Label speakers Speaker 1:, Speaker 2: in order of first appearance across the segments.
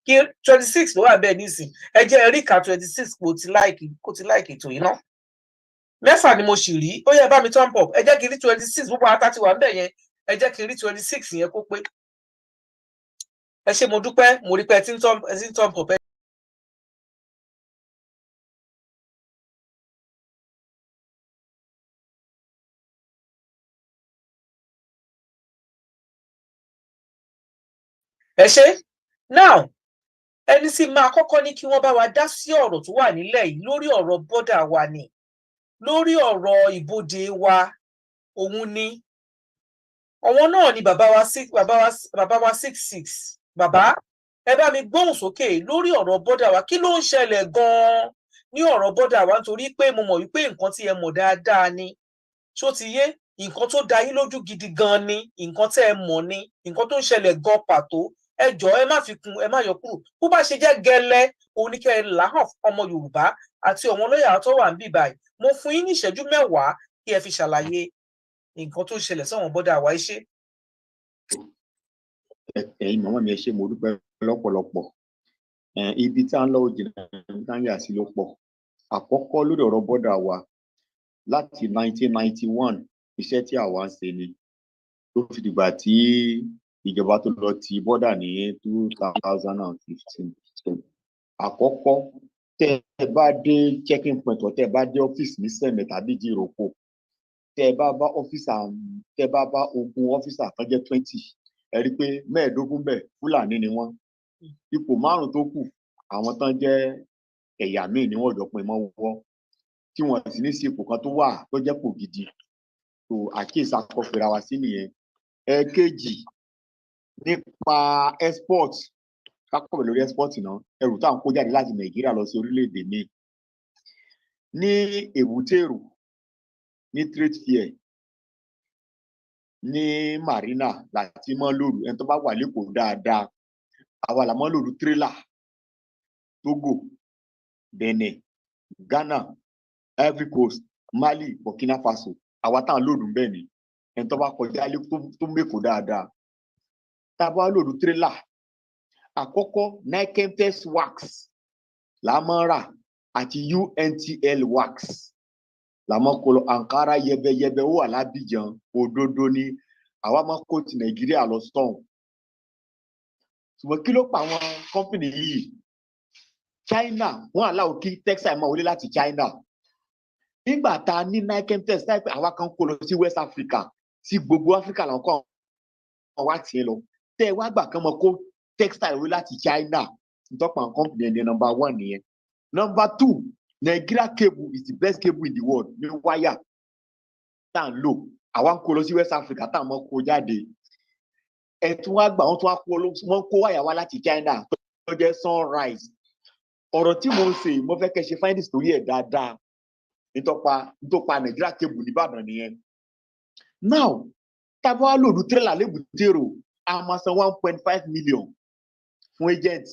Speaker 1: kí 26 ló wà bẹ́ẹ̀ nísìn ẹ jẹ́ ẹ rí ìka 26 kò ti láìkì ètò yìí ná mẹ́fà ni mo sì rí ó yẹ bá mi turn up ẹ jẹ́ kí n rí 26 gbogbo ata ti wà ń bẹ̀ yẹn ẹ jẹ́ kí n rí 26 yẹn kó pé ẹ ṣé mo dúpẹ́ mo rí pé ẹ ti ń turn up ẹ ṣé now ẹni sì máa kọ́kọ́ ní kí wọ́n bá wa dá sí ọ̀rọ̀ tó wà nílẹ̀ yìí lórí ọ̀rọ̀ bọ́dà wa ni lórí ọ̀rọ̀ ìbodè wa òun ni àwọn náà ni bàbá wa 66 bàbá ẹ bá mi gbóhùn sókè lórí ọ̀rọ̀ bọ́dà wa kí ló ń ṣẹlẹ̀ gan-an ní ọ̀rọ̀ bọ́dà wa nítorí pé mo mọ̀ wípé nǹkan tí ẹ mọ̀ dáadáa ni ṣó ti yé nǹkan tó dá yín lójú gidi gan ni nǹkan tẹ́ ẹ mọ̀ ni nǹkan tó ń ṣẹlẹ̀ gan pàtó ẹ jọ̀ọ́ ẹ má fi kún ẹ má yọ kúrò bó bá ṣe jẹ́ gẹ́lẹ́ oníkẹ́ làhàn ọmọ Yorùbá àti àwọn olóyè tó wà níbí báyìí mo fún yín ní ìṣẹ́jú 10 kí ẹ fi ṣàlàyé nǹkan tó ṣẹlẹ̀ sáwọn bọ́dà wa ṣe.
Speaker 2: ẹ̀yin màmá mi ẹ ṣé mo dúpẹ́ lọ́pọ̀lọpọ̀ ibi tí a ń lọ jìnnà nàìjíríà sí ló pọ̀ àkọ́kọ́ lórí ọ̀rọ̀ bọ́dà wa láti 1991 iṣẹ́ tí àwa ń ṣe ni tó fi dìgbà tí ìjọba tó lọ ti bọ́dà ní 2015 àkọ́kọ́ tẹ́ ẹ bá dé checking point tẹ́ ẹ bá dé ọ́fíìsì ní sẹ́mẹ̀ tàbí di Ìrókò tẹ́ ẹ bá bá ogun ọ́fíìsà kan jẹ́ 20 ẹ rí i pé 15 bẹ́ẹ̀ Fúlàní ni wọ́n ipò 5 tó kù àwọn tán jẹ́ ẹ̀yà míì ni wọ́n jọ pin mọ́ wọ́n tí wọ́n sì ní sí ipò kan tó wà tó jẹ́ pò gidi tó àkíyèsí akọ̀fẹ́ra wa sí nìyẹn. ẹ̀ẹ̀kejì nípa export kákọ̀wé lórí export náà ẹrù tá à ń kó jáde láti Nàìjíríà lọ sí orílẹ̀-èdè míì ní èbúté èrò ní trade fair ní marina láti mọ́ lóru ẹni tó bá wà lẹ́kọ̀ọ́ dáadáa àwa là mọ́ lóru tírélà Togo Benin Ghana Ivory Coast Mali Burkina Faso àwa tá à ń lòdù bẹ́ẹ̀ ni ẹni tó bá kọjá lé tó mẹ́kọ̀ọ́ dáadáa tá a bá lòdù tírélà àkọ́kọ́ Nikemtex wax là máa rà àti UNTL wax là máa kó lọ Ankara yẹbẹyẹbẹ ó wà lábìjan òdodo ni àwa máa kó ti Nàìjíríà lọ stone ṣùgbọ́n kí ló pa àwọn kọ́mpìnì yìí China wọ́n aláwọ̀ kí textile máa wọlé láti China nígbà tá a ní Nikemtex láìpẹ́ àwa kan kó lọ sí West Africa sí gbogbo Africa làwọn kan wá tiẹ̀ lọ tẹ́ ẹ wá gbà kan mọ kó textile wọlé láti China ìtọ́pọ̀ àwọn kọ́mpìnì ẹni number 1 nìyẹn. Number 2 Nigeria cable is the best cable in the world ní wáyà tá à ń lò àwa ń kó lọ sí West Africa tá à ń mọ kó jáde ẹ tún wá gbà wọn tún wá kó wáyà wá láti China tó jẹ́ Sunrise. Ọ̀rọ̀ tí mo ń ṣe mo fẹ́ kẹ́ ṣe findings torí ẹ̀ dáadáa nítọ́pa Nigeria cable nìbàdàn nìyẹn. Now tá a bá wá lòdù tírélà lébùtérò a máa san 1.5 million fún agent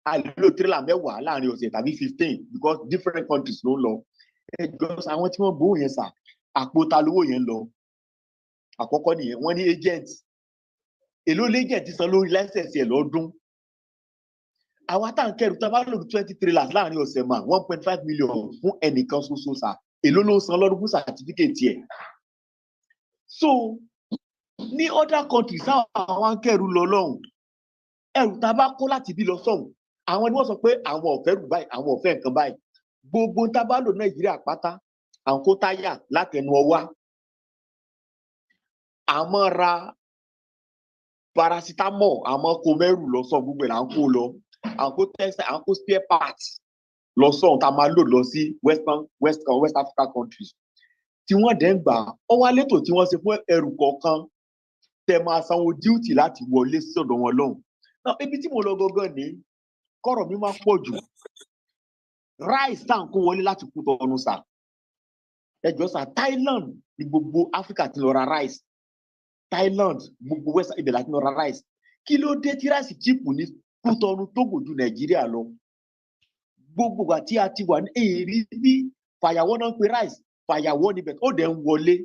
Speaker 2: a lè lo tírélà 10 láàrin ọ̀sẹ̀ tàbí 15 because different countries ló ń lọ ẹjọ́ àwọn tí wọ́n gbowó yẹn sà àpò ta lówó yẹn lọ àkọ́kọ́ nìyẹn wọ́n ní agent èló l'agent san lórí license ẹ̀ lọ́dún àwa tá à ń kẹrù tá a bá lò 20 trailers láàrin ọ̀sẹ̀ mà 1.5 million fún ẹnìkan ṣoṣo sà èló ló ń san lọ́dún fún certificate ẹ̀. So ní other countries àwọn kẹrù lọ lọ́hùn ẹrù tá a bá kó láti bí lọ sọ́hùn àwọn ni wọ́n sọ pé àwọn ọ̀fẹ́ rù báyìí àwọn ọ̀fẹ́ nǹkan báyìí gbogbo tá a bá lò Nàìjíríà pátá àwọn kó táyà látẹnu ọwá àmọ́ ra paracetamol àmọ́ kó mẹ́rù lọ sọ gbogbo ẹ̀ là ń kó lọ àwọn kó textile àwọn kó spare parts lọ sọ̀hún tá a máa lò lọ sí West Africa countries tí wọ́n dẹ̀ ń gbà ọ wá létò tí wọ́n ṣe fún ẹrù kọ̀ọ̀kan tẹ máa sanwó duty láti wọlé sọ́dọ̀ wọn lọ́hùn. Náà ibi tí mo lọ gangan ní kọ́rọ̀ mi máa pọ̀ jù rice tá à ń kó wọlé láti Kútọ̀nù sà ẹjọ́ sà Thailand ní gbogbo Africa ti lọ ra rice Thailand gbogbo West ibẹ̀ láti lọ ra rice kí ló dé tí rice cheap ní Kútọ̀nù Togo ju Nàìjíríà lọ gbogbo wa tí a ti wà ní èrí bí fàyàwọ́ náà ń pe rice fàyàwọ́ níbẹ̀ ó dẹ̀ ń wọlé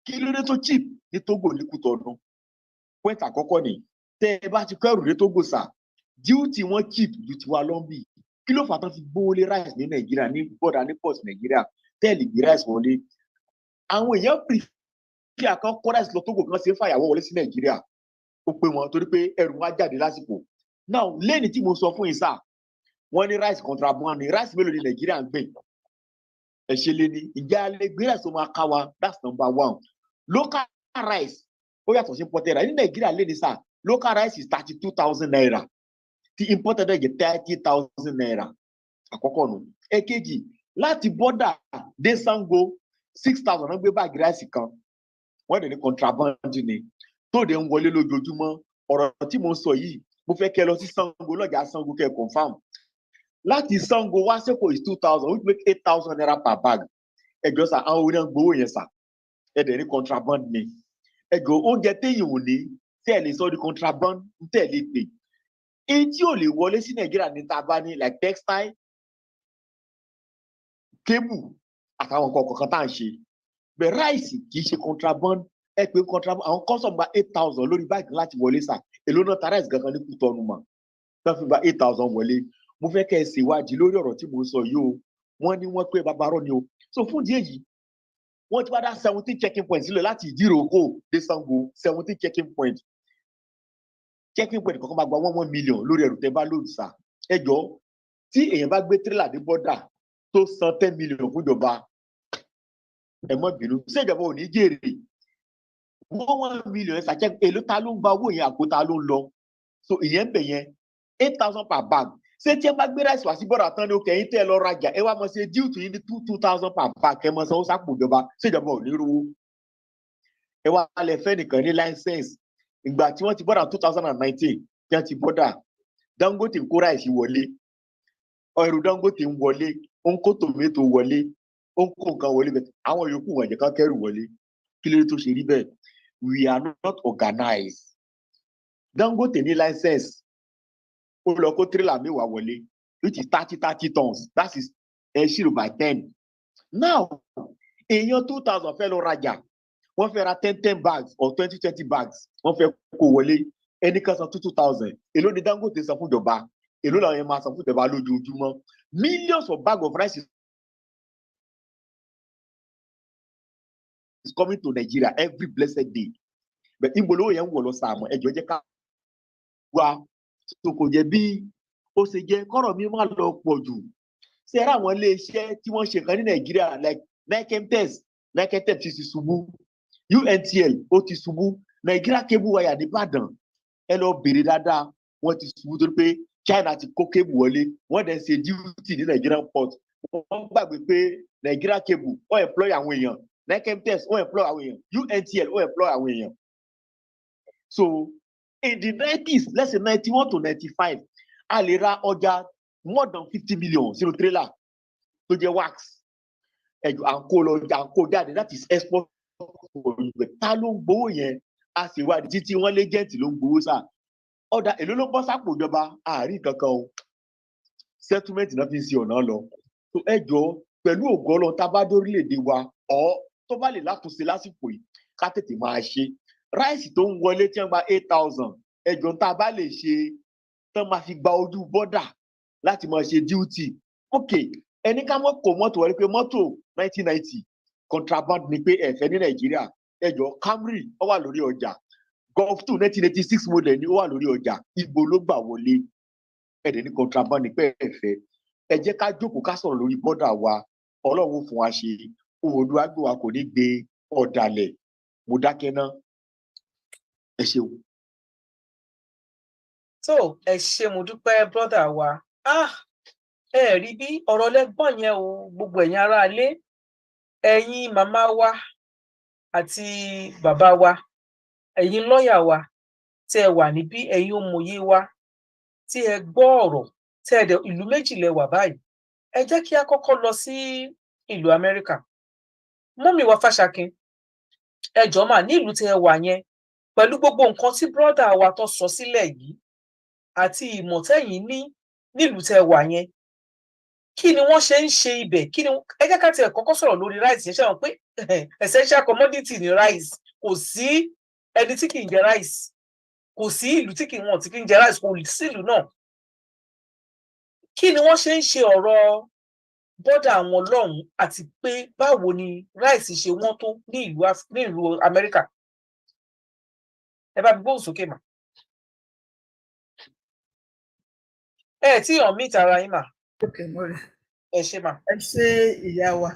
Speaker 2: kí ló dé tó cheap ní Togo ní Kútọ̀nù point àkọ́kọ́ ni tẹ́ ẹ bá ti kọ́ ẹrù dé Togo sà duty wọn cheap ju tiwa lọ́nbì kí ló fà tán fi gbówó lé rice ní Nàìjíríà ní bọ́dà ní port Nàìjíríà tẹ́ẹ̀lì gbé rice wọlé àwọn èèyàn kí àkàn kọ́ rice lọ Togo kan ṣe ń fàyàwọ́ wọlé sí Nàìjíríà ó pé wọn torí pé ẹrù wọn á jáde lásìkò now lẹ́ni tí mo sọ fún yín sà wọ́n ní rice contraband ní rice mélòó ní Nàìjíríà ń gbìn ẹ ṣe lé ní ìjà alẹ́ gbé rice tó máa ká wa that's number one local rice ó yàtọ̀ sí imported rice ní Nàìjíríà lé ní sà local rice is 32,000 naira tí imported rice jẹ́ 30,000 naira àkọ́kọ́ nù èkejì láti border dé Sango 6,000 wọ́n gbé báàgì rice kan wọ́n dẹ̀ ní contraband ni tó dẹ̀ ń wọlé lójoojúmọ́ ọ̀rọ̀ tí mo ń sọ yìí mo fẹ́ kẹ́ lọ sí Sango lọ́jà Sango kẹ́ confam láti Sango wá sẹ́kọ̀ọ́ is 2,000 which make 8,000 naira per bag ẹjọ́ sà àwọn oníyàn gbowó yẹn sà ẹ̀dẹ̀ ní contraband ni ẹjọ́ oúnjẹ téèyàn ò ní tẹ́ ẹ̀ lè sọ di contraband tẹ́ ẹ̀ lè pè èyí tí ò lè wọlé sí Nàìjíríà ní ta bá ní like textile cable àtàwọn nǹkan kọ̀ọ̀kan tá à ń ṣe bẹ̀ ráìsì kì í ṣe contraband ẹ pé contraband àwọn custom gba 8,000 lórí báàgì láti wọlé sà èló náà ta ráìsì gangan ní Kútọ́nù mà wọ́n fi gba 8,000 wọlé mo fẹ́ kẹ́ ẹ ṣèwádìí lórí ọ̀rọ̀ tí mo sọ yìí o wọ́n ní wọ́n pé babarọ́ ni o so fún ìdí èyí wọ́n ti wá dá 17 checking points sílẹ̀ láti Ìdíròkò dé Sango 17 checking points kankan máa gba 1 million lórí ẹrù tẹ́ bá lòdì sà ẹ jọ tí èèyàn bá gbé tírélà dé bọ́dà tó san 10 million fún ìjọba ẹ mọ́ bínú ṣé ìjọba ò ní jèrè 1 million ẹ ṣàjẹ́ èló ta ló ń gba owó yẹn àpò ta ló ń lọ so ìyẹn ń bẹ̀ yẹn 8,000 per bag ṣé tí ẹ bá gbé ráìsì wá sí bọ́dà tán ní òkè yín tẹ́ ẹ lọ rajà ẹ wá mọ̀ ṣe díùtù yín ní 2,000 per bag ẹ mọ̀ sanwó sápò ìjọba ṣé ìjọba ò ní rówó ẹ wá lẹ fẹ́ nìkan ní láńsẹ̀nsì ìgbà tí wọ́n ti bọ́dà 2019 tí wọ́n ti bọ́dà Dangote ń kó ráìsì wọlé ẹrù Dangote ń wọlé ó ń kó tòmẹ́tò wọlé ó ń kó nǹkan wọlé bẹ́ẹ̀ àwọn yòókù wọn jẹ́ ká kẹ́rù wọlé kí ló dé tó ṣe rí bẹ́ẹ̀ we are not organized Dangote ní license ó lọ kó tírélà mẹ́wàá wọlé which is 30 tons that is ṣírò by 10 now èèyàn 2,000 fẹ́ lọ rajà wọ́n fẹ́ ra 10 bags or 20 bags wọ́n fẹ́ kó wọlé ẹnì kan san 2,000 èló ni Dangote san fún ìjọba èló làwọn yẹn máa san fún ìjọba lójoojúmọ́ millions of bags of rice is coming to Nigeria every blessed day but ìgbòlówó yẹn ń wọ̀ lọ sàmọ́ ẹjọ́ jẹ́ ká wá tó kò jẹ́ bí ó ṣe jẹ́ kọ́rọ̀ mi máa lọ pọ̀ jù ṣe é ráwọn iléeṣẹ́ tí wọ́n ṣe kan ní Nàìjíríà like Niketex ti ṣubú UNTL ó ti ṣubú Nigeria cable wire nìbàdàn ẹ lọ bèrè dáadáa wọ́n ti ṣubú torí pé China ti kó cable wọlé wọ́n dẹ̀ ṣe duty ní Nigerian port wọ́n gbàgbé pé Nigeria cable ó employ àwọn èèyàn Niketex ó employ àwọn èèyàn UNTL ó employ àwọn èèyàn so in the 90s let's say 91 to 95 a lè ra ọjà more than 50 million sínú trailer tó jẹ́ wax ẹ̀jọ̀ à ń kó lọ à ń kó jáde that is export ta ló ń gbowó yẹn a sì wá títí wọn lẹ́jẹ̀ntì ló ń gbowó sá ọ̀dà èló ló bọ́ sápò ìjọba àárín kankan o settlement náà fi ń ṣe ọ̀nà lọ tó ẹjọ́ pẹ̀lú ògo Ọlọ́run tá a bá dórílẹ̀-èdè wa ọ̀ tó bá lè látúnṣe lásìkò yìí ká tètè máa ṣe ráìsì tó ń wọlé tí wọ́n gba 8,000 ẹjọ́ tá a bá lè ṣe tán máa fi gba ojú bọ́dà láti máa ṣe duty ok ẹni ká mọ́ kó mọ́tò wọlé pé mọ́tò 1990 contraband ni pé ẹ̀fẹ́ ní Nàìjíríà ẹjọ́ Camry ó wà lórí ọjà Golf 2 1986 model ni ó wà lórí ọjà ibo ló gbà wọlé ẹ̀dẹ̀ ní contraband ni pé ẹ̀fẹ́ ẹ jẹ́ ká jókòó ká sọ̀rọ̀ lórí bọ́dà wa Ọlọ́run fún wa ṣe òòlù àgbò wa kò ní gbé ọ̀dàlẹ̀ mo dákẹ́ ná ẹ ṣeun.
Speaker 1: tó ẹ ṣé mo dúpẹ́ brọ́dà wa ẹ rí bí ọ̀rọ̀ lẹ́gbọ́n yẹn o gbogbo ẹ̀yin aráalé ẹ̀yin màmá wa àti bàbá wa ẹ̀yin lọ́ọ̀yà wa tí ẹ wà níbí ẹ̀yin òmòye wa tí ẹ gbọ́ ọ̀rọ̀ tí ẹ dẹ̀ ìlú méjì lẹ wà báyìí ẹ jẹ́ kí a kọ́kọ́ lọ sí ìlú Amẹ́ríkà mọ́mì wa Fáṣakin ẹ jọ̀ọ́ mà ní ìlú tí ẹ wà yẹn pẹ̀lú gbogbo nǹkan tí brọ́dà wa tó sọ sílẹ̀ yìí àti ìmọ̀ tẹ́yin ní nílùú tí ẹ wà yẹn kí ni wọ́n ṣe ń ṣe ibẹ̀ kí ni ẹ jẹ́ ká tiẹ̀ kọ́kọ́ sọ̀rọ̀ lórí rice yẹn ṣe wọn pé essential commodity ni rice kò sí ẹni tí kì í jẹ rice kò sí ìlú tí kì í wọ́n tí kì í jẹ rice, kò sí ìlú náà. Kí ni wọ́n ṣe ń ṣe ọ̀rọ̀ bọ́dà àwọn lọ́hùn àti pé báwo ni rice ṣe wọ́n tó ní ìlú Amẹ́ríkà? Ẹ bá mi gbóhùn sókè mà. Ẹ tí hàn mí ìtara yín mà.
Speaker 3: Okay, mo rí.
Speaker 1: Ẹ ṣé mà.
Speaker 3: Ẹ ṣé ìyá wa.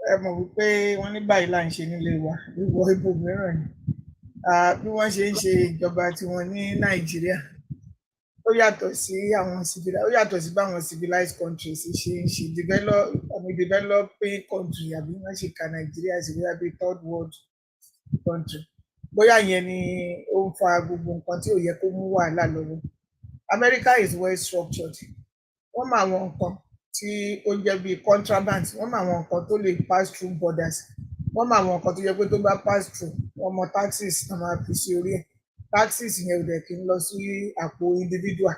Speaker 3: Ẹ mọ̀ wípé wọ́n ní báyìí là ń ṣe nílé wa, ìwọ ibo mìíràn ni. Bí wọ́n ṣe ń ṣe ìjọba tiwọn ní Nàìjíríà, ó yàtọ̀ sí báwọn civilized countries ṣe ń ṣe developing country àbí wọ́n ṣe ka Nàìjíríà sí bí third world country. Bóyá yẹn ni ó ń fa gbogbo nǹkan tí ò yẹ kó mú wàhálà lọ́wọ́. America is well structured. Wọ́n mọ àwọn nǹkan tí ó jẹ́ bíi contraband, wọ́n mọ àwọn nǹkan tó lè pass through borders, wọ́n mọ àwọn nǹkan tó jẹ́ pé tó bá pass through wọ́n mọ taxes náà máa fi sí orí ẹ̀. Taxes yẹn ò dẹ̀ kí ń lọ sí àpò individual.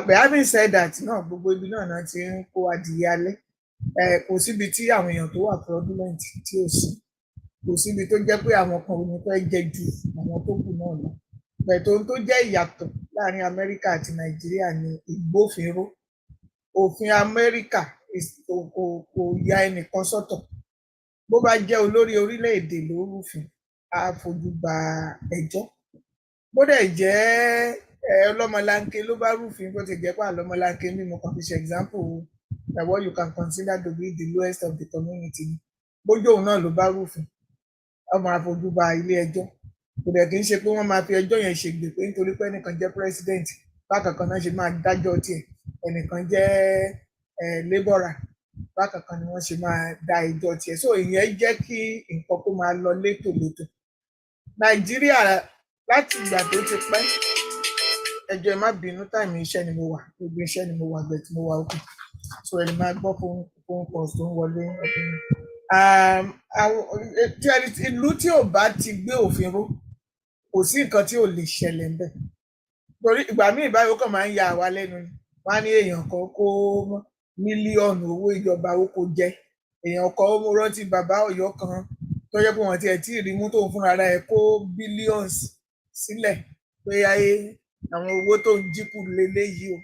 Speaker 3: But having said that, náà gbogbo ibi náà ti ń kó adìyẹ alẹ́. Kò síbi tí àwọn èèyàn tó wà fraudulent tí ò sí. Kò síbi tó jẹ́ pé àwọn kan ò ní fẹ́ jẹ ju àwọn tó kù náà lọ. Bẹ̀ẹ̀ ohun tó jẹ́ ìyàtọ̀ láàrin Amẹ́ríkà àti Nàìjíríà ni ìgbófinró. Òfin Amẹ́ríkà kò ya ẹnìkan sọ́tọ̀. Bó bá jẹ́ olórí orílẹ̀-èdè ló rúfin, á fojú ba ẹjọ́. Bó dẹ̀ jẹ́ ọlọ́mọlanke ló bá rúfin, bó ti jẹ́ pé àlọ́mọlanke ní mo kàn fi ṣe example what you can consider to be the lowest of the community. Bójú òun náà ló bá rúfin, ó máa fojú ba ilé ẹjọ́. Kò dẹ̀ kí ń ṣe pé wọ́n máa fi ẹjọ́ yẹn ṣègbè pé nítorí pé ẹnìkan jẹ́ president bákan kan náà ṣe máa dájọ́ tiẹ̀, ẹnìkan jẹ́ labourer bákan kan ni wọ́n ṣe máa dá ẹjọ́ tiẹ̀. So ìyẹn jẹ́ kí nǹkan kó máa lọ létòlétò. Nàìjíríà láti ìgbà tó ti pẹ́, ẹjọ́ ẹ má bínú, táìmì iṣẹ́ ni mo wà, gbogbo iṣẹ́ ni mo wà, gbẹ̀ tí mo wà òkè, so ẹni máa gbọ́ phone calls tó ń wọlé ọdún. Ìlú tí ò bá ti gbé òfin ró, kò sí nǹkan tí ò lè ṣẹlẹ̀ ńbẹ̀. Torí ìgbà míì báyìí ó kàn máa ń ya àwa lẹ́nu ni. Wọ́n á ní èèyàn kan kó mílíọ̀nù owó ìjọba ó kó jẹ. Èèyàn kan ó rántí bàbá Ọ̀yọ́ kan tó jẹ́ pé wọ́n tiẹ̀ tí ì rí mú tóun fúnra rẹ̀ kó billions sílẹ̀ pé àwọn owó tó ń jíkù leléyìí o.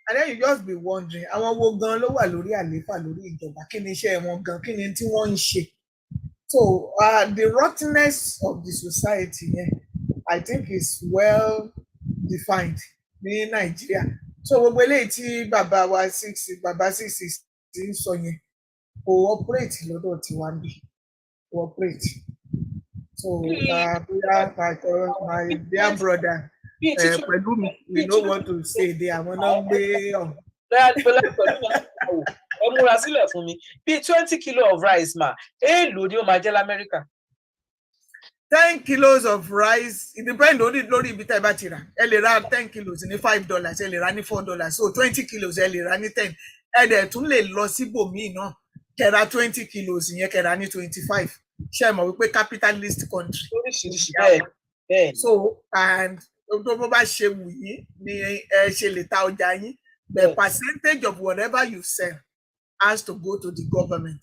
Speaker 3: And then you just be wondering, àwọn wo gan ló wà lórí àlééfà lórí ìjọba? Kí ni iṣẹ́ wọn gan? Kí ni tí wọ́n ń ṣe? So the rottenness of the society yẹn, I think is well defined ní Nàìjíríà. So gbogbo eléyìí tí bàbá six ti ń sọ yẹn kò operate lọ́dọ̀ tiwa ń bì, kò operate. So my dear brother pẹ̀lú mi, we know what to say dey, àwọn náà ń gbé ọ̀hún.
Speaker 1: Ẹ múra sílẹ̀ fún mi bíi 20 kilos of rice mà, èèlò ni ó máa jẹ́ l'Amẹ́ríkà?
Speaker 3: 10 kilos of rice, it depends lórí ibi tá ẹ bá ti rà. Ẹ lè ra 10 kilos ní $5, ẹ lè ra ní $4, so 20 kilos ẹ lè ra ní 10. Ẹ dẹ̀ tún lè lọ síbòmíì náà kẹ́ra 20 kilos yẹn kẹ́ra ní 25. Ṣé ẹ mọ̀ wípé capitalist country?
Speaker 1: Oríṣiríṣi bẹ́ẹ̀.
Speaker 3: So and tó bó bá ṣe wù yín ni ẹ ṣe lè ta ọjà yín. The percentage of whatever you sell has to go to the government,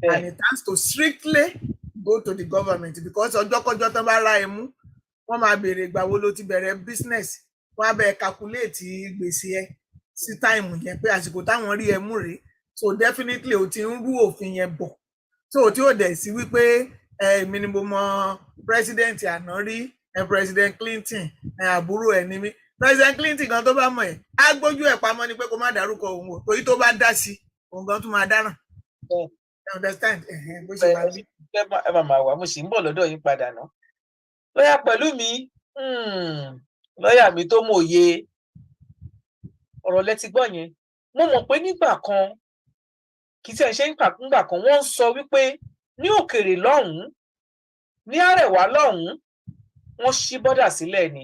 Speaker 3: and it has to strictly go to the government, because ọjọ́kọ́jọ́ tán bá ra ẹ mú, wọ́n máa béèrè ìgbà wo ló ti bẹ̀rẹ̀ business, wọ́n á bẹ̀rẹ̀ calculate gbèsè ẹ sí táìmù yẹn pé àsìkò táwọn rí ẹ mú rèé. So definitely o ti ń rú òfin yẹn bọ̀. So tí ó dẹ̀ sí wípé èmi ni mo mọ president àná rí, President Clinton àbúrò ẹ̀ ni mí. President Clinton gan tó bá mọ̀ ẹ́ á gbójú ẹ̀ pamọ́ ni pé kó má dárúkọ òun o, torí tó bá dá sí òun gan tún máa dáràn. Understand? Bó ṣe máa bí.
Speaker 1: Ẹ máa wà, mo sì ń bọ̀ lọ́dọ̀ yín padà ná. Lọ́yà pẹ̀lú mi, lọ́yà mi tó mòye ọ̀rọ̀ lẹ ti gbọ́ yẹn. Mo mọ̀ pé nígbà kan, kì í tí ẹ ṣe nígbà kan, wọ́n ń sọ wípé ní òkèèrè lọ́hùn-ún, ní àrẹ̀wá lọ́hùn-ún, wọ́n ṣí bọ́dà sílẹ̀ ni.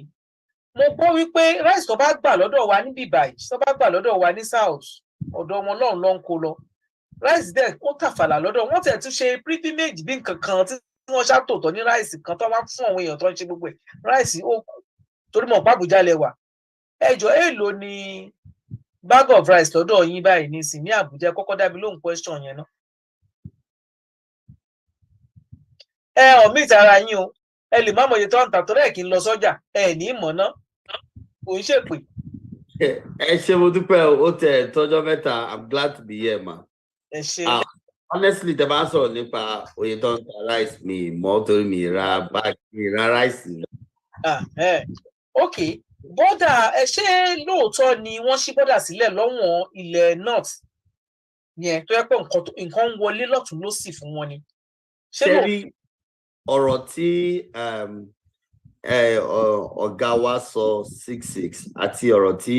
Speaker 1: Mo gbọ́ wípé rice tó bá gbà lọ́dọ̀ wa níbí báyìí, tó bá gbà lọ́dọ̀ wa ní south, ọ̀dọ̀ wọn lọ́hùn ló ń kó lọ. Rice dẹ̀ ó tàfàlà lọ́dọ̀, wọ́n tẹ̀ tún ṣe privilege bí nǹkan kan tí wọ́n ṣàtòtọ̀ ní rice kan tó wá fún àwọn èèyàn tó ń ṣe gbogbo ẹ̀. Rice ó torí mọ̀ pàbùjá lẹ́wà. Ẹjọ́ èèlò ni bag of rice lọ́dọ̀ yín báyìí nísìn ní Àbújá? Kọ́kọ́ dá mi lóhùn question yẹn ná. Omit ara yín o. ẹ lè má mọ iye tó ń tà torí ẹ̀ kí n lọ sọ́jà ẹ ní mọ̀ ná kò ń ṣèpè.
Speaker 4: ẹ ṣé mo dúpẹ́ ó tẹ̀ tọ́jọ́ mẹ́ta. I'm glad to be here, ma.
Speaker 1: ẹ ṣe.
Speaker 4: Honestly, tẹ́ bá sọ̀rọ̀ nípa oye tó ń ta rice mi mọ́ torí mi ra báàgì mi ra rice mi.
Speaker 1: Ok, bọ́dà ẹ ṣé lóòótọ́ ni wọ́n ṣí bọ́dà sílẹ̀ lọ́wọ́n ilẹ̀ north yẹn tó yẹ pé nǹkan ń wọlé lọ́tún lósì fún wọn ni.
Speaker 4: ṣé rí ọ̀rọ̀ tí ọ̀gá wa sọ 66 àti ọ̀rọ̀ tí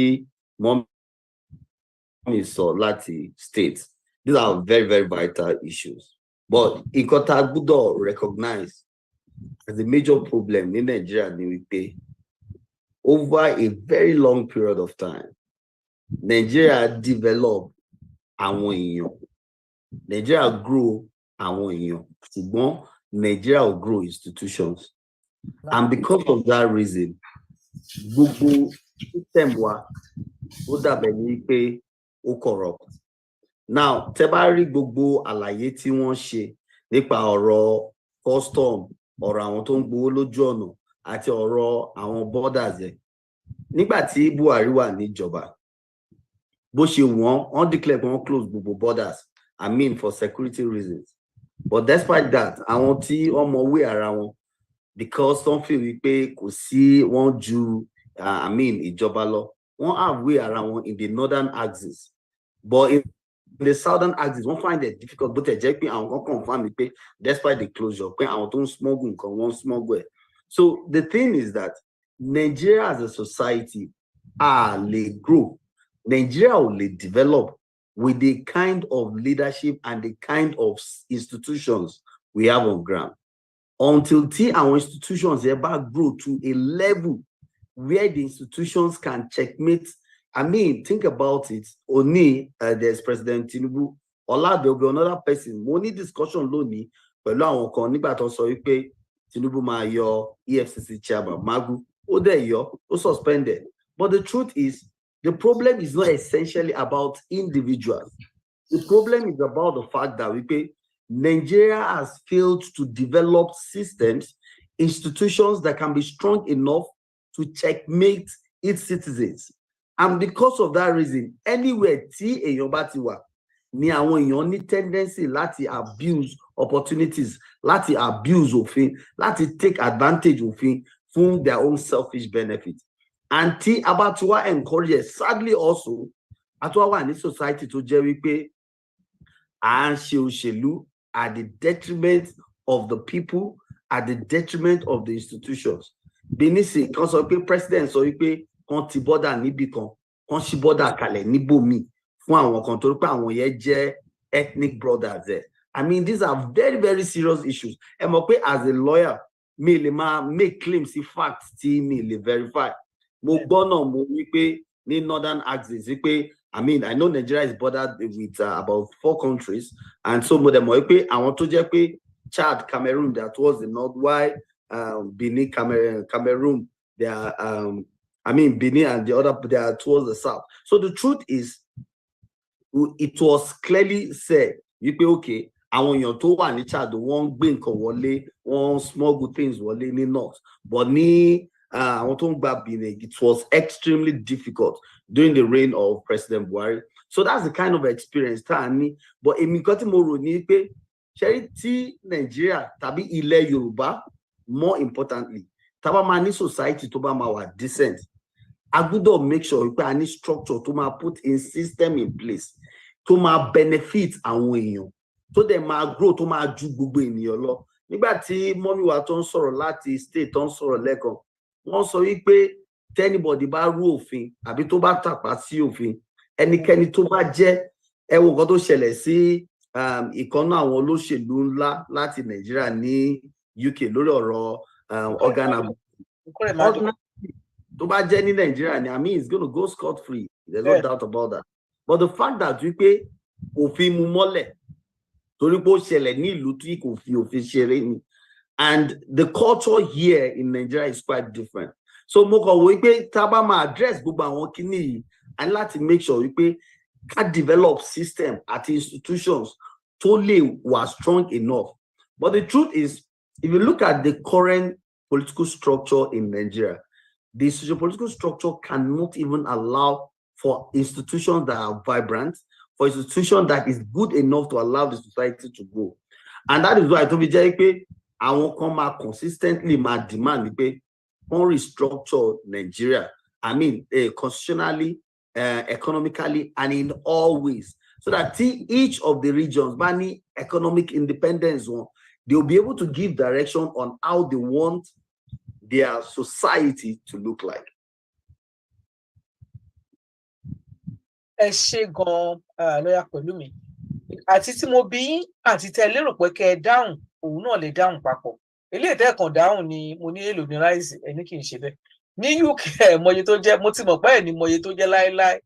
Speaker 4: mọ́mí sọ láti state, these are very, very vital issues. But nǹkan tá a gbọ́dọ̀ recognize as a major problem ní Nigeria ni wípé over a very long period of time, Nigeria develop àwọn èèyàn, Nigeria grow àwọn èèyàn, ṣùgbọ́n Nigeria will grow institutions. And because of that reason, gbogbo system wa ó dàbẹ̀ ní pé ó corrupt. Now, tẹ́ bá rí gbogbo àlàyé tí wọ́n ṣe nípa ọ̀rọ̀ custom, ọ̀rọ̀ àwọn tó ń gbowó lójú ọ̀nà àti ọ̀rọ̀ àwọn borders ẹ̀. Nígbà tí Buhari wà níjọba, bó ṣe wọ́n declare wọ́n close gbogbo borders, I mean for security reasons. But despite that, àwọn tí wọ́n mọ wé ara wọn because wọ́n feel wípé kò sí wọ́n ju I mean ìjọba lọ, wọ́n have wé ara wọn in the northern axis. But in the southern axis, wọ́n find it difficult, but ẹ jẹ́ pé àwọn kan confirm pé despite the closure, pé àwọn tó ń smuggle nǹkan wọ́n smuggle ẹ̀. So the thing is that Nigeria as a society lè grow, Nigeria ò lè develop with the kind of leadership and the kind of institutions we have on ground. Until our institutions ever grow to a level where the institutions can checkmate. I mean, think about it. Only there's President Tinubu. Ola, there will be another person. Money discussion lónìí pẹ̀lú àwọn kan nígbà tó sọ wípé Tinubu máa yọ EFCC chairman Magu. Ó dẹ̀ yọ, ó suspended. But the truth is, the problem is not essentially about individuals. The problem is about the fact that Nigeria has failed to develop systems, institutions that can be strong enough to checkmate its citizens. And because of that reason, anywhere tí èèyàn bá ti wà, ni àwọn èèyàn ní tendency láti abuse opportunities, láti abuse òfin, láti take advantage òfin fún their own selfish benefit. And tí a bá ti wá encourage, sadly also, a tún wà ní society tó jẹ́ wípé à ń ṣe òṣèlú at the detriment of the people, at the detriment of the institutions. Benisi kan sọ pé president sọ wípé kan ti border níbì kan, kan ṣí border kalẹ̀ níbòmíì fún àwọn kan torí pé àwọn yẹn jẹ́ ethnic brothers there. I mean, these are very, very serious issues. Ẹ mọ̀ pé as a lawyer, mi lè máa make claims sí facts tí mi lè verify. Mo gbọ́ náà mo wí pé ní northern axis wípé I mean, I know Nigeria is bordered with about 4 countries, and so mo dẹ̀ mọ̀ wípé àwọn tó jẹ́ pé Chad, Cameroon, they are towards the north, while Benin, Cameroon, they are I mean Benin and the other they are towards the south. So the truth is, it was clearly said, wípé okay, àwọn èèyàn tó wà ní Chad wọ́n gbé nǹkan wọlé, wọ́n smuggle things wọlé ní north, but ní àwọn tó ń gba Benin, it was extremely difficult during the reign of President Buhari. So that's the kind of experience tá a ní. But èmi kan tí mo rò ní pé ṣẹ́rí tí Nigeria tàbí ilẹ̀ Yorùbá, more importantly, tá bá máa ní society tó bá máa wà decent, a gbọ́dọ̀ make sure wípé a ní structure tó máa put in system in place tó máa benefit àwọn èèyàn, tó dẹ̀ máa grow, tó máa ju gbogbo ènìyàn lọ. Nígbà tí mọ́mí wa tó ń sọ̀rọ̀ láti state tó ń sọ̀rọ̀ lẹ́ẹ̀kan, wọ́n sọ wípé tẹ́nibọ̀dì bá rú òfin àbí tó bá tàpá sí òfin, ẹnikẹ́ni tó bá jẹ́, ẹ wo nǹkan tó ṣẹlẹ̀ sí ìkànnà àwọn olóṣèlú ńlá láti Nàìjíríà ní UK lórí ọ̀rọ̀ organ tó bá jẹ́ ní Nàìjíríà ni, I mean, it's going to go scot-free. There's no doubt about that. But the fact that wípé òfin mú mọ́lẹ̀ torí pé ó ṣẹlẹ̀ ní ìlú tí kò fi òfin ṣeré ni, and the culture here in Nigeria is quite different. So mo kàn wò wípé tá bá máa address gbogbo àwọn kíní yìí, and láti make sure wípé ká develop system àti institutions tó lè wà strong enough. But the truth is, if you look at the current political structure in Nigeria. The socio-political structure cannot even allow for institutions that are vibrant, for institutions that is good enough to allow the society to grow. And that is why I told you, I won't come out consistently, my demand, on restructure Nigeria. I mean, constitutionally, economically, and in all ways, so that each of the regions, banning economic independence, they'll be able to give direction on how they want their society to look like.
Speaker 1: Ẹ ṣé gan lọ́yà pẹ̀lú mi. Àti tí mo bí àti tẹ́ lérò pé kẹ́ ẹ dáhùn, òun náà lè dáhùn papọ̀. Eléyìí tẹ́ kàn dáhùn ni mo ní èlò ní ráìsì, ẹni kì í ṣe bẹ́ẹ̀. Ní UK mọye tó jẹ́, mo ti mọ̀ pé ẹ̀ ní mọye tó jẹ́ láéláé.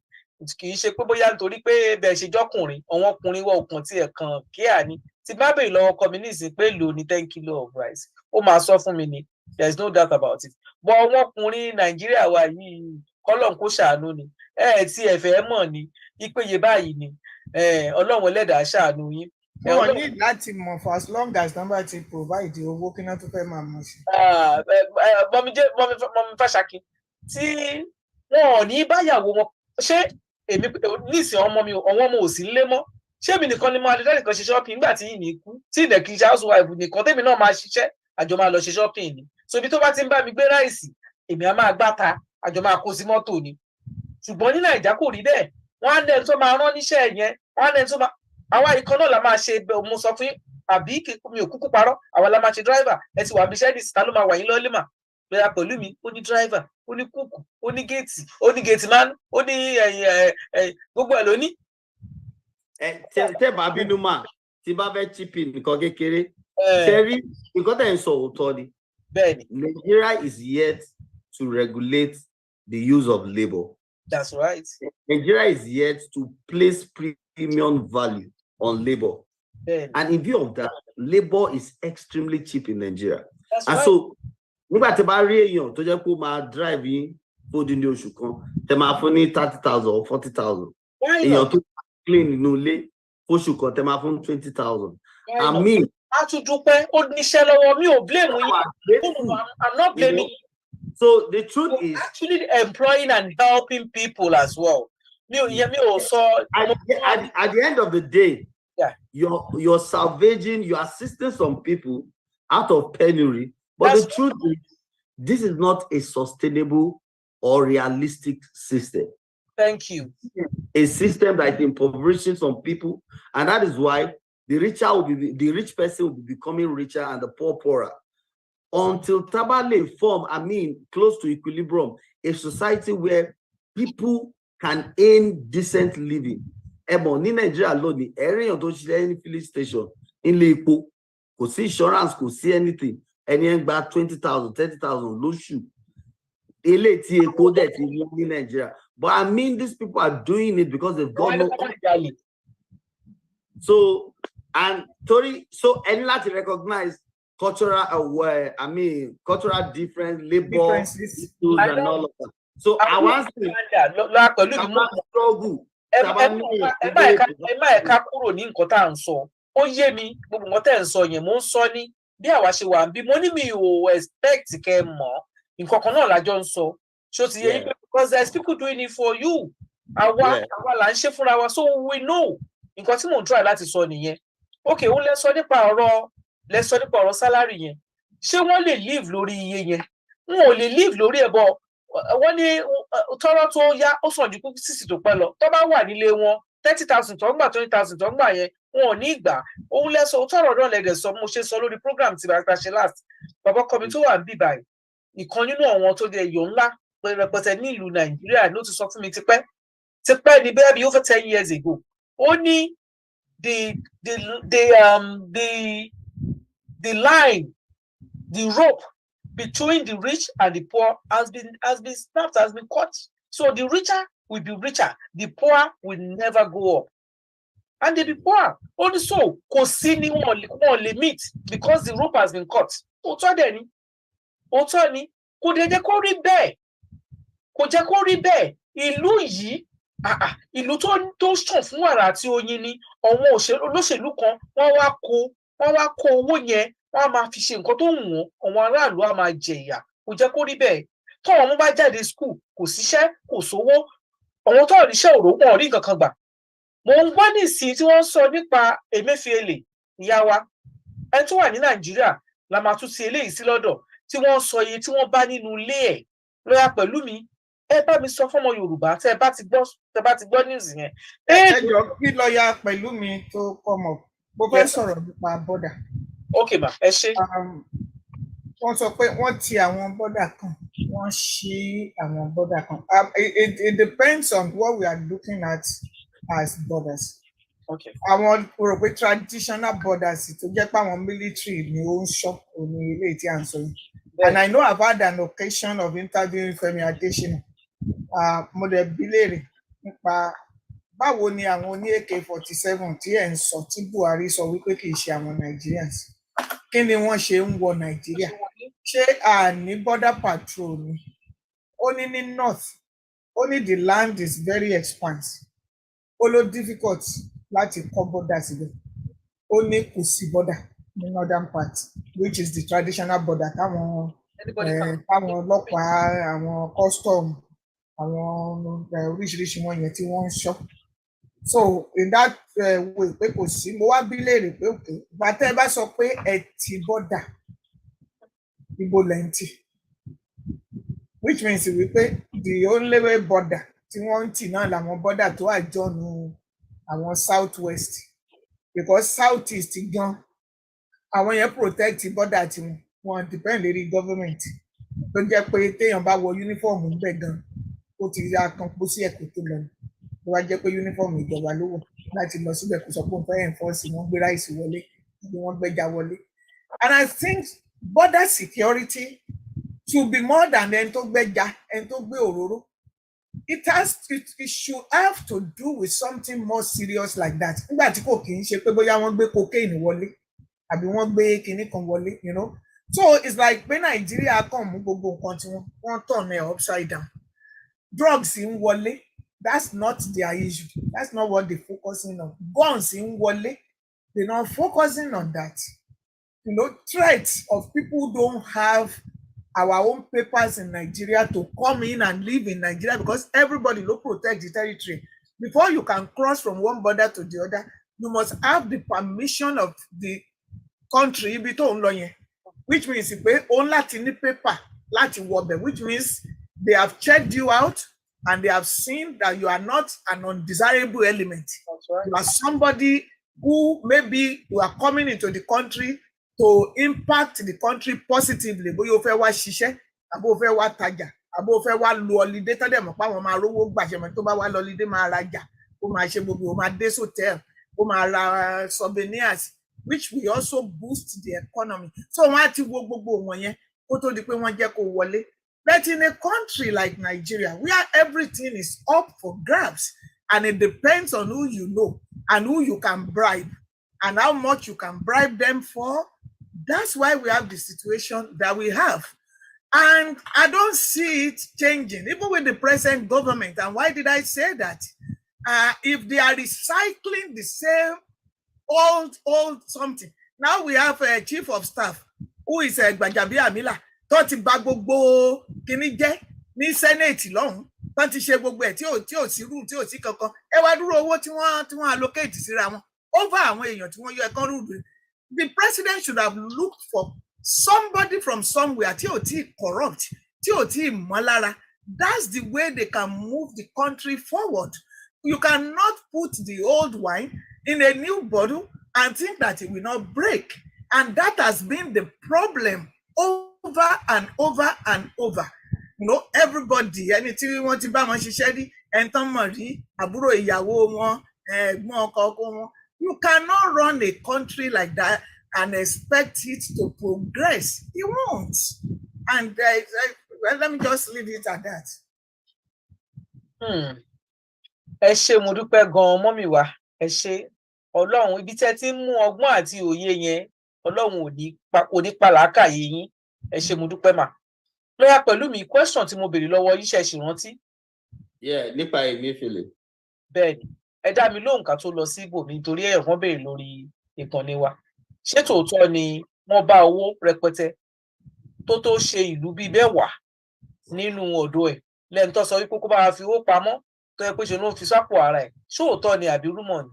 Speaker 1: Kì í ṣe pé bóyá nítorí pé bẹ́ẹ̀ ṣe jọ́kùnrin, àwọn ọkùnrin wọ ọkàn tí ẹ̀ kàn kíá ni. Tí bá bèèrè lọ́wọ́ ọkọ mi nísìnyí pé èlò ní 10 kilo of rice, ó máa sọ fún mi ni. There is no doubt about it. But àwọn ọkùnrin Nàìjíríà wa yìí, kọ́lọ́n kó ṣàánú ni. Tí ẹ fẹ́ mọ̀ ni, ìpéye báyìí ni. Ọlọ́run Ẹlẹ́dàá ṣàánú yín.
Speaker 3: Wọ́n ní láti mọ̀ for as long as number ti provide owó kí náà tó fẹ́ máa mọ̀ sí.
Speaker 1: Mọ́mí Fáṣakí, tí wọn ò ní báyàwó wọn, ṣé èmi nísìn ọmọ mi ò sí nílé mọ́? Ṣé èmi nìkan ni mo adé nìkan ṣe shopping nígbà tí ìní kú? Tí ìdẹ̀ kì í ṣe housewife nìkan, tèmi náà máa ṣiṣẹ́, àjọ máa lọ ṣe shopping ni. So ibi tó bá ti ń bá mi gbé ráìsì, èmi á máa gbáta, àjọ máa kó sí mọ́tò ni. Ṣùgbọ́n ní Nàìjíríà kò rí bẹ́ẹ̀. Wọ́n á dẹ́n tó máa rán níṣẹ́ yẹn, wọ́n á dẹ́n tó máa, àwa ìkan náà la máa ṣe, mo sọ fún yín, àbí mi ò kúkú parọ́, àwa la máa ṣe driver. Ẹ ti wà bí iṣẹ́ nìsí, ta ló máa wà yín lọ́lé mà? Lọ́yà pẹ̀lú mi, ó ní driver, ó ní kúkú, ó ní géètì, ó ní gate man, ó ní gbogbo ẹ̀ ló ní.
Speaker 4: Tẹ́ bá bínú mà, tí bá fẹ́ chip in nǹkan kékeré, Terry, nǹkan tẹ́ ń sọ òótọ́ ni.
Speaker 1: Bẹ́ẹ̀ni.
Speaker 4: Nigeria is yet to regulate the use of labor.
Speaker 1: That's right.
Speaker 4: Nigeria is yet to place premium value on labor. And in view of that, labor is extremely cheap in Nigeria.
Speaker 1: That's
Speaker 4: and
Speaker 1: right.
Speaker 4: So, nígbà tí bá rí èèyàn tó jẹ́ kó máa drive yín fódì ní oṣù kan, tẹ́ máa fún ní 30,000 or 40,000. Èèyàn tó clean nínú ilé fóṣù kan, tẹ́ máa fún 20,000. I mean,
Speaker 1: a tún dúpẹ́, ó níṣẹ́ lọ́wọ́, mi ò blame yín. I'm not blaming you.
Speaker 4: So the truth is
Speaker 1: actually employing and helping people as well. At
Speaker 4: the end of the day,
Speaker 1: yeah,
Speaker 4: you're salvaging, you're assisting some people out of penury. But the truth is, this is not a sustainable or realistic system.
Speaker 1: Thank you.
Speaker 4: A system that is impoverishing some people, and that is why the rich person will be becoming richer and the poor poorer. Until Tabale form, I mean, close to equilibrium, a society where people can earn decent living. In Nigeria alone, area of any filling station in Lepo, could see insurance, could see anything, and then about 20,000, 30,000 low shoe. In Nigeria. But I mean, these people are doing it because they've got no. So, and Tori, so any lot to recognize cultural cultural difference, labor
Speaker 3: differences,
Speaker 4: and all of that. So I want to struggle.
Speaker 1: Ẹ má ẹ̀ka kúrò ní nǹkan tá à ń sọ. Ó yé mi, gbogbo nǹkan tẹ́ ń sọ yẹn, mo ń sọ ní bí àwa ṣe wà ń bí. Mo ní mi ò expect kẹ́ ẹ mọ̀. Nǹkan kan náà lájọ ń sọ. Ṣó ti yé yín pé because there's people doing it for you. Àwa là ń ṣe fúnra wa, so we know. Nǹkan tí mò ń try láti sọ nìyẹn. Okay, ó lẹ sọ nípa ọ̀rọ̀ salary yẹn. Ṣé wọ́n lè live lórí iye yẹn? Wọn ò lè live lórí ẹ̀ bọ̀. Wọ́n ní tọ́rọ́ tó yá ó sàn ju kú sísì tó pẹ́ lọ. Tó bá wà nílé wọn 30,000 tó ń gbà 20,000 tó ń gbà yẹn, wọn ò ní ìgbà. Òun lẹ́sọ̀ tọ́rọ̀ náà lẹ́dẹ̀ sọ, mo ṣe sọ lórí program tí bàbá ṣe last. Bàbá kọ́mi tó wà níbí báyìí. Ìkan nínú àwọn tó jẹ́ èèyàn ńlá rẹpẹtẹ ní ìlú Nàìjíríà ló ti sọ fún mi tipẹ́ ni bẹ́ẹ̀ bí over 10 years ago. Ó ní the line, the rope between the rich and the poor has been snapped, has been cut. So the richer will be richer, the poor will never go up. And they be poor. Only so, kò sí ní wọn limit because the rope has been cut. Òótọ́ dẹ̀ ni. Òótọ́ ni. Kò dẹ̀ jẹ́ kó rí bẹ́ẹ̀. Kò jẹ́ kó rí bẹ́ẹ̀. Ìlú yìí, ìlú tó sàn fún wàrà àti oyin ni. Àwọn olóṣèlú kan, wọ́n wá kó owó yẹn, wọ́n á máa fi ṣe nǹkan tó wù wọ́n, àwọn aráàlú á máa jẹ ìyà. Kò jẹ́ kó rí bẹ́ẹ̀. Tọ́wọn ọmọ bá jáde school kò síṣẹ́ kò sówó, àwọn tó ríṣẹ́ òrò wọn ò rí nǹkan kan gbà. Mo ń gbọ́ nísìnyí tí wọ́n sọ nípa Emefiele ìyá wa, ẹni tó wà ní Nàìjíríà la máa tún ti eléyìí sí lọ́dọ̀, tí wọ́n sọ iye tí wọ́n bá nínú ilé ẹ̀. Lọ́yà pẹ̀lú mi, ẹ bá mi sọ fọ́mọ Yorùbá tẹ́ bá ti gbọ́ news yẹn.
Speaker 3: Ẹ jọ kí lọ́ọ̀yà pẹ̀lú mi tó come up, mo fẹ́ sọ̀rọ̀ nípa bọ́dà.
Speaker 1: Okay ma, ẹ ṣé.
Speaker 3: Wọ́n sọ pé wọ́n ti àwọn bọ́dà kan, wọ́n ṣí àwọn bọ́dà kan. It depends on what we are looking at as borders.
Speaker 1: Okay.
Speaker 3: Àwọn rò pé traditional borders tó jẹ́ pé àwọn military ni ó ń ṣọ́ òní ilé tí à ń sọ yìí. And I know I've had an occasion of interviewing Femi Adesina. Mo dẹ̀ bi léèrè nípa báwo ni àwọn oní AK-47 tí ẹ̀ ń sọ tí Buhari sọ wípé kì í ṣe àwọn Nigerians. Kí ni wọ́n ṣe ń wọ Nàìjíríà? Ṣé àní border patrol ni? Ó ní north, ó ní the land is very expansive. Ó ló difficult láti kọ́ border síbẹ̀. Ó ní kò sí border ní northern part, which is the traditional border táwọn ọlọ́pàá, àwọn custom, àwọn oríṣiríṣi wọn yẹn tí wọ́n ń ṣọ́. So in that way pé kò sí, mo wá bí léèrè pé òkè ìgbà tẹ́ ẹ bá sọ pé ẹ ti border ibo lẹ́ǹtì, which means wípé the only way border tí wọ́n ń tì náà làwọn border tó àjọnu àwọn south west, because south east gan àwọn yẹn protect border tiwọn, wọn depend lórí government tó jẹ́ pé téèyàn bá wọ uniform níbẹ̀ gan ó ti ya kan pọ̀ sí ẹ̀kọ́ tó lọ ló wá jẹ́ pé uniform ìjọba ló wọ̀ láti lọ síbẹ̀ kó sọ pé òun fẹ́ enforce wọ́n gbé ráìsì wọlé àbí wọ́n gbẹ́ja wọlé. And I think border security should be more than ẹni tó gbẹ́ja, ẹni tó gbé òróró. It should have to do with something more serious like that. Nígbà tí kò kì í ṣe pé bóyá wọ́n gbé cocaine wọlé àbí wọ́n gbé kinní kan wọlé, you know. So it's like pé Nàìjíríà kàn mú gbogbo nǹkan tí wọ́n turn ẹ̀ upside down. Drugs ń wọlé, that's not their issue. That's not what they're focusing on. Guns ń wọlé, they're not focusing on that. You know, threats of people who don't have our own papers in Nigeria to come in and live in Nigeria, because everybody will protect the territory. Before you can cross from one border to the other, you must have the permission of the country ibi tó ń lọ yẹn, which means pé òun láti ní paper láti wọbẹ̀, which means they have checked you out and they have seen that you are not an undesirable element.
Speaker 1: That's right. You
Speaker 3: are somebody who maybe you are coming into the country to impact the country positively. Bóyá o fẹ́ wá ṣiṣẹ́, àbó o fẹ́ wá tajà, àbó o fẹ́ wá lo holiday tó dẹ̀ mọ̀ pé àwọn máa rówó gbàṣẹ mọ́ tó bá wá lọ holiday máa rajà, ó máa ṣe gbogbo, ó máa dé hotel, ó máa ra souvenirs, which will also boost the economy. So wọ́n á ti wo gbogbo wọn yẹn kó tó di pé wọ́n jẹ́ kó wọlé. But in a country like Nigeria, where everything is up for grabs, and it depends on who you know and who you can bribe and how much you can bribe them for, that's why we have the situation that we have. And I don't see it changing, even with the present government. And why did I say that? If they are recycling the same old something. Now we have a chief of staff who is Gbajabi Amila. Tó ti bà gbogbo kíní jẹ́ ní Senate lọ́hùn, tó ti ṣe gbogbo ẹ̀ tí ò sí rule, tí ò sí kankan. Ẹ wá dúró owó tí wọ́n allocate síra wọn over àwọn èèyàn tí wọ́n yọ ẹ̀kan rúdù. The president should have looked for somebody from somewhere tí ò tí corrupt, tí ò tí mọ́ lára. That's the way they can move the country forward. You cannot put the old wine in a new bottle and think that it will not break. And that has been the problem over and over and over. You know, everybody, ẹni tí wọ́n ti bá wọn ṣiṣẹ́ rí, ẹni tán mọ̀ rí, àbúrò ìyàwó wọn, ẹ̀gbọ́n ọkọ wọn. You cannot run a country like that and expect it to progress. It won't. And well, let me just leave it at that.
Speaker 1: Ẹ ṣé mo dúpẹ́ gan-an mọ́mì wa. Ẹ ṣé. Ọlọ́run ibi tẹ́ ti ń mú ọgbọ́n àti òye yẹn, Ọlọ́run ò ní pa làákàyè yín. Ẹ ṣé mo dúpẹ́ mà. Lọ́yà pẹ̀lú mi, question tí mo béèrè lọ́wọ́ yín ṣe ṣì rántí?
Speaker 4: Yeah, nípa Emefiele.
Speaker 1: Bẹ́ẹ̀ni, ẹ dá mi lóhùn ká tó lọ sí ibòmí nítorí ẹ̀wọ̀n béèrè lórí ìkànnì wa. Ṣé tòótọ́ ni wọ́n bá owó rẹpẹtẹ tó ṣe ìlú bíi mẹ́wàá nínú ọ̀dọ̀ ẹ̀ lẹ́nu tó sọ wípé kó bá fi owó pamọ́ tó yẹ pé ṣe ló fi sápò ara ẹ̀ ṣóòótọ́ ni àbí rúmọ̀ ni.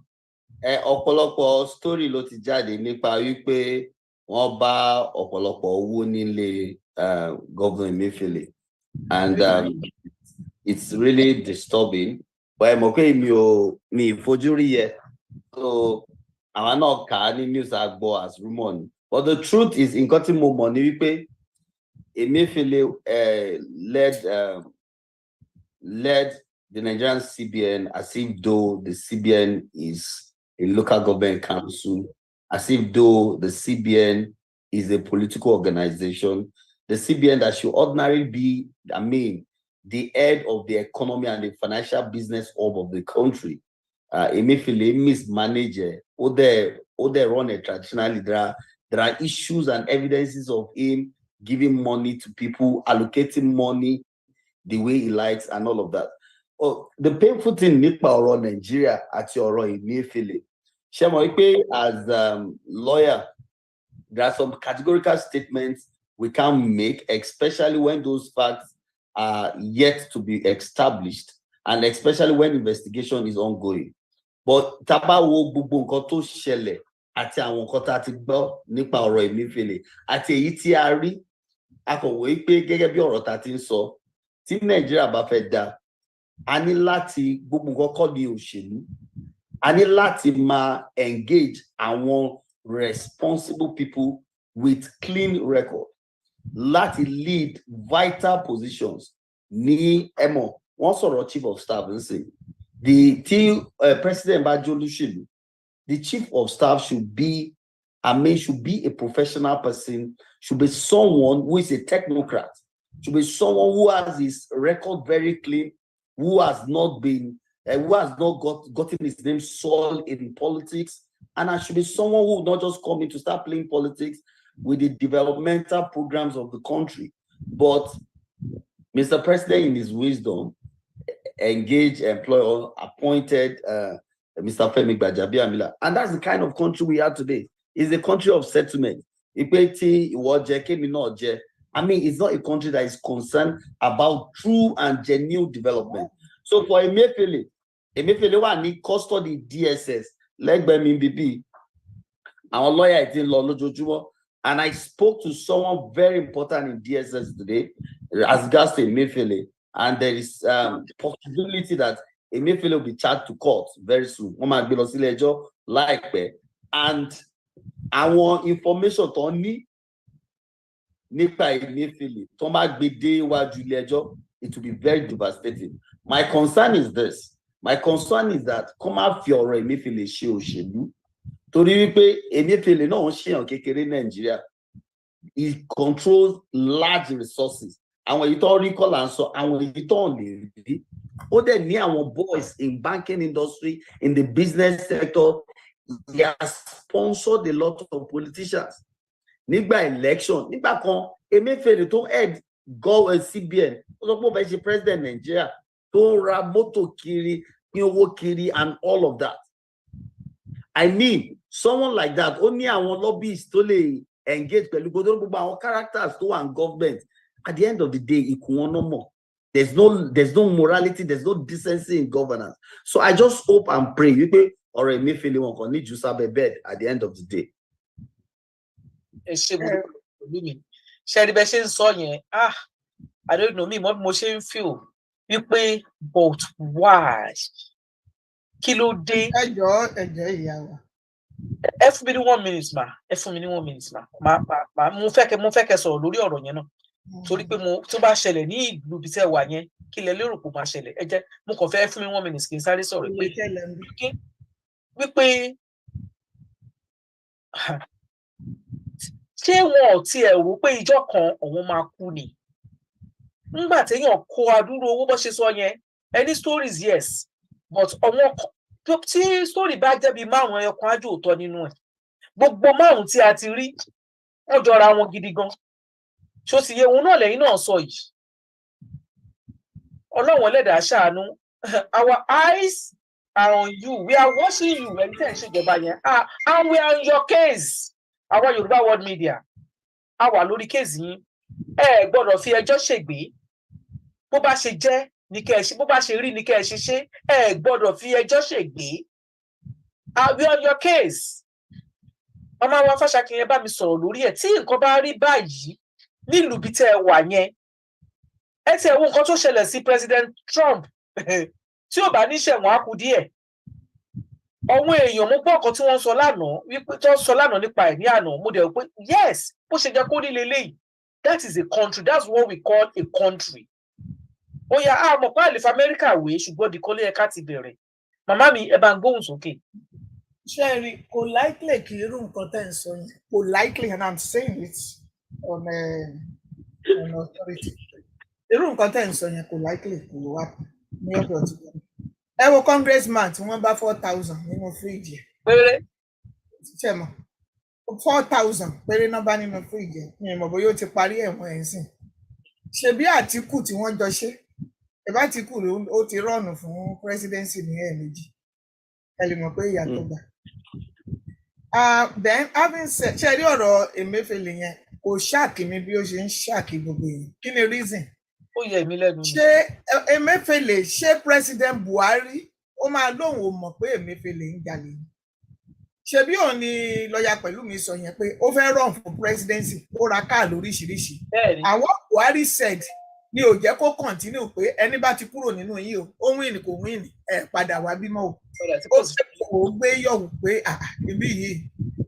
Speaker 4: Ọ̀pọ̀lọpọ̀ story ló ti jáde nípa wípé wọ́n bá ọ̀pọ̀lọpọ̀ owó nílé Governor Emefiele, and it's really disturbing. But mo pé mi ìfojú rí yẹ, so àwọn náà kà á ní news àgbọ̀ as rumour ni. But the truth is, nǹkan tí mo mọ̀ ni wípé Emefiele led the Nigerian CBN as if though the CBN is a local government council, as if though the CBN is a political organization, the CBN that should ordinarily be, the head of the economy and the financial business hub of the country. Emefiele mismanaged, or they run it traditionally. There are issues and evidences of him giving money to people, allocating money the way he likes, and all of that. Oh, the painful thing nípa ọ̀rọ̀ Nigeria àti ọ̀rọ̀ Emefiele, ṣé mo wípé as lawyer, there are some categorical statements we can't make, especially when those facts are yet to be established, and especially when investigation is ongoing. But tá bá wo gbogbo nǹkan tó ṣẹlẹ̀ àti àwọn nǹkan tá ti gbọ́ nípa ọ̀rọ̀ Emefiele àti èyí tí a rí, a kò wò pé gẹ́gẹ́ bí ọ̀rọ̀ tá ti ń sọ, tí Nàìjíríà bá fẹ́ dá, a ní láti gbogbo nǹkan kọ́ ní òṣèlú, a ní láti máa engage àwọn responsible people with clean record láti lead vital positions ní ẹmọ wọ́n sọ̀rọ̀ chief of staff ń sìn, the president bá jẹ́ olóṣèlú, the chief of staff should be a professional person, should be someone who is a technocrat, should be someone who has his record very clean, who has not gotten his name soiled in politics, and I should be someone who will not just come in to start playing politics with the developmental programs of the country. But Mr. President, in his wisdom, appointed Mr. Femi Gbajabiamila, and that's the kind of country we are today. It's a country of settlement. I mean, it's not a country that is concerned about true and genuine development. So for Emefiele wà ní custody DSS, led by MBB, our lawyer is in law lójoojúmọ́, and I spoke to someone very important in DSS today, as regards to Emefiele, and there is possibility that Emefiele will be charged to court very soon. Wọ́n máa gbé lọ sílé ẹjọ́ láìpẹ́, and àwọn information tó ní nípa Emefiele tó máa gbé dé iwájú ilé ẹjọ́, it will be very devastating. My concern is this. My concern is that kó má fi ọ̀rọ̀ Emefiele ṣe òṣèlú, torí wípé Emefiele náà ń ṣèyàn kékeré Nàìjíríà. He controls large resources. Àwọn èyí tó rí kọ́ là ń sọ, àwọn èyí tó lè rí. Ó dẹ̀ ní àwọn boys in banking industry, in the business sector. He has sponsored a lot of politicians. Nígbà election, nígbà kan Emefiele tó head CBN, ó sọ pé ó fẹ́ ṣe president Nigeria, tó ń ra mọ́tò kiri, pín owó kiri, and all of that. I mean, someone like that, ó ní àwọn lobbyists tó lè engage pẹ̀lú gbogbo àwọn characters tó wà in government. At the end of the day, ikú wọn no more. There's no morality, there's no decency in governance. So I just hope and pray wípé ọ̀rọ̀ Emefiele wọn kàn ní jù sábẹ́ bed at the end of the day.
Speaker 1: Ṣé rí bẹ́ ṣe ń sọ yẹn, I don't know, mo ṣe ń feel wípé but why? Kí ló dé?
Speaker 3: Ẹjọ́ ìyá wa.
Speaker 1: Ẹ fún mi ní 1 minute ma. Ẹ fún mi ní 1 minute ma. Mo fẹ́ kẹ́ sọ̀rọ̀ lórí ọ̀rọ̀ yẹn náà. Torí pé tó bá ṣẹlẹ̀ ní ìlú ibi tẹ́ wà yẹn, kí lẹ lérò pé máa ṣẹlẹ̀. Ẹ jẹ́ mo kàn fẹ́ fún mi 1 minute kí n sáré sọ̀rọ̀ wípé ṣé wọn ò tiẹ̀ rò pé ìjọ́ kan òun máa kú ni? Nígbà téèyàn kó adúrú owó bó ṣe sọ yẹn, any stories yes, but àwọn tí story bá jẹ́ bí 5 ẹyọkan ájú òótọ́ nínú ẹ̀, gbogbo 5 tí a ti rí wọ́n jọra wọn gidi gan. Ṣó ti yé òun náà lẹ́yìn náà sọ yìí. Ọlọ́run ẹlẹ́dàá ṣàánú. Our eyes are on you. We are watching you. Ẹni tẹ́ ń ṣèjọba yẹn. And we are on your case. àwọn Yorùbá World Media a wà lórí kéèsì yín, ẹ gbọ́dọ̀ fi ẹjọ́ ṣègbè. Bó bá ṣe jẹ́ ní kẹ́ ẹ ṣe, bó bá ṣe rí ní kẹ́ ẹ ṣe ṣe, ẹ gbọ́dọ̀ fi ẹjọ́ ṣègbè. We on your case. Màmá wa Fáṣàkí yẹn bá mi sọ̀rọ̀ lórí ẹ̀. Tí nǹkan bá rí báyìí nílùú bí tẹ́ ẹ wà yẹn, ẹ ti ẹ wo nǹkan tó ṣẹlẹ̀ sí President Trump tí ò bá ní ṣẹ̀wọ̀n á kù díẹ̀. Àwọn èèyàn mo gbọ́ nǹkan tí wọ́n sọ lánàá, wípé tó sọ lánàá nípa ẹ̀ ní àná, mo dẹ̀ pé yes, bó ṣe jẹ́ kó rí leléyìí, that is a country, that's what we call a country. Ó yá a mọ̀ pé àlè f'Amẹ́ríkà wé ṣùgbọ́n di kọ́lé ẹ̀ka ti bẹ̀rẹ̀. Màmá mi ẹ bá ń gbóhùn sókè.
Speaker 3: Sherry, kò likely kí irú nǹkan tẹ́ ń sọ yẹn, kò likely, and I'm saying it on authority. Irú nǹkan tẹ́ ń sọ yẹn kò likely kò wá ní ọ̀dọ̀ tí wọ́n. Ẹ wo congressman tí wọ́n bá 4,000 nínú fíríjì ẹ̀.
Speaker 1: Péré.
Speaker 3: Ṣé mọ̀? 4,000 péré náà bá nínú fíríjì ẹ̀. Mi ò mọ̀ bóyá ó ti parí ẹ̀wọ̀n ẹ̀ sìn. Ṣebí Àtíkù tí wọ́n jọ ṣe? Ẹ̀bá Àtíkù ó ti rọ̀nù fún presidency ní ẹ̀ẹ̀mejì. Ẹ lè mọ̀ pé ìyà tó gbà. Then having said, ṣe rí ọ̀rọ̀ Emefiele yẹn kò ṣáàkì mi bí ó ṣe ń ṣáàkì gbogbo èèyàn. Kí ni reason?
Speaker 1: Ó yẹ mí lẹ́nu.
Speaker 3: Ṣé Emefiele, ṣé President Buhari ó máa lóun ò mọ̀ pé Emefiele ń jalè ni? Ṣebí òun ni lọ́ọ̀yà Pẹ̀lúmi sọ yẹn pé ó fẹ́ run for presidency, ó ra káà lóríṣiríṣi. Àwọn Buhari said ni ò jẹ́ kó continue pé ẹni bá ti kúrò nínú yìí o, ó win kò win ẹ̀ padà wá bímọ o. Ó fẹ́ kó gbé yọ̀wù pé ibi yìí,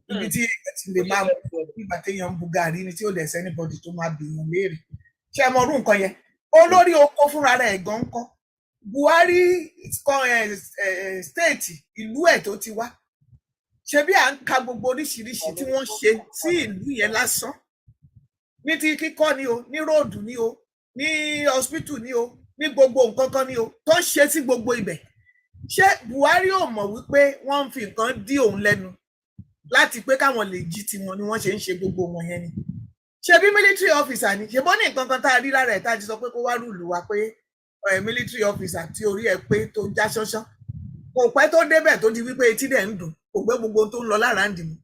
Speaker 3: ibi tí ẹ ti lè máa mú ìgbà téèyàn ń bu gàrí ni tí ó lè ṣe anybody tó máa bèèyàn léèrè. Ṣé ẹ mọ orú nǹkan yẹn? Olórí oko fúnra rẹ̀ gan ńkọ́. Buhari state ìlú ẹ̀ tó ti wá. Ṣebí à ń ka gbogbo oríṣiríṣi tí wọ́n ṣe sí ìlú yẹn lásán. Ní ti kíkọ́ ni o, ní róòdù ni o, ní hospital ni o, ní gbogbo nǹkan kan ni o, tó ń ṣe sí gbogbo ibẹ̀. Ṣé Buhari ò mọ̀ wípé wọ́n ń fi nǹkan dí òun lẹ́nu láti pé káwọn lè jí tiwọn ni wọ́n ṣe ń ṣe gbogbo wọn yẹn ni? Ṣebí military officer ni? Ṣebí ó ní nǹkan kan tá a rí lára ẹ̀ tá a ti sọ pé kó wá rúùlù wa pé military officer tí orí ẹ̀ pé tó já ṣánṣán. Kò pẹ́ tó débẹ̀ tó di wípé etí dẹ̀ ń dùn, kò gbé gbogbo tó ń lọ lára ń dì mú.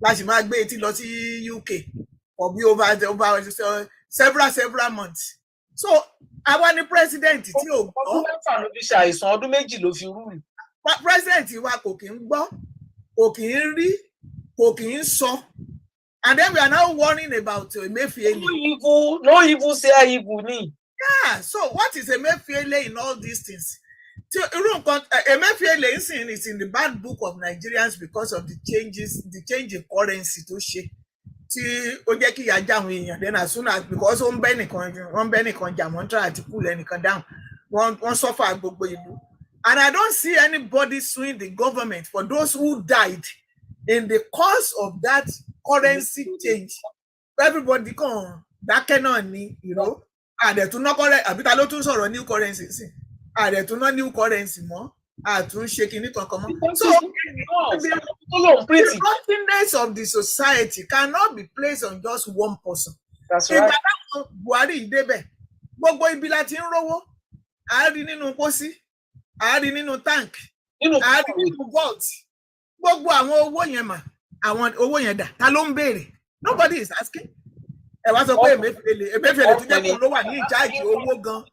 Speaker 3: La sì máa gbé etí lọ sí UK for bí over several months. So àwa ni president tí ò gbọ́.
Speaker 1: Ọdún mẹ́fà ló fi ṣàìsàn, ọdún méjì ló fi rúùlù.
Speaker 3: President wa kò kí ń gbọ́, kò kì í rí, kò kì í sọ. And then we are now warning about Emefiele.
Speaker 1: No evil say evil ni.
Speaker 3: Yeah, so what is Emefiele in all these things? Emefiele is in the bad book of Nigerians because of the change in currency tó ṣe. Tí ó jẹ́ kí ìyà já àwọn èèyàn, then as soon as, because wọ́n bẹ́ nìkan jà, wọ́n try àti pull ẹnìkan down, wọ́n suffer gbogbo ìlú. And I don't see anybody suing the government for those who died in the course of that currency change. Everybody kan dákẹ́ náà ni, you know. Àdẹ̀tún ná currency, àbí ta ló tún sọ̀rọ̀ new currency sí? Àdẹ̀tún ná new currency mọ́, àtún ṣe kinní kankan mọ́. So the continence of the society cannot be placed on just one person.
Speaker 1: That's right.
Speaker 3: Ìgbà táwọn Buhari débẹ̀, gbogbo ibi la ti ń rówó, a rí nínú pósí, a rí nínú tank, a rí nínú vault. Gbogbo àwọn owó yẹn mà, àwọn owó yẹn dà, ta ló ń béèrè? Nobody is asking. Ẹ wá sọ pé Emefiele tó jẹ́ kó ló wà ní ìjáàjì owó gan.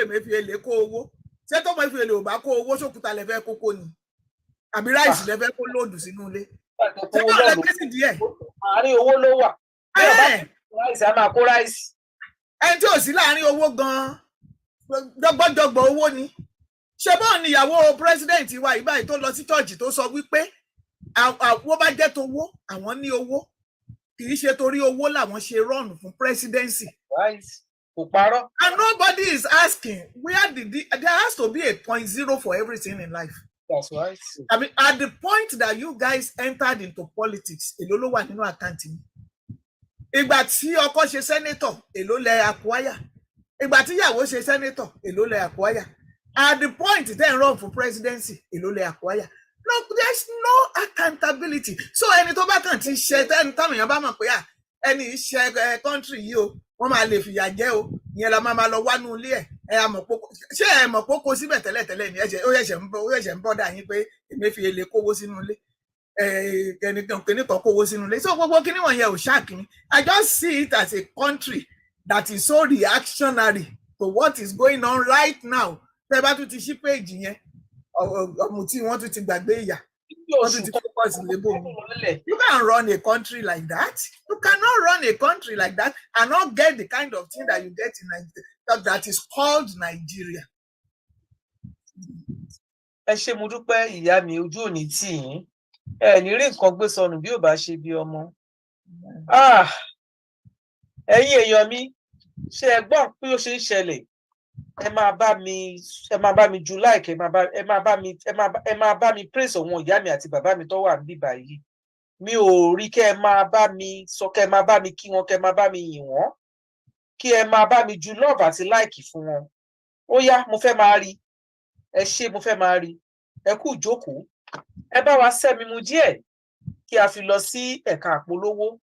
Speaker 3: Emefiele kó owó. Ṣé tó Emefiele ò bá kó owó sókúta lẹ fẹ́ kókó ni? Àbí ráìsì lẹ fẹ́ kó lóòdù sínú ilé? Ṣé kò lẹ pèsè díẹ̀?
Speaker 1: Àárín owó ló wà. Ráìsì á máa kó ráìsì.
Speaker 3: Ẹni tí ò sí láàárín owó gan-an, dọ́gbọ́dọ́gbọ́ owó ni. Ṣé bọ́ọ̀ ni ìyàwó president wa ìbáyìí tó lọ sí church tó sọ wípé àwọn bá jẹ́ tówó, àwọn ní owó. Kì í ṣe torí owó làwọn ṣe run fún presidency.
Speaker 1: Kò parọ́.
Speaker 3: And nobody is asking where there has to be a 0.0 for everything in life.
Speaker 1: That's right.
Speaker 3: I mean, at the point that you guys entered into politics, èló ló wà nínú àkáǹtì mi. Ìgbà tí ọkọ ṣe senator, èló lẹ acquire. Ìgbà tí ìyàwó ṣe senator, èló lẹ acquire. At the point then run for presidency, èló lẹ acquire. No, there's no accountability. So ẹni tó bá kàn ti ṣe ẹni táwọn èèyàn bá mọ̀ pé ẹni ṣe country yìí o, wọ́n máa lè fìyà jẹ o, ìyẹn la máa lọ wá nú ilé ẹ̀ mọ̀ pókó. Ṣé ẹ mọ̀ pókó síbẹ̀ tẹ́lẹ̀tẹ́lẹ̀ ni ó ṣẹ̀ṣẹ̀ ń bọ́dà yín pé Emefiele kówó sínú ilé. kìnìkan kówó sínú ilé. So gbogbo kíní wọ̀nyẹn ò ṣáàkì mi. I just see it as a country that is so reactionary to what is going on right now. Tẹ́ bá tún ti ṣí péèjì yẹn, ọ̀mùtí wọ́n tún ti gbàgbé ìyà. Wọ́n tún ti focus lébò mi. You can't run a country like that. You cannot run a country like that and not get the kind of thing that you get in Nigeria that is called Nigeria.
Speaker 1: Ẹ ṣé mo dúpẹ́ ìyá mi, ojú òní tì yín. Ẹ ní rí nǹkan gbé sọnù bí ò bá ṣe bí ọmọ. Ẹ̀yin èèyàn mi, ṣé ẹ gbọ́ pé ó ṣe ń ṣẹlẹ̀? Ẹ máa bá mi ju like, ẹ máa bá mi praise àwọn ìyá mi àti bàbá mi tó wà níbí báyìí. Mi ò rí kẹ́ ẹ máa bá mi sọ, kẹ́ ẹ máa bá mi kí wọn, kẹ́ ẹ máa bá mi yìn wọ́n, kí ẹ máa bá mi ju love àti like fún wọn. Ó yá, mo fẹ́ máa rí. Ẹ ṣé, mo fẹ́ máa rí. Ẹ kú ìjókòó. Ẹ bá wa sẹ́mi mu díẹ̀ kí a fi lọ sí ẹ̀ka àpolówó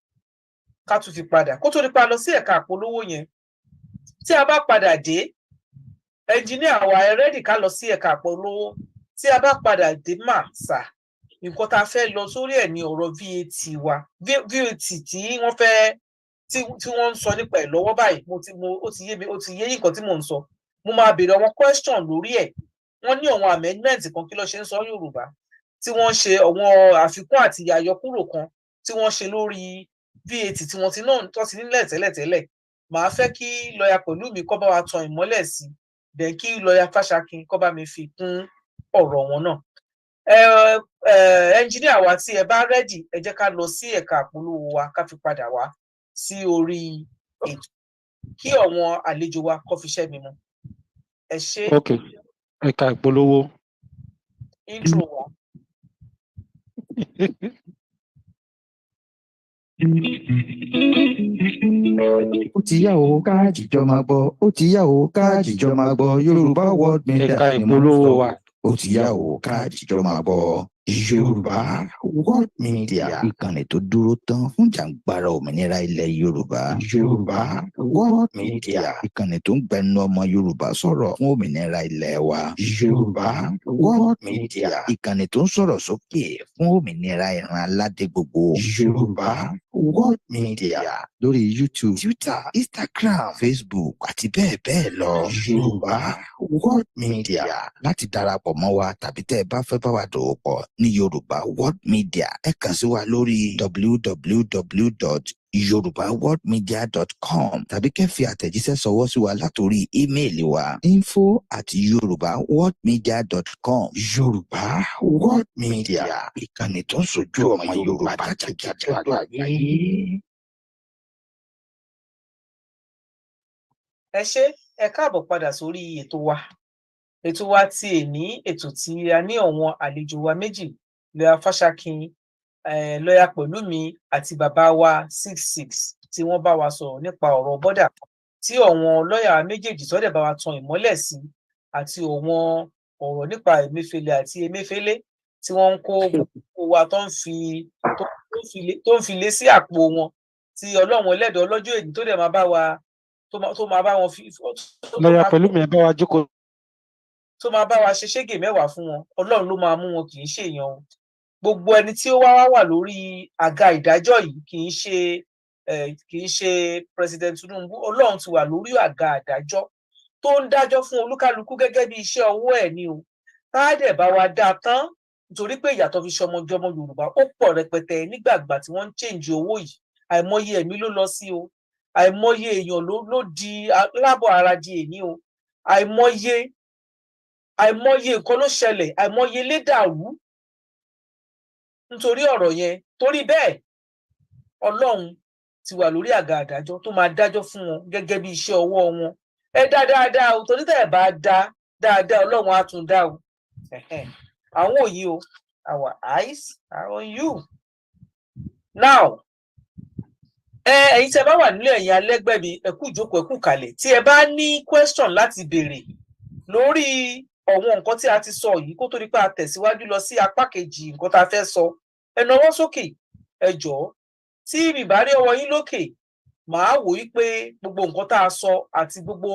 Speaker 1: ká tún fi padà. Kó tó nípa lọ sí ẹ̀ka àpolówó yẹn, tí a bá padà dé, ẹnjìníà wa ẹ rẹ́dì ká lọ sí ẹ̀ka àpolówó. Tí a bá padà dé mà sà, nǹkan tá a fẹ́ lọ sórí ẹ̀ ní ọ̀rọ̀ VAT wa. VAT tí wọ́n fẹ́ tí wọ́n ń sọ nípa ẹ̀ lọ́wọ́ báyìí, ó ti yé yín nǹkan tí mò ń sọ. Mo máa béèrè àwọn question lórí ẹ̀. Wọ́n ní àwọn amendment kan, kí ló ṣe ń sọ Yorùbá, tí wọ́n ṣe àwọn àfikún àti àyọkúrò kan tí wọ́n ṣe lórí VAT tí wọ́n ti nílẹ̀ tẹ́lẹ̀tẹ́lẹ̀. Màá fẹ́ kí lọ́ọ̀yà Pẹ̀lúmi kó bá wa tan ìmọ́lẹ̀ sí, then kí lọ́ọ̀yà Fáṣakin kó bá mi fi kún ọ̀rọ̀ wọn náà. Ẹnjìníà wa tí ẹ bá rẹ́dì, ẹ jẹ́ ká lọ sí ẹ̀ka àpolówó wa ká fi padà wá sí orí ètò kí àwọn àlejò wa kó fi ṣẹ́ mi mu. Ẹ ṣé.
Speaker 5: Okay. Ẹ̀ka ìpolówó.
Speaker 1: Intro wa.
Speaker 6: Ó ti yá o ká jíjọ máa gbọ́, ó ti yá o ká jíjọ máa gbọ́, Yorùbá World Media
Speaker 5: Ẹ̀ka
Speaker 6: ni mo ń
Speaker 5: ìpolówó
Speaker 6: sọ.
Speaker 5: wa.
Speaker 6: Ó ti yá o ká jíjọ máa gbọ́, Yorùbá World Media, ìkànnì tó dúró tán fún jàǹgbara òmìnira ilẹ̀ Yorùbá. Yorùbá World Media, ìkànnì tó ń gbẹnu ọmọ Yorùbá sọ̀rọ̀ fún òmìnira ilẹ̀ wa. Yorùbá World Media, ìkànnì tó ń sọ̀rọ̀ sókè fún òmìnira ìran aládé gbogbo. Yorùbá World Media lórí YouTube, Twitter, Instagram, Facebook àti bẹ́ẹ̀ bẹ́ẹ̀ lọ. Yorùbá World Media, láti darapọ̀ mọ́ wa tàbí tẹ́ ẹ bá fẹ́ bá wa dòwò pọ̀ ní Yorùbá World Media, ẹ kàn sí wa lórí www.yorubaworldmedia.com tàbí kẹ́ fi àtẹ̀jíṣẹ́ ṣọwọ́ sí wa látòrí ímeèlì wa info@yorubaworldmedia.com. Yorùbá World Media, ìkànnì tó ń sojú ọmọ Yorùbá jákèjádò àgbáyé.
Speaker 1: Ẹ ṣé, ẹ káàbọ̀ padà sórí ètò wa. Ètò wa ti èní, ètò tí a ní àwọn àlejò wa méjì, lọ́ọ̀yà Fáṣakin, lọ́ọ̀yà Pẹ̀lúmi àti bàbá wa 66 tí wọ́n bá wa sọ̀rọ̀ nípa ọ̀rọ̀ bọ́dà, tí àwọn lọ́ọ̀yà méjèèjì tó dẹ̀ bá wa tan ìmọ́lẹ̀ sí, àti àwọn ọ̀rọ̀ nípa Emefiele àti Emefiele tí wọ́n ń kó gbogbo wa tó ń fi lé sí àpò wọn, tí Ọlọ́run ẹlẹ́dàá ọlọ́jọ́ èní tó dẹ̀ máa bá wa tó máa bá wọn fi
Speaker 5: Lọ́ọ̀yà Pẹ̀lúmi ẹ bá wa jókòó.
Speaker 1: tó máa bá wa ṣe ṣégè mẹ́wàá fún wọn. Ọlọ́run ló máa mú wọn, kì í ṣe èèyàn o. Gbogbo ẹni tí ó wà lórí àga ìdájọ́ yìí kì í ṣe President Tinubu. Ọlọ́run ti wà lórí àga ìdájọ́ tó ń dájọ́ fún olúkálukú gẹ́gẹ́ bí iṣẹ́ ọwọ́ ẹ̀ ni o. Tá dẹ̀ bá wa dá tán, nítorí pé ìyàtọ̀ fi ṣọmọjọmọ Yorùbá ó pọ̀ rẹpẹtẹ nígbàgbà tí wọ́n ń change owó yìí. Àìmọye ẹ̀mí ló lọ sí o. Àìmọye èèyàn ló di lábọ̀ ara di èní o. Àìmọye nǹkan ló ṣẹlẹ̀, àìmọye ilé dàrú nítorí ọ̀rọ̀ yẹn. Torí bẹ́ẹ̀, Ọlọ́run ti wà lórí àga àdájọ́ tó máa dájọ́ fún wọn gẹ́gẹ́ bí iṣẹ́ ọwọ́ wọn. Ẹ dá dáadáa o, torí tẹ́ ẹ bá dá dáadáa, Ọlọ́run á tún dá o. Àwọn òyìn o, our eyes are on you. Now, ẹ̀yin tí ẹ bá wà nílé, ẹ̀yin alẹ́gbẹ́ mi, ẹ kú ìjókòó, ẹ kú kalẹ̀. Tí ẹ bá ní question láti béèrè lórí àwọn nǹkan tí a ti sọ yìí, kó tó di pé a tẹ̀síwájú lọ sí apá kejì nǹkan tá a fẹ́ sọ, ẹ nawọ́ sókè, ẹ jọ̀ọ́. Tí mi bá rí ọwọ́ yín lókè, màá wò í pé gbogbo nǹkan tá a sọ àti gbogbo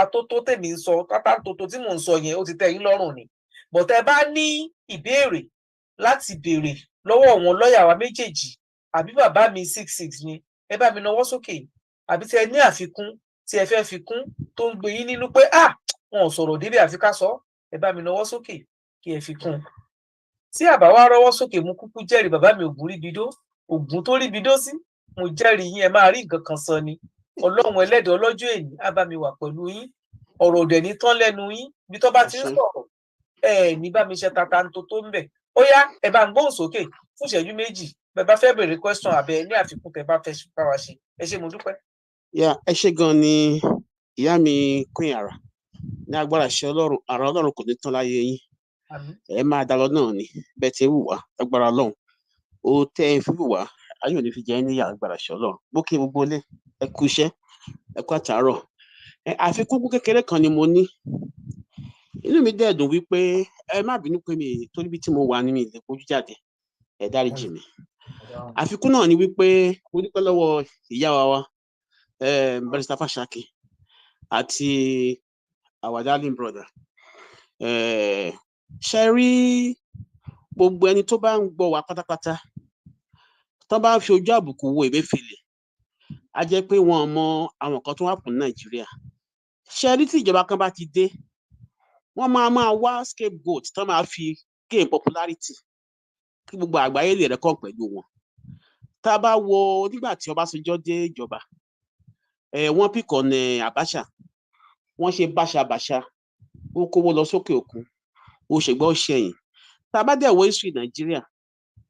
Speaker 1: atótó tèmi ń sọ, tátàtótó tí mò ń sọ yẹn ó ti tẹ́ yín lọ́rùn ni. But ẹ bá ní ìbéèrè láti béèrè lọ́wọ́ àwọn lọ́ọ̀yà wa méjèèjì àbí bàbá mi 66 ni ẹ bá mi nawọ́ sókè àbí tí ẹ ní àfikún tí ẹ fẹ́ fi kún tó ń gbé yín nínú pé wọn ò sọ̀rọ̀ délé àfi ká sọ ẹ bá mi nawọ́ sókè kí ẹ fi kún. Tí àbá wá rọ́wọ́ sókè mo kúkú jẹ́rìí bàbá mi Ògún ríbidó Ògún tó ríbidó sí mo jẹ́rìí yín ẹ máa rí nǹkan kan sọ ni Ọlọ́run ẹlẹ́dàá ọlọ́jọ́ èní á bá mi wà pẹ̀lú yín ọ̀rọ̀ òdẹ̀ ní tán lẹ́nu yín bí tó bá ti ń sọ̀rọ̀ ní bá mi ṣe tatanto tó ń bẹ̀ ó yá ẹ bá ń gbóhùn sókè fún ìṣẹ́jú méjì bẹ́ẹ̀ bá fẹ́ bèrè question àbẹ ní àfikún tẹ́ bá fẹ́ bá wa ṣe ẹ ṣé mo dúpẹ́.
Speaker 7: ẹ ṣé gan ni ìyá mi Queen Ara ní agbára ṣe Ọlọ́run àrà Ọlọ́run kò ní tán láyé yín ẹ máa dá lọ náà ni bẹ́ẹ̀ tí ń wù wá agbára Ọlọ́run ó tẹ́ ẹ fi wù wá ayé òní fi jẹ́ níyà agbára ṣe Ọlọ́run bó kí gbogbo ilé ẹ kú iṣẹ́ ẹ kú àtàárọ̀ àfikún kékeré kan ni mo ní inú mi dẹ̀ dùn wípé ẹ má bínú pé mi torí bí tí mo wà ní mi lè fojú jáde ẹ dáríjì mi àfikún náà ni wípé mo dúpẹ́ lọ́wọ́ ìyá wa Barrister Fáṣákì àti our darling brother ṣe rí gbogbo ẹni tó bá ń gbọ́ wa pátápátá tó bá ń fi ojú àbùkù wo Emefiele a jẹ́ pé wọ́n mọ àwọn kan tó wà fún Nàìjíríà ṣe rí tí ìjọba kan bá ti dé wọ́n máa wá scapegoat tó máa fi gain popularity kí gbogbo àgbáyé lè rẹ́kọ̀ pẹ̀lú wọn tá a bá wo nígbà tí Ọbásanjọ́ dé ìjọba wọ́n pìkọ̀ ní Abacha wọ́n ṣe báṣabàṣa ó kówó lọ sókè òkun ó ṣègbọ́ ṣẹ̀yìn tá a bá dẹ̀ wo history Nàìjíríà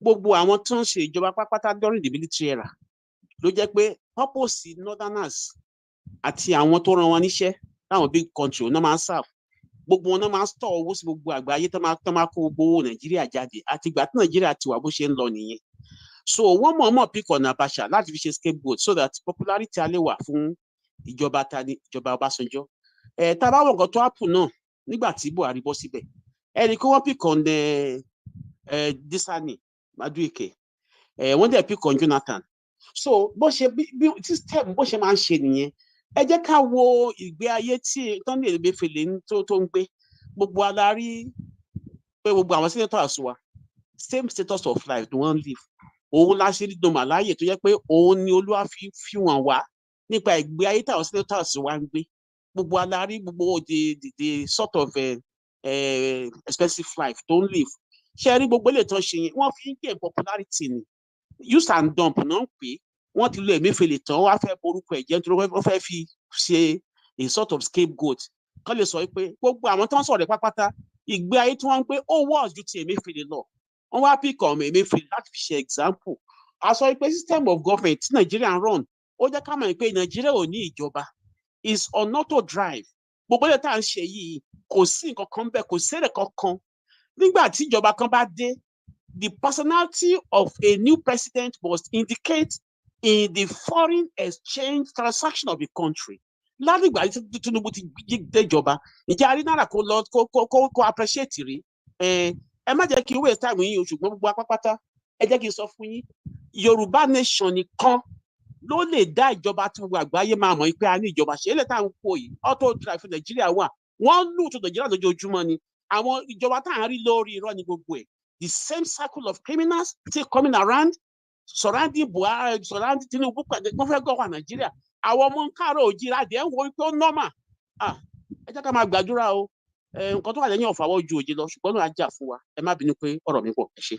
Speaker 7: gbogbo àwọn tó ń ṣe ìjọba pápátá during the military era ló jẹ́ pé purpose northerners àti àwọn tó ràn wọn níṣẹ́ láwọn big country náà máa ń serve gbogbo wọn náà máa ń store owó sí gbogbo àgbáyé tó máa kó gbogbo owó Nàìjíríà jáde àti ìgbà tí Nàìjíríà ti wà bó ṣe ń lọ nìyẹn so wọ́n mọ̀ọ́mọ̀ pick on Abacha láti fi ṣe scapegoat so that popularity á lè wà fún ìjọba ìjọba Ọbásanjọ́ tá a bá wọ nǹkan tó happen náà nígbà tí Buhari bọ́ síbẹ̀ ẹni kí wọ́n pick on Disani Madueke wọ́n dẹ̀ pick on Jonathan so bó ṣe bí system bó ṣe máa ń ṣe nìyẹn ẹ jẹ́ ká wo ìgbé ayé tí tọ́ni Emefiele tó ń gbé gbogbo alárí pé gbogbo àwọn senators wa same status of life ni wọ́n live òun láṣẹ nínú màláyè tó yẹ pé òun ni Olúwa fi wọ́n wá nípa ìgbé ayé táwọn senators wa ń gbé gbogbo alárí gbogbo the sort of expensive life tó ń live ṣe rí gbogbo ilé tó ń ṣe yẹn wọ́n fi ń gain popularity ni use and dump náà ń pè wọ́n ti lo Emefiele tán wọ́n á fẹ́ borúkọ ẹ̀jẹ̀ nítorí wọ́n fẹ́ fi ṣe a sort of scapegoat kán lè sọ pé gbogbo àwọn tó ń sọ̀rọ̀ pápátá ìgbé ayé tí wọ́n ń pé ó wọ́ọ̀sì ju ti Emefiele lọ wọ́n wá pick on Emefiele láti fi ṣe example a sọ pé system of government tí Nàìjíríà ń run ó jẹ́ ká mọ̀ pé Nàìjíríà ò ní ìjọba is on auto drive gbogbo ilé tá à ń ṣe yìí kò sí nǹkan kan bẹ́ẹ̀ kò sí èrè kankan nígbà tí ìjọba kan bá dé the personality of a new president must indicate in the foreign exchange transaction of the country ládìgbà tí Tinubu ti déjọba ìjà àrí náírà kó lọ kó appreciate rí ẹ má jẹ́ kí waste time yín o ṣùgbọ́n gbogbo apápátá ẹ jẹ́ kí n sọ fún yín Yorùbá nation nìkan ló lè dá ìjọba tí gbogbo àgbáyé máa mọ̀ pé a ní ìjọba ṣe é lè tá à ń kó yìí auto drive fún Nàìjíríà wà wọ́n lù tó Nàìjíríà lójoojúmọ́ ni àwọn ìjọba tá à ń rí lórí irọ́ ni gbogbo ẹ̀ the same circle of criminals still coming around surrounding Buhari surrounding Tinubu pàdé wọ́n fẹ́ gọ́wà Nàìjíríà àwọn ọmọ káàárọ̀ oòjíire adìẹ ń wo pé ó normal ẹ jẹ́ ká máa gbàdúrà o nǹkan tó wà lẹ́yìn ọ̀fàwọ́ ju òjì lọ ṣùgbọ́n náà á jà fún wa ẹ má bínú pé ọ̀rọ̀ mi pọ̀ ẹ ṣé.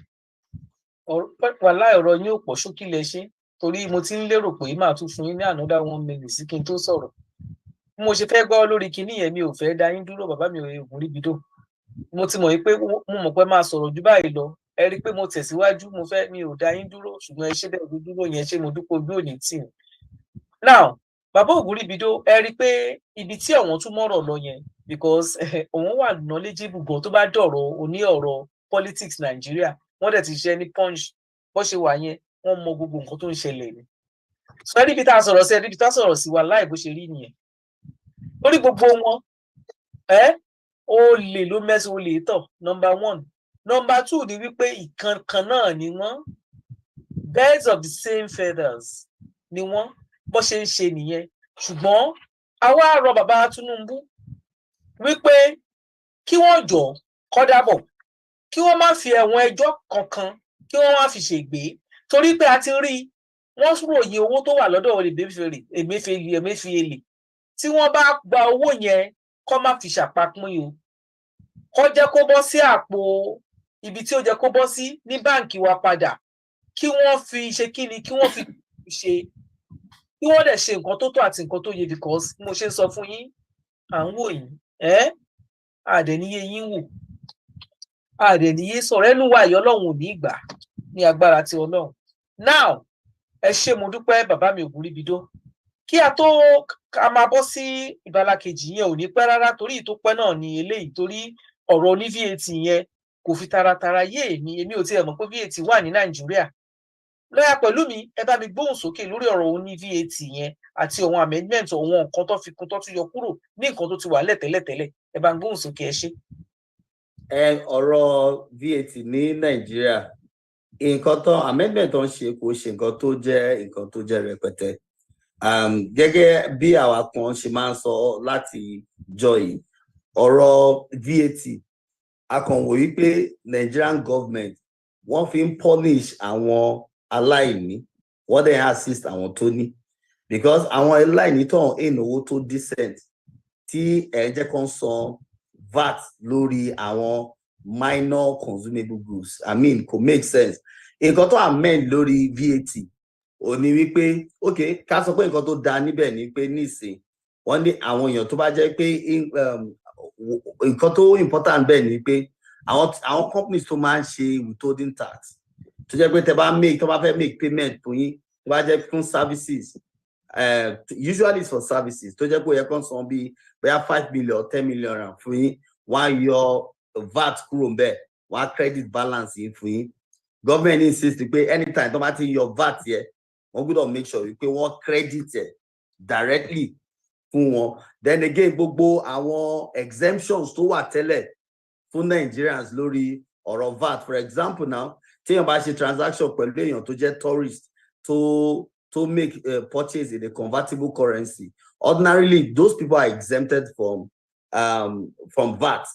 Speaker 1: wàhálà ọ̀rọ̀ yín ò pọ̀ ṣókí lẹ ṣe torí mo ti ń lérò pé máa tún fún yín ní another 1 minute sí kí n tó sọ̀rọ̀ bí mo ṣe fẹ́ gbọ́ lórí kinní yẹn mi ò fẹ́ dá yín dúró bàbá mi Ògún ríbidó mo ti mọ̀ pé mo mọ̀ pé máa sọ̀rọ̀ jù báyìí lọ ẹ rí i pé mo tẹ̀síwájú mi ò dá yín dúró ṣùgbọ́n ẹ ṣe bẹ́ẹ̀ dúró yẹn ṣé mo dúpọ̀ ojú òní tì í. now bàbá Ògún ríbidó ẹ rí i pé ibi tí àwọn tún mọ̀rọ̀ lọ yẹn because òun wà knowledgeable gan tó bá dọ̀rọ̀ oní ọ̀rọ̀ politics Nàìjíríà wọ́n dẹ̀ ti ṣe ní punch bó ṣe wà yẹn wọ́n mọ gbogbo nǹkan tó ń ṣẹlẹ̀ ni. sọ ẹ́ níbi tá a sọ̀rọ̀ sí ẹ níbi tá a sọ̀rọ̀ sí wa láì bó ṣe rí nìyẹn lórí gbogbo wọn olè ló mẹ́sàn olè tọ̀ number 1 number 2 ni wípé ìkankan náà ni wọ́n birds of the same feathers ni wọ́n bó ṣe ń ṣe nìyẹn ṣùgbọ́n àwa rọ bàbá Tinubu wípé kí wọ́n jọ kọ́dábọ̀ kí wọ́n má fi ẹ̀wọ̀n ẹjọ́ kankan kí kí wọ́n wá fi ṣègbè torí pé a ti rí wọ́n ròyìn owó tó wà lọ́dọ̀ Emefiele tí wọ́n bá gba owó yẹn kó má fi ṣàpapín o kó jẹ́ kó bọ́ sí àpò ibi tí ó jẹ́ kó bọ́ sí ní báǹkì wa padà kí wọ́n fi ṣe kíni kí wọ́n fi ṣe kí wọ́n dẹ̀ ṣe nǹkan tó tó àti nǹkan tó yẹ because mo ṣe ń sọ fún yín à ń wò yín àdẹ̀níyé yín wò àdẹ̀níyé sọ̀rọ̀ ẹnu wa ìyọ́ ọlọ́run ò ní ìgbà ní agbára ti ọlọ́run now ẹ ṣé mo dúpẹ́ bàbá mi Ògúnríbidó kí a tó ká máa bọ́ sí ìbala kejì yẹn ò ní pẹ́ rárá torí ìtópẹ́ náà ni eléyìí torí ọ̀rọ̀ ní VAT yẹn kò fi taratara yé èmi ò tiẹ̀ mọ̀ pé VAT wà ní Nàìjíríà lọ́yà pẹ̀lú mi ẹ bá mi gbóhùn sókè lórí ọ̀rọ̀ òní VAT yẹn àti àwọn amendment àwọn nǹkan tó fi kún tó tún yọ kúrò ní nǹkan tó ti wà lẹ́tẹ̀lẹ́tẹ̀lẹ̀ ẹ bá ń gbóhùn sókè ẹ ṣé.
Speaker 4: ọ̀rọ̀ VAT ní Nàìjíríà nǹkan tó amendment tó ń ṣe kò ṣe nǹkan tó jẹ́ rẹpẹtẹ gẹ́gẹ́ bí àwa kan ṣe máa ń sọ láti jọ yìí ọ̀rọ̀ VAT a kàn wò wípé Nigerian government wọ́n fi ń punish àwọn aláìní wọ́n dẹ̀ assist àwọn tó ní because àwọn aláìní tó ń owó tó decent tí ẹ jẹ́ kó ń san VAT lórí àwọn minor consumable goods kò make sense nǹkan tó amend lórí VAT ò ní wípé ok ká sọ pé nǹkan tó dáa níbẹ̀ ni pé nísìn wọ́n ní àwọn èèyàn tó bá jẹ́ pé nǹkan tó important bẹ́ẹ̀ ni pé àwọn companies tó máa ń ṣe withholding tax tó jẹ́ pé tó bá fẹ́ make payment fún yín tó bá jẹ́ fún services usually it's for services tó jẹ́ pé ó yẹ kó san bí bóyá 5 million 10 million rand fún yín wọ́n á yọ VAT kúrò ńbẹ̀ wọ́n á credit balance yín fún yín government insist pé anytime tó bá ti yọ VAT yẹ wọ́n gbọ́dọ̀ make sure pé wọ́n credit ẹ̀ directly fún wọn then again gbogbo àwọn exemptions tó wà tẹ́lẹ̀ fún Nigerians lórí ọ̀rọ̀ VAT for example now téèyàn bá ṣe transaction pẹ̀lú èèyàn tó jẹ́ tourist to make purchase in a convertible currency ordinarily those people are exempted from VAT.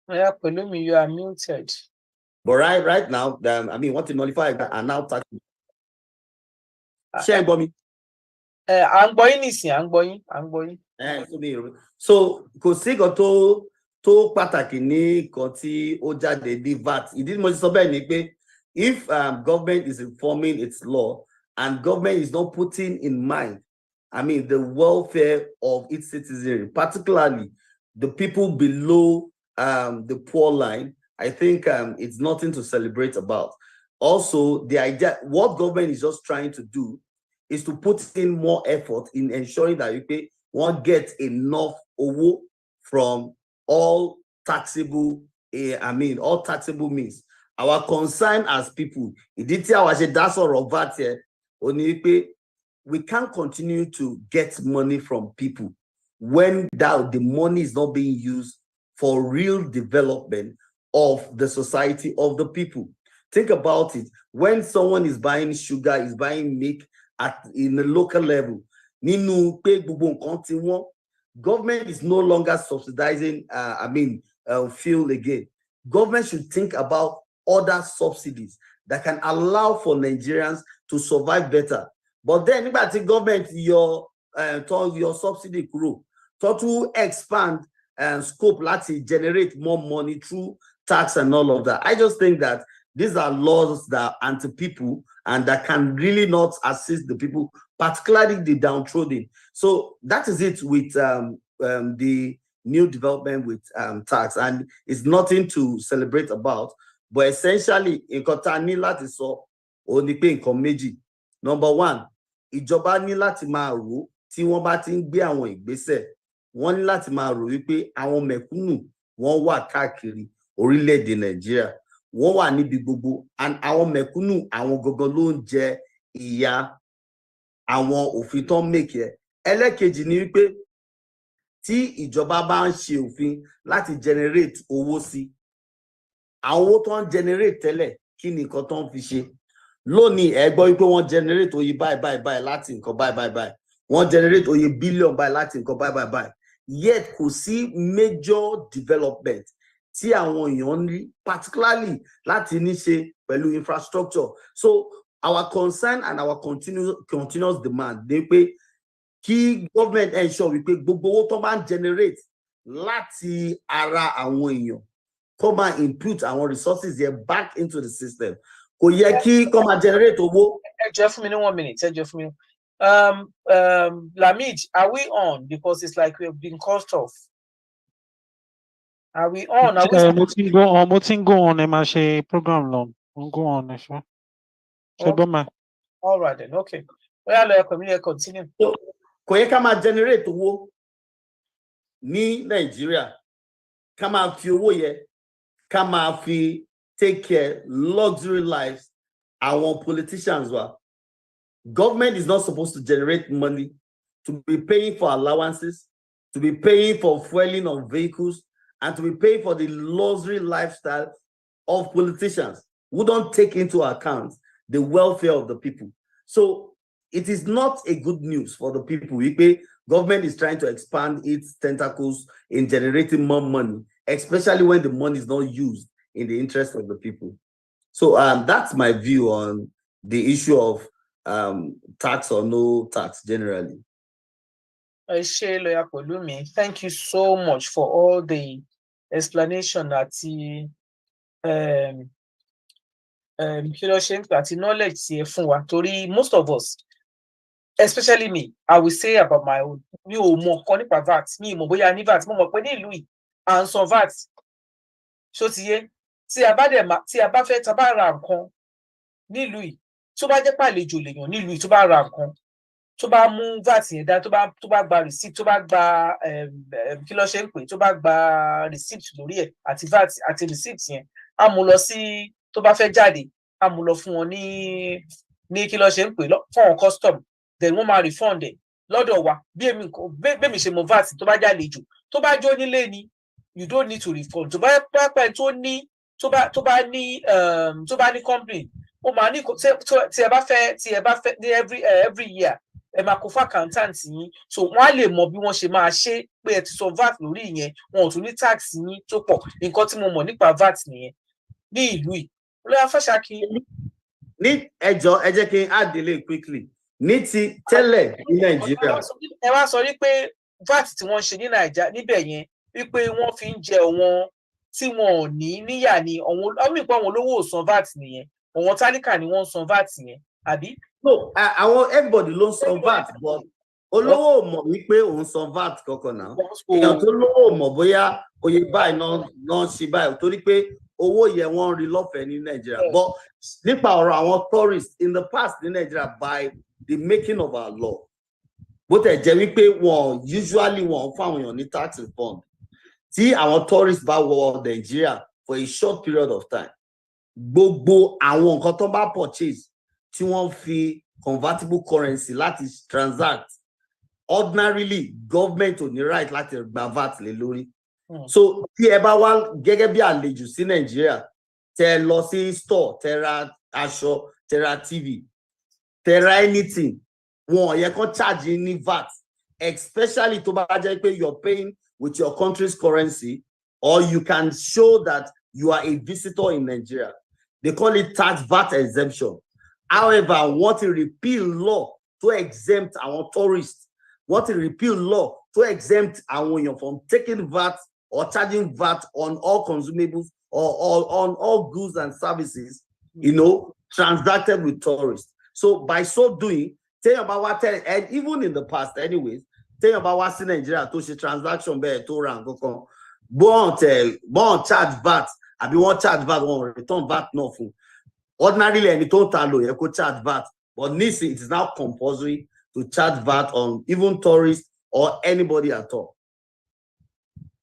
Speaker 1: Yeah, Pelumi, you are muted.
Speaker 4: But right now, want to nullify and now tax. Ṣé ẹ gbọ́ mi?
Speaker 1: À ń gbọ́ yín nísìnyí, à ń gbọ́ yín.
Speaker 4: So kò sí nǹkan tó pàtàkì ní nǹkan tí ó jáde ní VAT. Ìdí mo ti sọ bẹ́ẹ̀ ni pé if government is informing its law and government is not putting in mind, the welfare of its citizenry, particularly the people below the poor line, I think it's nothing to celebrate about. Also, the idea, what government is just trying to do is to put in more effort in ensuring that you pay won't get enough owo from all taxable, all taxable means. Our concern as people, that's all VAT here, we can't continue to get money from people when the money is not being used for real development of the society, of the people. Think about it. When someone is buying sugar, is buying milk in the local level, government is no longer subsidizing, fuel again. Government should think about other subsidies that can allow for Nigerians to survive better. But then, if the government, your subsidy crew, to expand and scope, let's generate more money through tax and all of that. I just think that these are laws that are anti-people and that can really not assist the people, particularly the downtrodden. So that is it with the new development with tax, and it's nothing to celebrate about. But essentially, in Kotani láti sọ òní pé nǹkan méjì. Number one, ìjọba ní láti máa rò tí wọ́n bá ti ń gbé àwọn ìgbésẹ̀, wọ́n ní láti máa rò wípé àwọn mẹ̀kúnnù wọ́n wà káàkiri orílẹ̀-èdè Nàìjíríà, wọ́n wà níbi gbogbo, and àwọn mẹ̀kúnnù àwọn gangan ló ń jẹ ìyà àwọn òfin tó ń make ẹ. Ẹlẹ́kejì ni wípé tí ìjọba bá ń ṣe òfin láti generate owó sí, àwọn owó tó ń generate tẹ́lẹ̀ kí ni nǹkan tó ń fi ṣe? Lónìí ẹ gbọ́ wípé wọ́n generate oye báyìí láti nǹkan báyìí, wọ́n generate oye billion báyìí láti nǹkan báyìí. yet kò sí major development tí àwọn èèyàn ní, particularly láti ní ṣe pẹ̀lú infrastructure. So our concern and our continuous demand ni pé kí government ensure wípé gbogbo owó tó máa ń generate láti ara àwọn èèyàn kó máa input àwọn resources yẹn back into the system. Kò yẹ kí kó máa generate owó.
Speaker 1: Ẹ jẹ́ fún mi ní 1 minute. Ẹ jẹ́ fún mi. Lamid, are we on? Because it's like we've been cut off. Are we on? Are we
Speaker 5: mo ti ń go on ẹ máa ṣe program lọ. Mo ń go on ẹ ṣe. Ṣé gbọ́ ma?
Speaker 1: All right then, okay. Well, I'll continue.
Speaker 4: So, kò yẹ ká máa generate owó ní Nàìjíríà, ká máa fi owó yẹ, ká máa fi take care luxury lives our politicians wa. Government is not supposed to generate money to be paying for allowances, to be paying for fueling of vehicles, and to be paying for the luxury lifestyle of politicians who don't take into account the welfare of the people. So it is not a good news for the people. Government is trying to expand its tentacles in generating more money, especially when the money is not used in the interest of the people. So that's my view on the issue of tax or no tax generally.
Speaker 1: Thank you so much for all the explanation that knowledge. Most of us, especially me, I will say about my own. Mi ò mọ̀ kan nípa VAT, mi mọ̀ bóyá ní VAT, mo mọ̀ pé ní ìlú yìí à ń san VAT. Ṣó ti yé? Tí a bá fẹ́ tá bá ra nǹkan nílùú yìí, tó bá jẹ́ pàlejò lèèyàn nílùú yìí tó bá ra nǹkan, tó bá mú VAT yẹn dá, tó bá gba receipt, tó bá gba kí ló ṣe ń pè, tó bá gba receipt lórí ẹ̀ àti VAT àti receipt yẹn, á mú lọ sí tó bá fẹ́ jáde, á mú lọ fún wọn ní kí ló ṣe ń pè fún wọn custom, then wọ́n máa refund ẹ̀ lọ́dọ̀ wa. Bí èmi ṣe mọ VAT tó bá jálejò, tó bá jó nílé ni, you don't need to refund. Tó bá pẹ́ tó bá ní company, ó máa ní tí ẹ bá fẹ́ ní every year ẹ máa kó fún accountant yín, so wọ́n á lè mọ bí wọ́n ṣe máa ṣe pé ẹ ti san VAT lórí ìyẹn, wọn ò tún ní tax yín tó pọ̀. Nǹkan tí mo mọ̀ nípa VAT nìyẹn ní ìlú yìí. Olóyè Afáṣàkí.
Speaker 4: Ní ẹjọ́ ẹ jẹ́ kí n add delay quickly. Ní ti tẹ́lẹ̀ ní Nàìjíríà.
Speaker 1: Ẹ wá sọ wípé VAT tí wọ́n ṣe ní Nàìjíríà níbẹ̀ yẹn wípé wọ́n fi ń jẹ àwọn tí wọn ò ní níyà ni àwọn olówó ò san VAT nìyẹn, àwọn tálíkà ni wọ́n ń san VAT yẹn, àbí?
Speaker 4: No, everybody ló ń san VAT, but olówó ò mọ̀ wípé òun san VAT kankan náà. Èèyàn tó lówó ò mọ̀ bóyá oye báyìí náà ṣe báyìí torí pé owó yẹn wọ́n rí lọ́fẹ̀ẹ́ ní Nàìjíríà. But nípa ọ̀rọ̀ àwọn tourists in the past ní Nàìjíríà by the making of our law, bó tẹ̀ jẹ́ wípé wọ́n usually wọ́n fún àwọn èèyàn ní tax refund. Tí àwọn tourists bá wọ Nàìjíríà for a short period of time, gbogbo àwọn nǹkan tó bá purchase tí wọ́n fi convertible currency láti transact, ordinarily government ò ní right láti gba VAT lé lórí. So tí ẹ bá wá gẹ́gẹ́ bí àlejò sí Nàìjíríà, tẹ lọ sí store, tẹ ra aṣọ, tẹ ra TV, tẹ ra anything, wọn ò yẹ kán charge ní VAT, especially tó bá jẹ́ pé you're paying with your country's currency, or you can show that you are a visitor in Nigeria. They call it tax VAT exemption. However, want to repeal law to exempt our tourists, want to repeal law to exempt our from taking VAT or charging VAT on all consumables or on all goods and services, transacted with tourists. So by so doing, tell about what, and even in the past anyways, tell about what's in Nigeria to see transaction be to rank bon charge VAT, I be one charge VAT, one return VAT no full. Ordinarily, any total you could charge VAT, but this it is now compulsory to charge VAT on even tourists or anybody at all.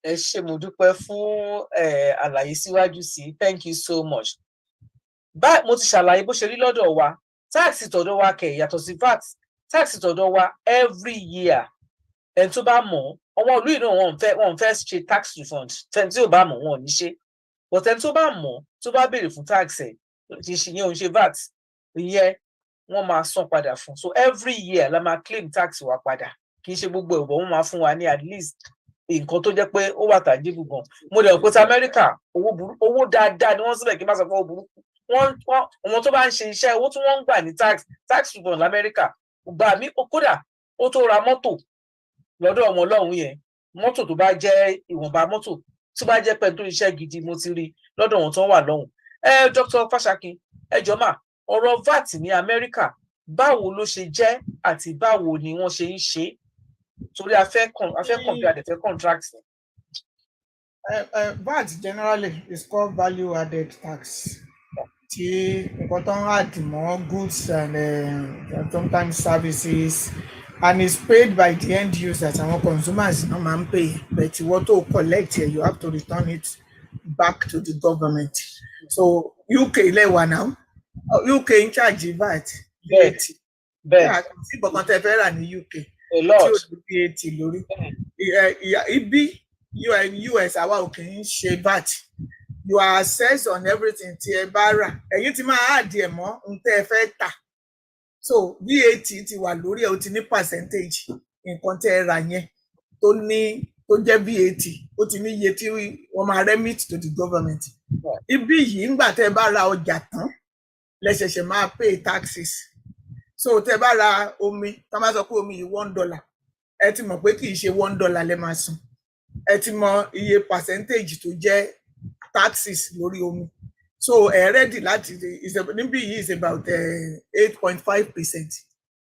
Speaker 1: Thank you so much. But mo ti ṣàlàyé bó ṣe rí lọ́dọ̀ wa, tax tọ̀dọ̀ wa kẹ̀ yàtọ̀ sí VAT, tax tọ̀dọ̀ wa every year. Ẹni tó bá mọ̀, ọmọ ìlú yìí náà wọ́n fẹ́ ṣe tax refund, ẹni tí ò bá mọ̀ wọn ò ní ṣe. But ẹni tó bá mọ̀, tó bá béèrè fún tax ẹ̀, ti ṣe yẹn ò ń ṣe VAT, ìyẹn wọ́n máa san padà fún. So every year la máa claim tax wa padà. Kì í ṣe gbogbo ẹ̀bọ̀ wọ́n máa fún wa ní at least nǹkan tó jẹ́ pé ó wà tàjíbù gan. Mo dẹ̀ rò pé ti Amẹ́ríkà owó dáadáa ni wọ́n sílẹ̀ kí n má sọ pé owó burúkú. Wọ́n tó bá ń ṣe iṣẹ́ owó tí wọ́n ń gbà ní tax refund l'Amẹ́ríkà gbà mí kódà ó tó ra mọ́tò lọ́dọ̀ ọmọ ọlọ́run yẹn, mọ́tò tó bá jẹ́ ìwọ̀nba mọ́tò tó bá jẹ́ pé tó iṣẹ́ gidi mo ti rí lọ́dọ̀ wọn tó wà lọ́hùn. Dr. Fashakin, ẹ jọ̀ọ́ mà, ọ̀rọ̀ VAT ní Amẹ́ríkà báwo ló ṣe jẹ́ àti báwo ni wọ́n ṣe ń ṣe? Torí a fẹ́ compare the contracts.
Speaker 3: VAT generally is called value added tax. Tí nǹkan tó ń add mọ́ goods and sometimes services, and is paid by the end users, àwọn consumers náà máa ń pay, but ìwọ tó collect here, you have to return it back to the government. So UK lẹ́wà now, UK in charge VAT.
Speaker 1: Bẹ́ẹ̀
Speaker 3: sí kankan tẹ́ fẹ́ rà ní UK
Speaker 1: a lot
Speaker 3: tí ó di VAT lórí. Ibi US àwa ò kì í ṣe VAT. You are assessed on everything tí ẹ bá rà. Ẹ̀yin ti máa add ẹ̀ mọ́ ohun tẹ́ ẹ fẹ́ tà. So VAT ti wà lórí ẹ̀, ó ti ní percentage nǹkan tẹ́ ẹ rà yẹn tó jẹ́ VAT, ó ti ní iye tí wọ́n máa remit to the government. Ibi yìí ńgbà tẹ́ ẹ bá ra ọjà tán lẹ ṣẹ̀ṣẹ̀ máa pay taxes. So tẹ́ ẹ bá ra omi, tá máa sọ pé omi yìí $1, ẹ ti mọ̀ pé kì í ṣe $1 lẹ máa san. Ẹ ti mọ iye percentage tó jẹ́ taxes lórí omi. So ready láti níbí yìí is about 8.5%.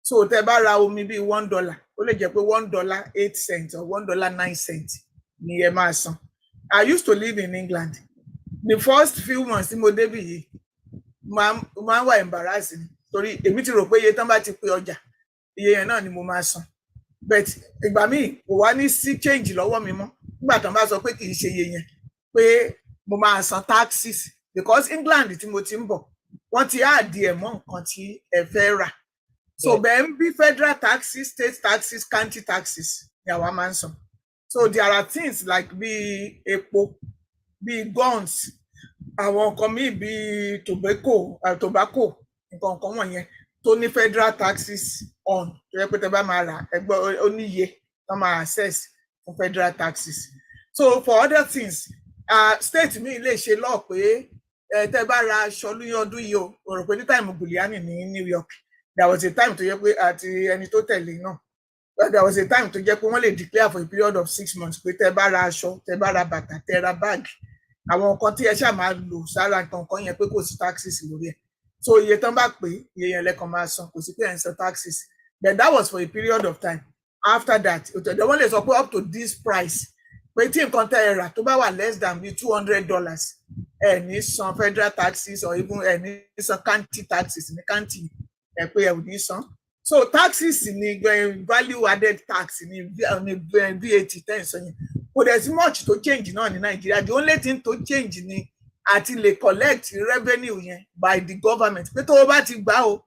Speaker 3: So tẹ́ bá ra omi bí $1, ó lè jẹ́ pé $1.08 or $1.09 ni ẹ máa san. I used to live in England. The first few months tí mo débí yìí máa ń wà embarrassing torí èmi ti rò pé iye tán bá ti pé ọjà iye yẹn náà ni mo máa san. But ìgbà míì kò wá ní sí change lọ́wọ́ mi mọ́ nígbà tán bá sọ pé kì í ṣe iye yẹn pé mo máa san taxes, because England tí mo ti ń bọ̀ wọ́n ti add ẹ̀ mọ́ nǹkan tí ẹ fẹ́ rà. So bẹ́ẹ̀ ń bí federal taxes, state taxes, county taxes ni àwa máa ń san. So there are things like bí epo, bí guns, àwọn nǹkan míì bí tobacco, nǹkan wọ̀nyẹn tó ní federal taxes on, tó yẹ pé tẹ́ bá máa rà ẹgbẹ́ ó níye tó máa access fún federal taxes. So for other things, state mi lè ṣe law pé tẹ́ bá ra aṣọ ní ọdún yìí o rò pé ní time Giuliani ní New York, there was a time tó yẹ pé àti ẹni tó tẹ̀lé náà, there was a time tó jẹ́ pé wọ́n lè declare for a period of 6 months pé tẹ́ bá ra aṣọ, tẹ́ bá ra bàtà, tẹ́ ra bag, àwọn nǹkan tí ẹ ṣáà máa lò sára nǹkan yẹn pé kò sí taxes lórí ẹ̀. So iye tán bá pè iye yẹn lẹ́kan máa san, kò sí pé ẹ̀ ń san taxes. But that was for a period of time. After that, wọ́n lè sọ pé up to this price, pé tí nǹkan tẹ́ ẹ rà tó bá wà less than bí $200, ẹ ní san federal taxes or even ẹ ní san county taxes ní county ẹ pé ẹ ò ní san. So taxes ni value added tax ni VAT tẹ́ ẹ sọ yẹn. Kò dẹ̀ sí much to change náà ní Nàìjíríà. The only thing to change ni àti lè collect revenue yẹn by the government. Pé tó o bá ti gbà o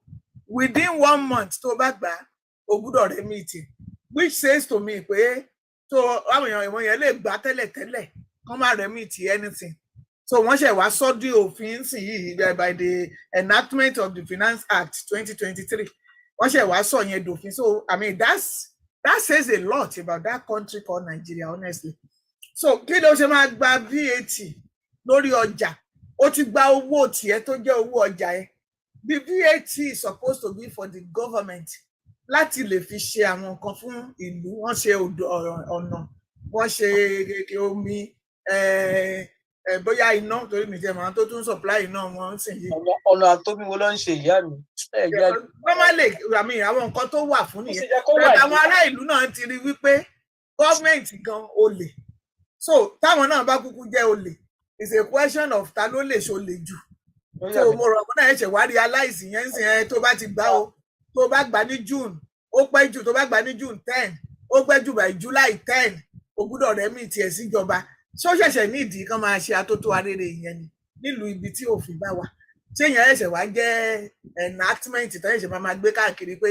Speaker 3: within 1 month tó o bá gbà o gbúdọ̀ remit, which says to me pé so àwọn èèyàn ìwọ̀n yẹn lè gbà tẹ́lẹ̀ kán má remit anything. So wọ́n ṣẹ̀ wá sọ́dí òfin sí yìí by the enactment of the Finance Act 2023. Wọ́n ṣẹ̀ wá sọ yẹn dòfin. So I mean that says a lot about that country called Nigeria, honestly. So kí ló ṣe máa gba VAT lórí ọjà? Ó ti gba owó tiẹ̀ tó jẹ́ owó ọjà ẹ̀. The VAT is supposed to be for the government láti lè fi ṣe àwọn nǹkan fún ìlú. Wọ́n ṣe ọ̀nà, wọ́n ṣe omi, bóyá iná torí mi jẹ́ màá tó tún supply iná wọn sì yìí.
Speaker 1: Ọ̀nà àtọ́bí wo ló ń ṣe ìyá mi?
Speaker 3: Normally, àwọn nǹkan tó wà fún nìyẹn. Àwọn ará ìlú náà ti rí wípé gọ́ọ̀mẹ̀ntì gan olè. So táwọn náà bá kúkú jẹ́ olè, it's a question of ta ló lè ṣolè jù. So mo rọ̀ mọ́ náà ẹ̀ṣẹ̀ wá realize yẹn sì ẹ tó bá ti gbà o, tó bá gbà ní June, ó pẹ́ jù tó bá gbà ní June 10, ó pẹ́ jù by July 10, ó gbúdọ̀ remit ẹ̀ síjọba. Ṣó ṣẹ̀ṣẹ̀ nídìí kan máa ṣe atótó arére yẹn ni nílùú ibi tí òfin bá wà. Ṣé yẹn ẹ̀ṣẹ̀ wá jẹ́ enactment tó ẹ̀ṣẹ̀ máa gbé káàkiri pé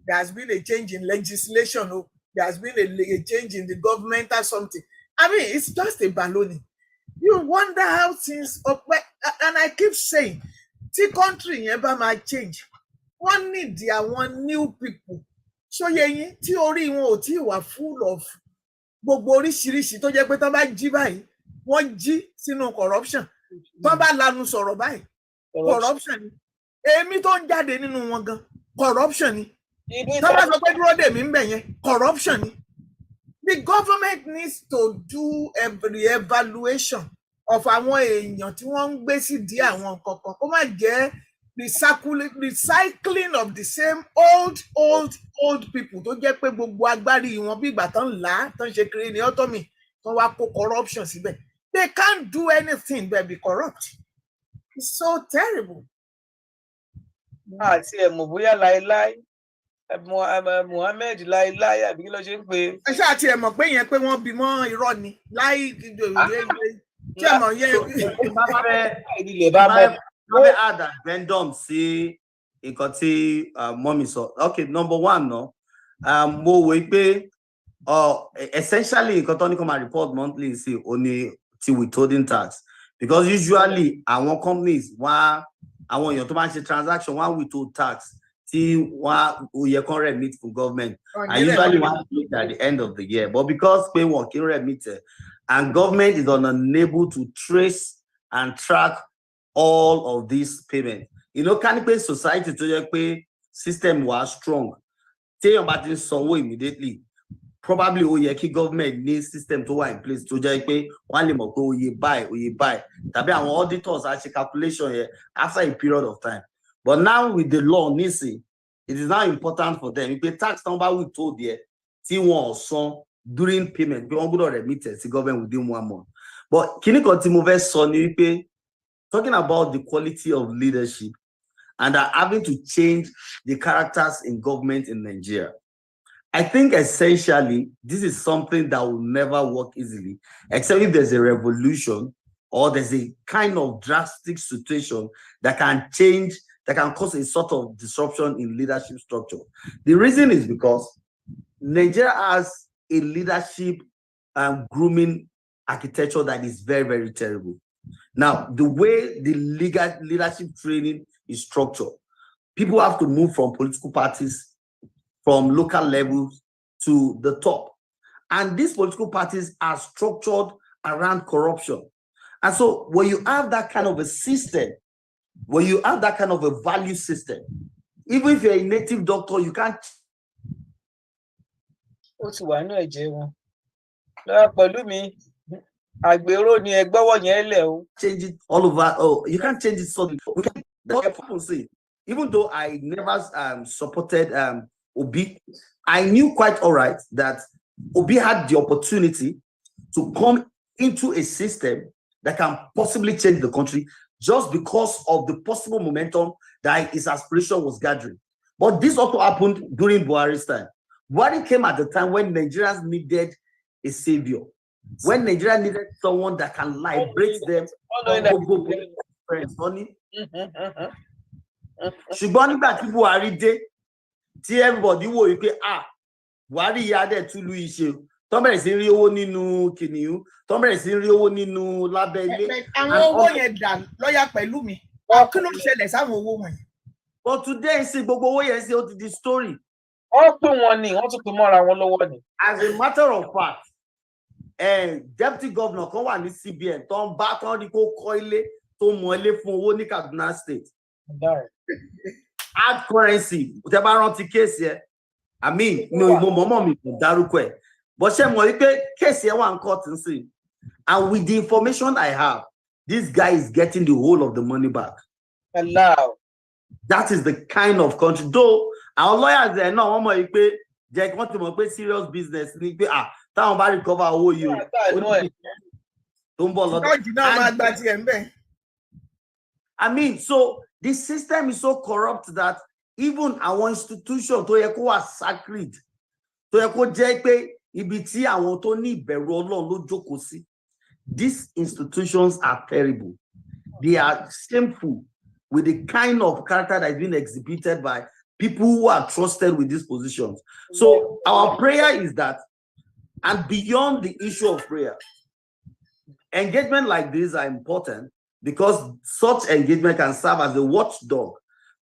Speaker 3: there has been a change in legislation, o there has been a change in the government or something. I mean, it's just a baloney. You wonder how things and I keep saying, tí country yẹn bá máa change, wọ́n need àwọn new people. Ṣó yẹ yín tí orí wọn ò tí wà full of gbogbo oríṣiríṣi tó jẹ́ pé tán bá jí báyìí wọ́n jí sínú corruption tán bá lanu sọ̀rọ̀ báyìí corruption ni èmi tó ń jáde nínú wọn gan corruption ni tán bá sọ pé dúró dè mí ń bẹ̀ yẹn corruption ni. The government needs to do a re-evaluation of àwọn èèyàn tí wọ́n ń gbé sí di àwọn kankan kó má jẹ́ recycling of the same old people tó jẹ́ pé gbogbo agbárí wọn bí ìgbà tán là á tán ṣe kiri ní autonomy tán wá kó corruption síbẹ̀. They can't do anything but be corrupt. It's so terrible.
Speaker 1: àti ẹ̀mọ̀ bóyá láéláé Muhammed láéláé àbí kí ló ṣe ń pè.
Speaker 3: ẹ ṣáà tiẹ̀ mọ̀ pé yẹn pé wọ́n bí mọ́ irọ́ ni láì tí ẹ mọ̀ yẹn.
Speaker 4: Bá add addendum sí nǹkan tí mọ́mí sọ. Okay, number one no, mo wò pé essentially nǹkan tó ní kó máa report monthly sí òní ti withholding tax, because usually àwọn companies wá àwọn èèyàn tó máa ń ṣe transaction wá withhold tax tí wọ́n ó yẹ kán remit fún government, and usually wọ́n look at the end of the year, but because pé wọ́n kì í remit and government is unable to trace and track all of these payments. You know, can pay society to just pay system was strong. Tell you about this sanwó immediately. Probably ó yẹ kí government ní system tó wà in place tó jẹ́ pé wọ́n lè mọ̀ pé oye buy. Tàbí àwọn auditors á ṣe calculation here after a period of time. But now with the law nísìn, it is now important for them. If tax number we told there, tí wọ́n san during payment, pé wọ́n gbọ́dọ̀ remit sí government within 1 month. But kíní kan tí mo fẹ́ sọ ni wípé talking about the quality of leadership and having to change the characters in government in Nigeria. I think essentially this is something that will never work easily, except if there's a revolution or there's a kind of drastic situation that can change, that can cause a sort of disruption in leadership structure. The reason is because Nigeria has a leadership grooming architecture that is very, very terrible. Now, the way the leadership training is structured, people have to move from political parties, from local levels to the top. And these political parties are structured around corruption. And so when you have that kind of a system, when you have that kind of a value system, even if you're a native doctor, you can't. Change it all over. Oh, you can't change it suddenly. We can, that's what people say. Even though I never supported Obi, I knew quite all right that Obi had the opportunity to come into a system that can possibly change the country just because of the possible momentum that his aspiration was gathering. But this also happened during Buhari's time. Buhari came at the time when Nigerians needed a savior, when Nigeria needed someone that can liberate them. Ṣùgbọ́n nígbà tí Buhari dé, tí everybody wò wí pé Buhari yá dẹ̀ tún lu iṣẹ́, tó bẹ̀rẹ̀ sí rí owó nínú kìnìún, tó bẹ̀rẹ̀ sí rí owó nínú lábẹ́ ilé.
Speaker 3: Àwọn owó yẹn dà lọ́yà pẹ̀lú mi. Kí ló ṣẹlẹ̀ sáwọn owó wọ̀nyí?
Speaker 4: But today, see, gbogbo owó yẹn sí ó ti di story.
Speaker 1: Wọ́n pè wọ́n ní, wọ́n tún pè mọ́ra wọn lọ́wọ́ ni.
Speaker 4: As a matter of fact, deputy governor kan wà ní CBN tó ń bá tán ní kó kọ́ ilé tó mọ ilé fún owó ní Kaduna State. Hard currency, tẹ́ bá rántí kéèsì ẹ̀. I mean, mo mọ̀mọ́ mi kò dárúkọ ẹ̀. But ṣé mo rí pé kéèsì ẹ̀ wà ń court nsìn. And with the information I have, this guy is getting the whole of the money back.
Speaker 1: Allow.
Speaker 4: That is the kind of country. Though our lawyers there no one more pay Jack want to pay serious business. Táwọn bá recover owó yìí o. I mean, so the system is so corrupt that even our institution tó yẹ kó wà sacred, tó yẹ kó jẹ́ pé ibi tí àwọn tó ní ìbẹ̀rù Ọlọ́run ló jókòó sí. These institutions are terrible. They are shameful with the kind of character that is being exhibited by people who are trusted with these positions. So our prayer is that, and beyond the issue of prayer, engagement like this are important because such engagement can serve as a watchdog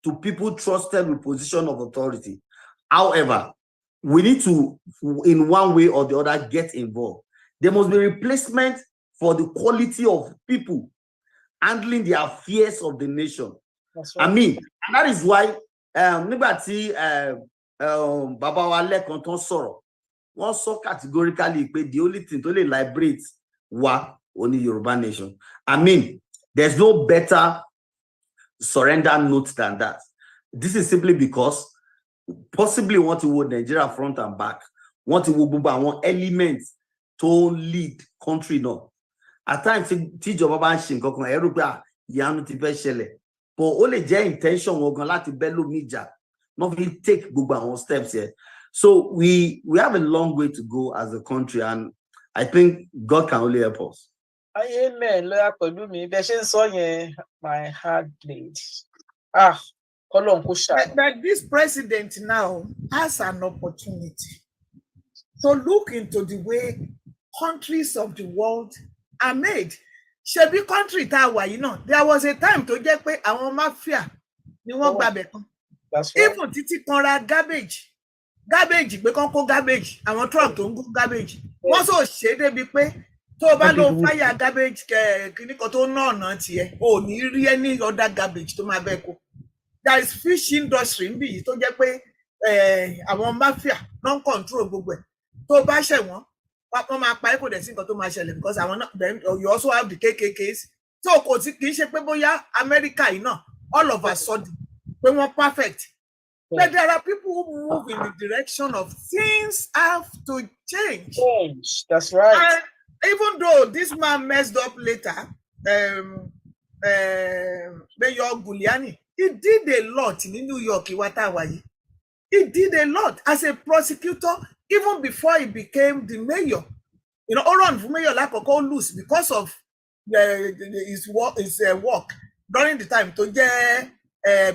Speaker 4: to people trusted with position of authority. However, we need to, in one way or the other, get involved. There must be replacement for the quality of people handling the affairs of the nation.
Speaker 1: That's right.
Speaker 4: I mean, and that is why nígbà tí Baba wa lẹ́kan tán sọ̀rọ̀, wọ́n sọ categorically pé the only thing to lè liberate wa only Yoruba nation. I mean, there's no better surrender note than that. This is simply because possibly want to hold Nigeria front and back, want to want elements to lead country now. At times, tíjọba bá ń ṣe nǹkan kan, ẹ̀rù pé ìyanu ti fẹ́ ṣẹlẹ̀. But ó lè jẹ́ intention wọn gan láti bẹ́ lómi jà, not really take gbogbo àwọn steps here. So we have a long way to go as a country, and I think God can only help us.
Speaker 1: Amen. Lọ́yà pẹ̀lú mi, bẹ́ẹ̀ ṣe ń sọ yẹn, my heart bleeds. Kọ́lọ́run kó ṣàánú.
Speaker 3: But this president now has an opportunity to look into the way countries of the world are made. Ṣebí country tá a wà yìí náà, there was a time tó jẹ́ pé àwọn mafia ni wọ́n gbàbẹ̀ kan.
Speaker 1: That's right.
Speaker 3: Even títí kan ra garbage pé kán kó garbage, àwọn truck tó ń kó garbage. Wọ́n sọ ṣe débi pé tó o bá lọ fire garbage kíní kan tó ná ọ̀nà tiẹ̀, ò ní rí any other garbage tó máa bẹ́ẹ̀ kó. There is fish industry níbí yìí tó jẹ́ pé àwọn mafia non control gbogbo ẹ̀. Tó o bá ṣẹ̀ wọ́n máa pa ẹ́ kò dẹ̀ sí nǹkan tó máa ṣẹlẹ̀ because àwọn náà, then you also have the KKKs. So kò sí, kì í ṣe pé bóyá America yìí náà all of a sudden pé wọ́n perfect. But there are people who move in the direction of things have to change.
Speaker 1: That's right.
Speaker 3: And even though this man messed up later, Mayor Giuliani, he did a lot in New York. He did a lot as a prosecutor, even before he became the mayor. You know, Oran for mayor like lose because of his work during the time to get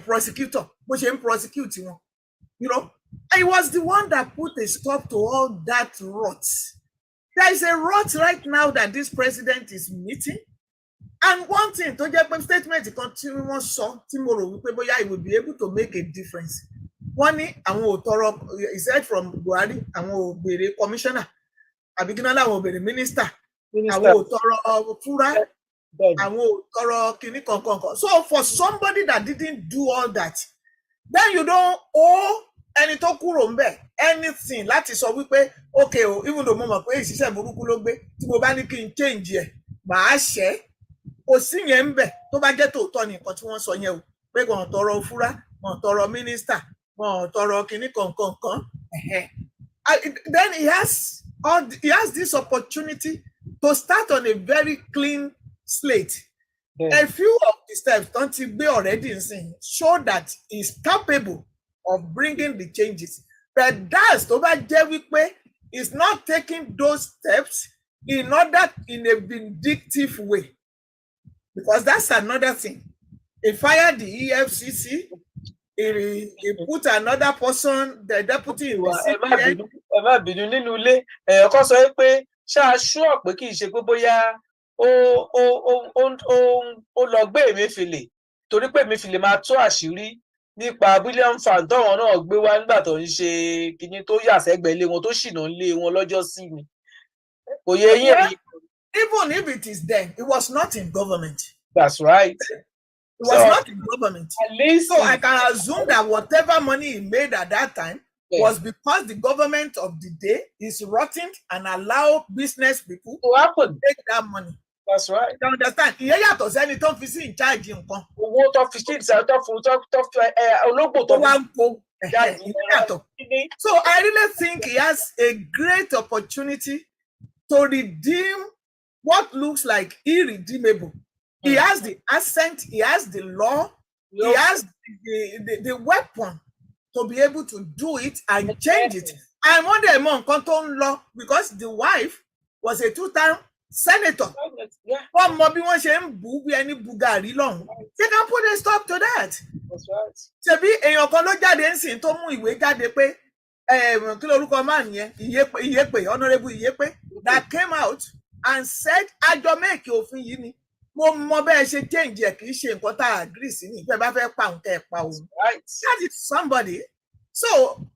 Speaker 3: prosecutor, which him prosecute him. You know, he was the one that put a stop to all that rot. There is a rot right now that this president is meeting. And one thing, to get statement, continue so tomorrow, he will be able to make a difference. One, he said from Buhari, commissioner, I begin to minister, Fura, so for somebody that didn't do all that, then you don't owe any tó kúrò ńbẹ̀ anything láti sọ wípé okay even though mo mọ̀ pé ìṣiṣẹ́ burúkú ló gbé tí mo bá ní kí n change ẹ̀ màá ṣẹ́ kò sí yẹn ńbẹ̀ tó bá jẹ́ tòótọ́ ní nǹkan tí wọ́n sọ yẹn o pé wọ́n tọrọ fúra wọ́n tọrọ minister wọ́n tọrọ kinní kankan. Then he has this opportunity to start on a very clean slate. A few of the steps don't be already seen show that he's capable of bringing the changes. But that's to is not taking those steps in a vindictive way. Because that's another thing. He fired the EFCC, he put another person, the deputy in the CBN.
Speaker 1: Ẹ má bínú nínú ilé, ọkọ sọ pé ṣáà ṣúọ̀ pé kì í ṣe pé bóyá ó lọ gbé Emefiele torí pé Emefiele máa tú àṣírí nípa William Fan tọ́wọ́n náà gbé wá nígbà tó ń ṣe kinní tó yà sẹ́gbẹ̀ẹ́ ilé wọn tó ṣìnà ilé wọn lọ́jọ́ sí ni. Kò yẹ yín èyí.
Speaker 3: Even if it is then, it was not in government.
Speaker 1: That's right.
Speaker 3: It was not in government.
Speaker 1: At least
Speaker 3: so I can assume that whatever money he made at that time was because the government of the day is rotting and allow business people to take that money.
Speaker 1: That's right.
Speaker 3: You understand? Ìyẹn yàtọ̀ sẹ́ni tó fi sí in charge nǹkan.
Speaker 1: Owó tó fi sí ìṣẹ́ tó fún olóògbò tó
Speaker 3: wá ń kó yàtọ̀. So I really think he has a great opportunity to redeem what looks like irredeemable. He has the accent, he has the law, he has the weapon to be able to do it and change it. I wonder among Canton law because the wife was a two-time senator. One more one shame booby any bugari long. They can put a stop to that.
Speaker 1: That's right.
Speaker 3: Ṣebí èèyàn kan ló jáde ńsìn tó mú ìwé jáde pé kí lorúkọ man yẹn Iyepe Honorable Iyepe that came out and said àjọ make òfin yìí ni mo mọ bẹ́ẹ̀ ṣe change ẹ̀ kì í ṣe nǹkan tá a agree sí ni ìfẹ́ bá fẹ́ pa nǹkan ẹ̀ pa òun. That is somebody So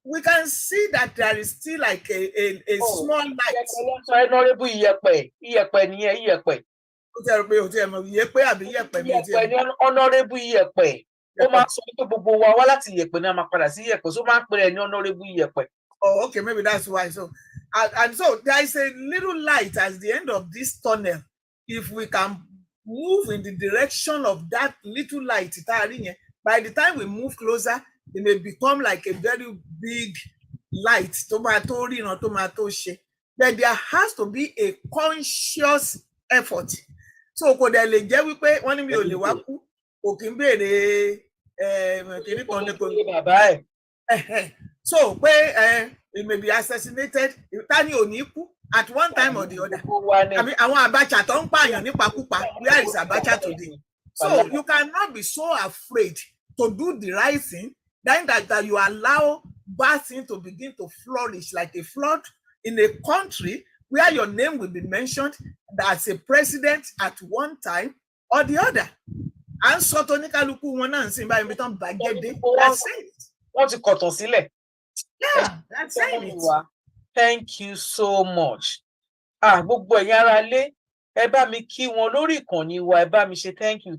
Speaker 3: we can see that there is still like a small light.
Speaker 1: Honorable Iyẹ̀pẹ̀ nìyẹn Iyẹ̀pẹ̀. Honorable Iyẹ̀pẹ̀. Ó máa sọ pé gbogbo wa wá láti Iyẹ̀pẹ̀ ní a máa padà sí Iyẹ̀pẹ̀, so máa ń pè é ní Honorable Iyẹ̀pẹ̀.
Speaker 3: Oh, okay, maybe that's why. So, and so there is a little light at the end of this tunnel. If we can move in the direction of that little light, by the time we move closer, it may become like a very big light. Tomato, tomato shape. But there has to be a conscious effort. So, could I jẹ́ wípé wọ́n ní mi ò lè wá kú, kò kí ń béèrè so pé it may be assassinated tani ò ní kú at one time or the other. I mean, àwọn Abacha tó ń pààyàn nípakúpa, where is Abacha today? So you cannot be so afraid to do the right thing, then that you allow bad things to begin to flourish like a flood in a country where your name will be mentioned as a president at one time or the other. And so Tony Kaluku wọn náà ń sìn báyìí tán bàjẹ́. That's it.
Speaker 1: Wọ́n ti kọ̀tàn sílẹ̀.
Speaker 3: Yeah, that's it.
Speaker 1: Thank you so much. Gbogbo ẹ̀yin ará ilé, ẹ bá mi kí wọn lórí ìkànnì wa, ẹ bá mi ṣe thank you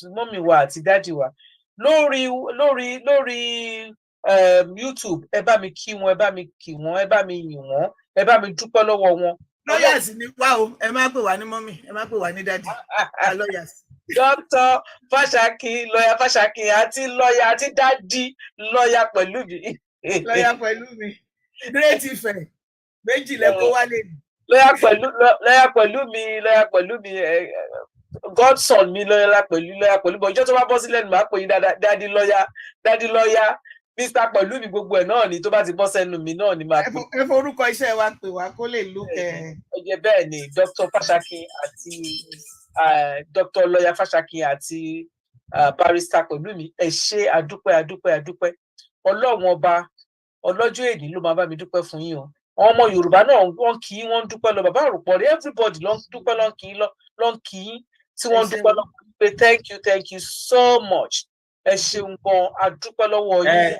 Speaker 1: mọ́mì wa àti dádì wa. Lórí YouTube, ẹ bá mi kí wọn, ẹ bá mi kí wọn, ẹ bá mi yìn wọn, ẹ bá mi dúpẹ́ lọ́wọ́ wọn.
Speaker 3: Lawyers ni wá o, ẹ má pè wá ní mọ́mì, ẹ má pè wá ní dádì. Lawyers.
Speaker 1: Dr. Fashaki, lawyer Fashaki, àti lawyer àti dádì lawyer Pẹ̀lúmi.
Speaker 3: Lawyer Pẹ̀lúmi. Great Ife. Méjì lẹ́kọ̀ọ́ wálé.
Speaker 1: Lawyer Pẹ̀lúmi, godson mi lawyer Pẹ̀lúmi. Ọjọ́ tó bá bọ́ sílẹ̀ ni màá pè yín dádì lawyer, Mr. Pẹ̀lúmi gbogbo ẹ̀ náà ni tó bá ti bọ́ sẹ́nu mi náà ni màá pè.
Speaker 3: Ẹ forúkọ iṣẹ́ wa pè wá kó lè lókè.
Speaker 1: Ọjọ́ bẹ́ẹ̀ ni Dr. Fashaki àti Dr. Lawyer Fashaki àti Barrister Pẹ̀lúmi. Ẹ ṣé àdúpẹ́. Ọlọ́run ọba ọlọ́jọ́ èdè ló máa bá mi dúpẹ́ fún yín o. Àwọn ọmọ Yorùbá náà wọ́n kì í wọ́n dúpẹ́ lọ, bàbá Àròpọ̀ rí everybody ló ń dúpẹ́ ló ń kì í tí wọ́n dúpẹ́ lọ pé thank you so much. Ẹ ṣeun gan, àdúpẹ́ lọ́wọ́ yín.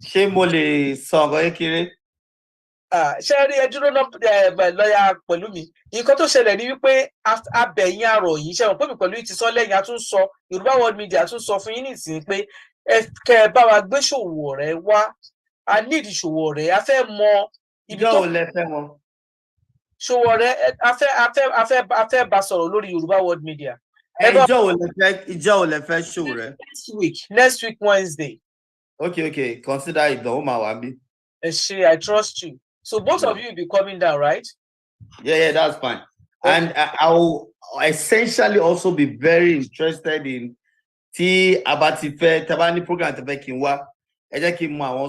Speaker 4: Ṣé mo lè sọ ọ̀rọ̀ kékeré?
Speaker 1: Ṣé rí ẹ dúró náà lọ́yà Pẹ̀lúmi? Nǹkan tó ṣẹlẹ̀ ni wípé abẹ̀yìn arọ̀ yìí ṣe wọ́n pé mi pẹ̀lú ti sọ lẹ́yìn àtúnsọ Yorùbá World Media àtúnsọ fún yín nísìnyí pé kẹ́ ẹ bá wa gbé Ṣòwòrẹ́ wá. A need Ṣòwòrẹ́, a fẹ́ mọ ibi tó
Speaker 4: lẹ fẹ́ wọn.
Speaker 1: Ṣòwòrẹ́ a fẹ́ bá sọ̀rọ̀ lórí Yorùbá World Media.
Speaker 4: Ìjọ́ wo lẹ fẹ́ Ṣòwòrẹ́?
Speaker 1: Next week Wednesday.
Speaker 4: Okay, consider it done.
Speaker 1: I trust you. So both of you will be coming down, right?
Speaker 4: Yeah, that's fine. Okay. And I will essentially also be very interested in Abatife Tabani program Tabekinwa.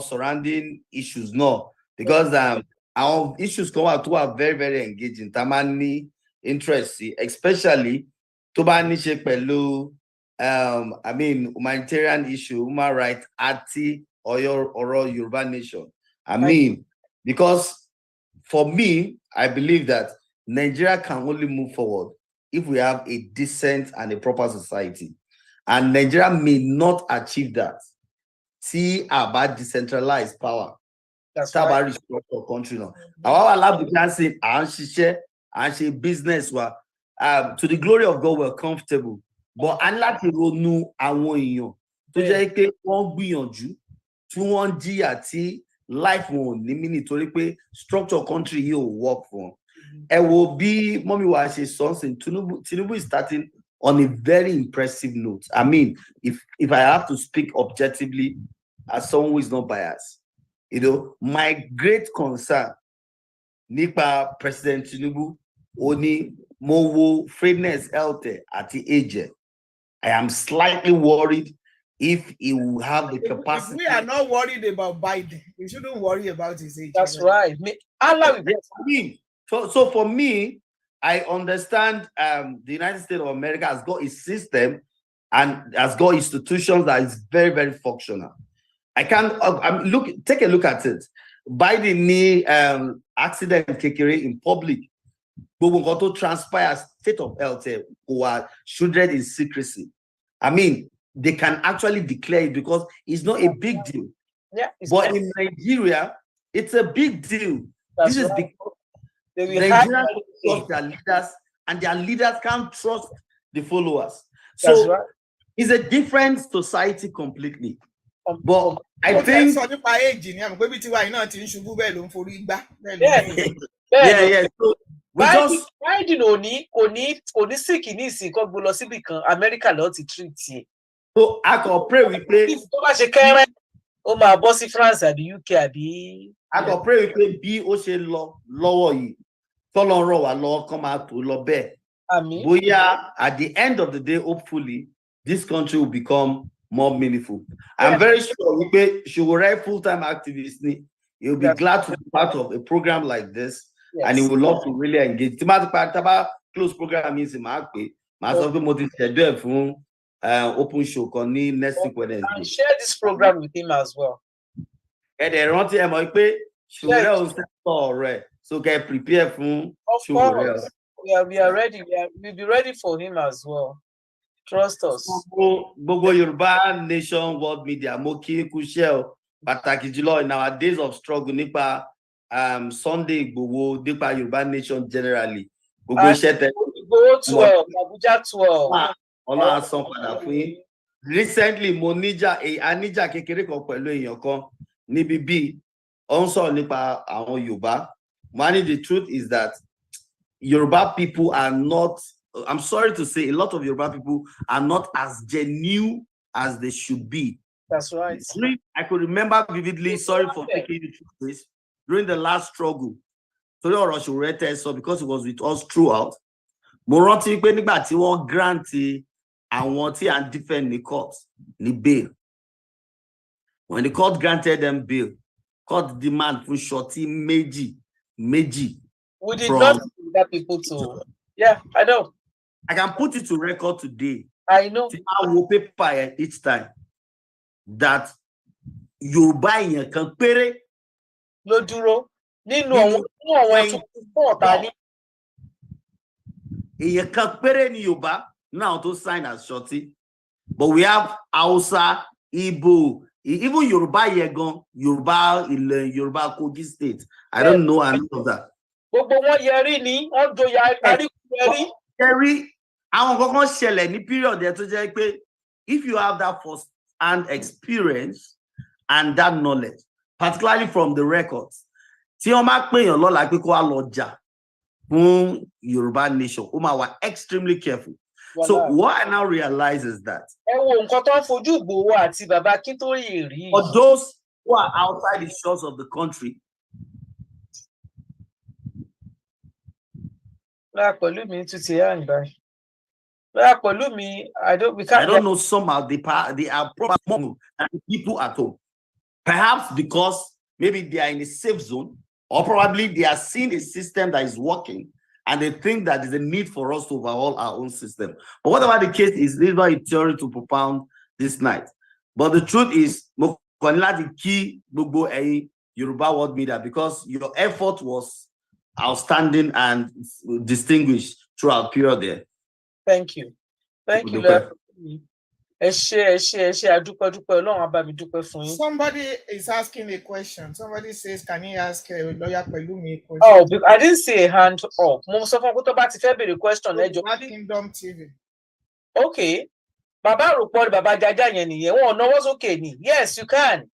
Speaker 4: Surrounding issues, no, because our issues come out to are very, very engaging. Tamani interesting, especially Tobani Shepelu, humanitarian issue, human rights, Ati or Yoruba nation. Because for me, I believe that Nigeria can only move forward if we have a decent and a proper society. And Nigeria may not achieve that. See about decentralized power.
Speaker 1: That's
Speaker 4: right. Restructure country now. Our lab can say and she business to the glory of God we're comfortable. But unlike you know to jẹ́ wọ́n gbìyànjú tí wọ́n jìyà tí life won't ní structure country yìí ò work for. Ẹ wo bí mọ́mí wa ṣe something Tinubu is starting on a very impressive note. If I have to speak objectively as someone who is not biased, my great concern nípa President Tinubu oni mowo fitness health at the age. I am slightly worried if he will have the capacity.
Speaker 3: If we are not worried about Biden, we shouldn't worry about his age.
Speaker 1: That's right.
Speaker 4: So for me, I understand the United States of America has got a system and has got institutions that is very, very functional. I can't take a look at it. Biden knee accident kekere in public. But transpire state of health who are shrouded in secrecy. They can actually declare it because it's not a big deal.
Speaker 1: Yeah, it's
Speaker 4: But
Speaker 1: not.
Speaker 4: in Nigeria, it's a big deal.
Speaker 1: That's
Speaker 4: This is
Speaker 1: right.
Speaker 4: because
Speaker 1: They will hide
Speaker 4: Nigerians
Speaker 1: everything.
Speaker 4: trust their leaders, and their leaders can't trust the followers.
Speaker 1: That's
Speaker 4: So
Speaker 1: right.
Speaker 4: it's a different society completely. But I think
Speaker 3: sọ nípa éèjì ni àmọ́ pé bí tiwa yìí náà ti ń ṣubú bẹ́ẹ̀ ló ń forí gbá bẹ́ẹ̀ ló ń
Speaker 1: Yeah.
Speaker 3: forí.
Speaker 4: yeah. So we just
Speaker 1: Biden kò ní sick ní ìsìn kan gbó lọ síbì kan Amẹ́ríkà lọ ti treat ẹ̀.
Speaker 4: so I can pray we pray.
Speaker 1: Tó bá ṣe kẹ́rẹ́ ó máa bọ́ sí France àbí UK àbí.
Speaker 4: I can pray we pray bí ó ṣe lọ lọ́wọ́ yìí tọ́lọ́ rọ̀ wá lọ́wọ́ kán máa tó lọ bẹ́ẹ̀.
Speaker 1: Àmín.
Speaker 4: Bóyá at the end of the day, hopefully, this country will become more meaningful. I'm very sure we pay Shogore full-time activist. He'll be glad to be part of a program like this, and he would love to really engage. Close program means him happy. Open show next week Wednesday.
Speaker 1: And share this program with him as well.
Speaker 4: And then run to so get prepared for
Speaker 1: Shogore. We are ready. We'll be ready for him as well. Trust us.
Speaker 4: Bogo Yoruba Nation World Media Moki Kushel Patakijilo in our days of struggle nipa Sunday Bogo nipa Yoruba Nation generally. Bogo Shete
Speaker 1: Bogo 12, Abuja 12.
Speaker 4: Recently Monija Anija kekere kan pẹ̀lú èèyàn kan níbi bí ó ń sọ nípa àwọn Yorùbá. Money, the truth is that Yoruba people are not, I'm sorry to say, a lot of Yoruba people are not as genuine as they should be.
Speaker 1: That's right.
Speaker 4: I could remember vividly, sorry for taking you through this, during the last struggle. So because it was with us throughout, Moranti nígbà tí wọ́n grant àwọn tí and defend the court, the bail. When the court granted them bail, court demand for shorty meji.
Speaker 1: We did not see that people to. Yeah, I know.
Speaker 4: I can put it to record today.
Speaker 1: I know.
Speaker 4: I will paper each time that you buy yẹn kan péré
Speaker 1: ló dúró nínú àwọn tó pọ̀ tani.
Speaker 4: Èèyàn kan péré ni Yorùbá now to sign as shorty. But we have Hausa, Igbo, even Yoruba Yegon, Yoruba Kogi State. I don't know any of that.
Speaker 1: Gbogbo wọn yẹrí ni wọ́n do yẹrí.
Speaker 4: Yẹrí àwọn kankan ṣẹlẹ̀ ní period there tó jẹ́ pé if you have that first-hand experience and that knowledge, particularly from the records, tí wọ́n máa pèèyàn lọ́la pé kó wá lọ jà fún Yoruba Nation, ó máa wà extremely careful. So what I now realize is that for those who are outside the shores of the country,
Speaker 1: I don't
Speaker 4: know somehow they are probably more than the people at home. Perhaps because maybe they are in a safe zone, or probably they are seeing a system that is working and they think that there's a need for us to overhaul our own system. But whatever the case is, this is not a theory to propound this night. But the truth is, the key Yoruba World Media, because your effort was outstanding and distinguished throughout period there.
Speaker 1: Thank you. Thank you.
Speaker 3: Somebody is asking a question. Somebody says, can you ask Lawyer Pelumi a question?
Speaker 1: Oh, I didn't see a hand up. Question.
Speaker 3: Kingdom TV.
Speaker 1: Okay. Baba report Baba Jaja yeni. Oh, no, what's okay. Yes, you can.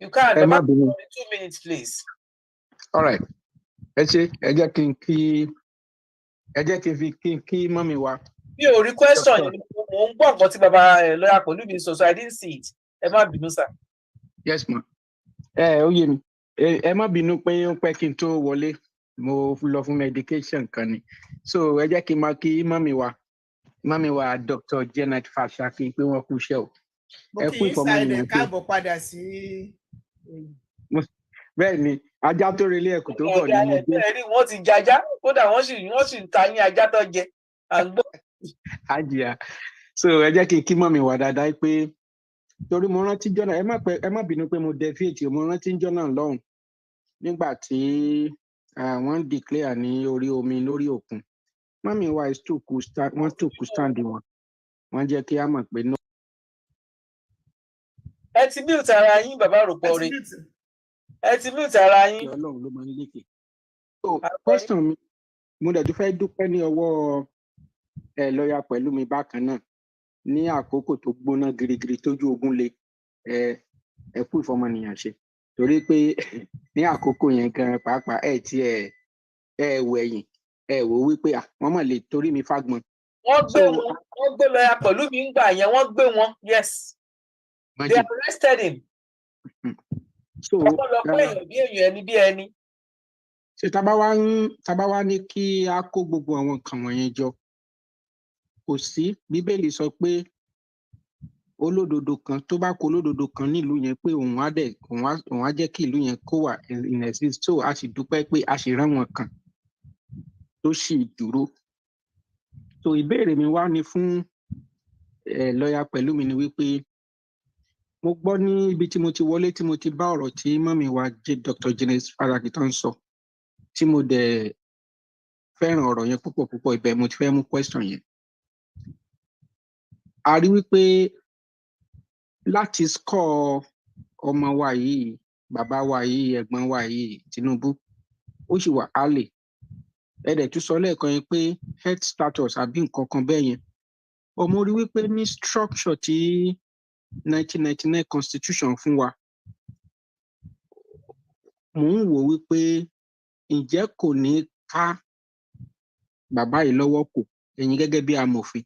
Speaker 1: You can. Baba, 2 minutes, please.
Speaker 8: All right. Mommy wa.
Speaker 1: Your request on Lawyer Pelumi, so I didn't see it. Emma Binusa.
Speaker 8: Yes, ma'am. Emma Binu pé kí n tó wọlé mo lọ fún medication kan ni. So ẹ jẹ́ kí n máa kí mami wa Dr. Janet Fashaki pé wọ́n kú iṣẹ́ o.
Speaker 3: Ẹ kú ìfọ̀mọ́ káàbọ̀ padà sí.
Speaker 8: Bẹ́ẹ̀ ni ajá tó relé ẹ̀kú tó bọ̀ ní mo dé.
Speaker 1: Wọ́n ti jajá kódà wọ́n sì ń ta yín ajá tó jẹ.
Speaker 8: Ajá. So ẹ jẹ́ kí n kí mami wa dáadáa pé torí mo rántí jọ́nà ẹ má bínú pé mo deviate mo rántí jọ́nà lọ́hùn nígbà tí wọ́n declare ní orí omi lórí òkun mami wa is too cool stand wọ́n too cool stand wọn jẹ́ kí a mọ̀ pé no.
Speaker 1: ẹ ti mute ara yín bàbá Aropo re. Ẹ ti mute ara yín.
Speaker 8: Ọlọ́run ló máa ń lékè. So question mi, mo dẹ̀ tún fẹ́ dúpẹ́ ní ọwọ́ lọ́ọ̀yà pẹ̀lú mi bákan náà ní àkókò tó gbóná girigiri tójú ogun le ẹ kú ìfọmọnìyàn ṣe torí pé ní àkókò yẹn gan pàápàá ẹ wẹ̀yìn wò wípé wọ́n mọ̀ lè torí mi fágbọn.
Speaker 1: Wọ́n gbé lọ́ọ̀yà pẹ̀lú mi ń gbà yẹn, wọ́n gbé wọn, yes. They arrested him.
Speaker 8: So
Speaker 1: ọ̀pọ̀lọpọ̀ èèyàn bí èèyàn ẹni bí ẹni.
Speaker 8: Ṣé tábà wá ní kí a kó gbogbo àwọn nǹkan wọ̀nyẹn jọ, kò sí Bíbélì sọ pé olódodo kan tó bá kó olódodo kan nílùú yẹn pé òun á jẹ́ kí ìlú yẹn kó wà in exist. So a sì dúpẹ́ pé a sì rán wọn kan tó sì dúró. So ìbéèrè mi wá ní fún lọ́ọ̀yà pẹ̀lú mi ni wípé mo gbọ́ ní ibi tí mo ti wọlé tí mo ti bá ọ̀rọ̀ tí mọ́mì wa Dr. Janice Faraki tó ń sọ tí mo dẹ̀ fẹ́ràn ọ̀rọ̀ yẹn púpọ̀ ibẹ̀ mo ti fẹ́ mú question yẹn. A rí wípé láti score ọmọ wa yìí, bàbá wa yìí, ẹ̀gbọ́n wa yìí, Tinubu, ó sì wà álè. Ẹ dẹ̀ tún sọ lẹ́ẹ̀kan yẹn pé health status àbí nǹkan kan bẹ́ẹ̀ yẹn. Mo rí wípé ní structure tí 1999 constitution fún wa, mò ń wò wípé ǹjẹ́ kò ní ká bàbá yìí lọ́wọ́ kò ẹ̀yin gẹ́gẹ́ bí amòfin.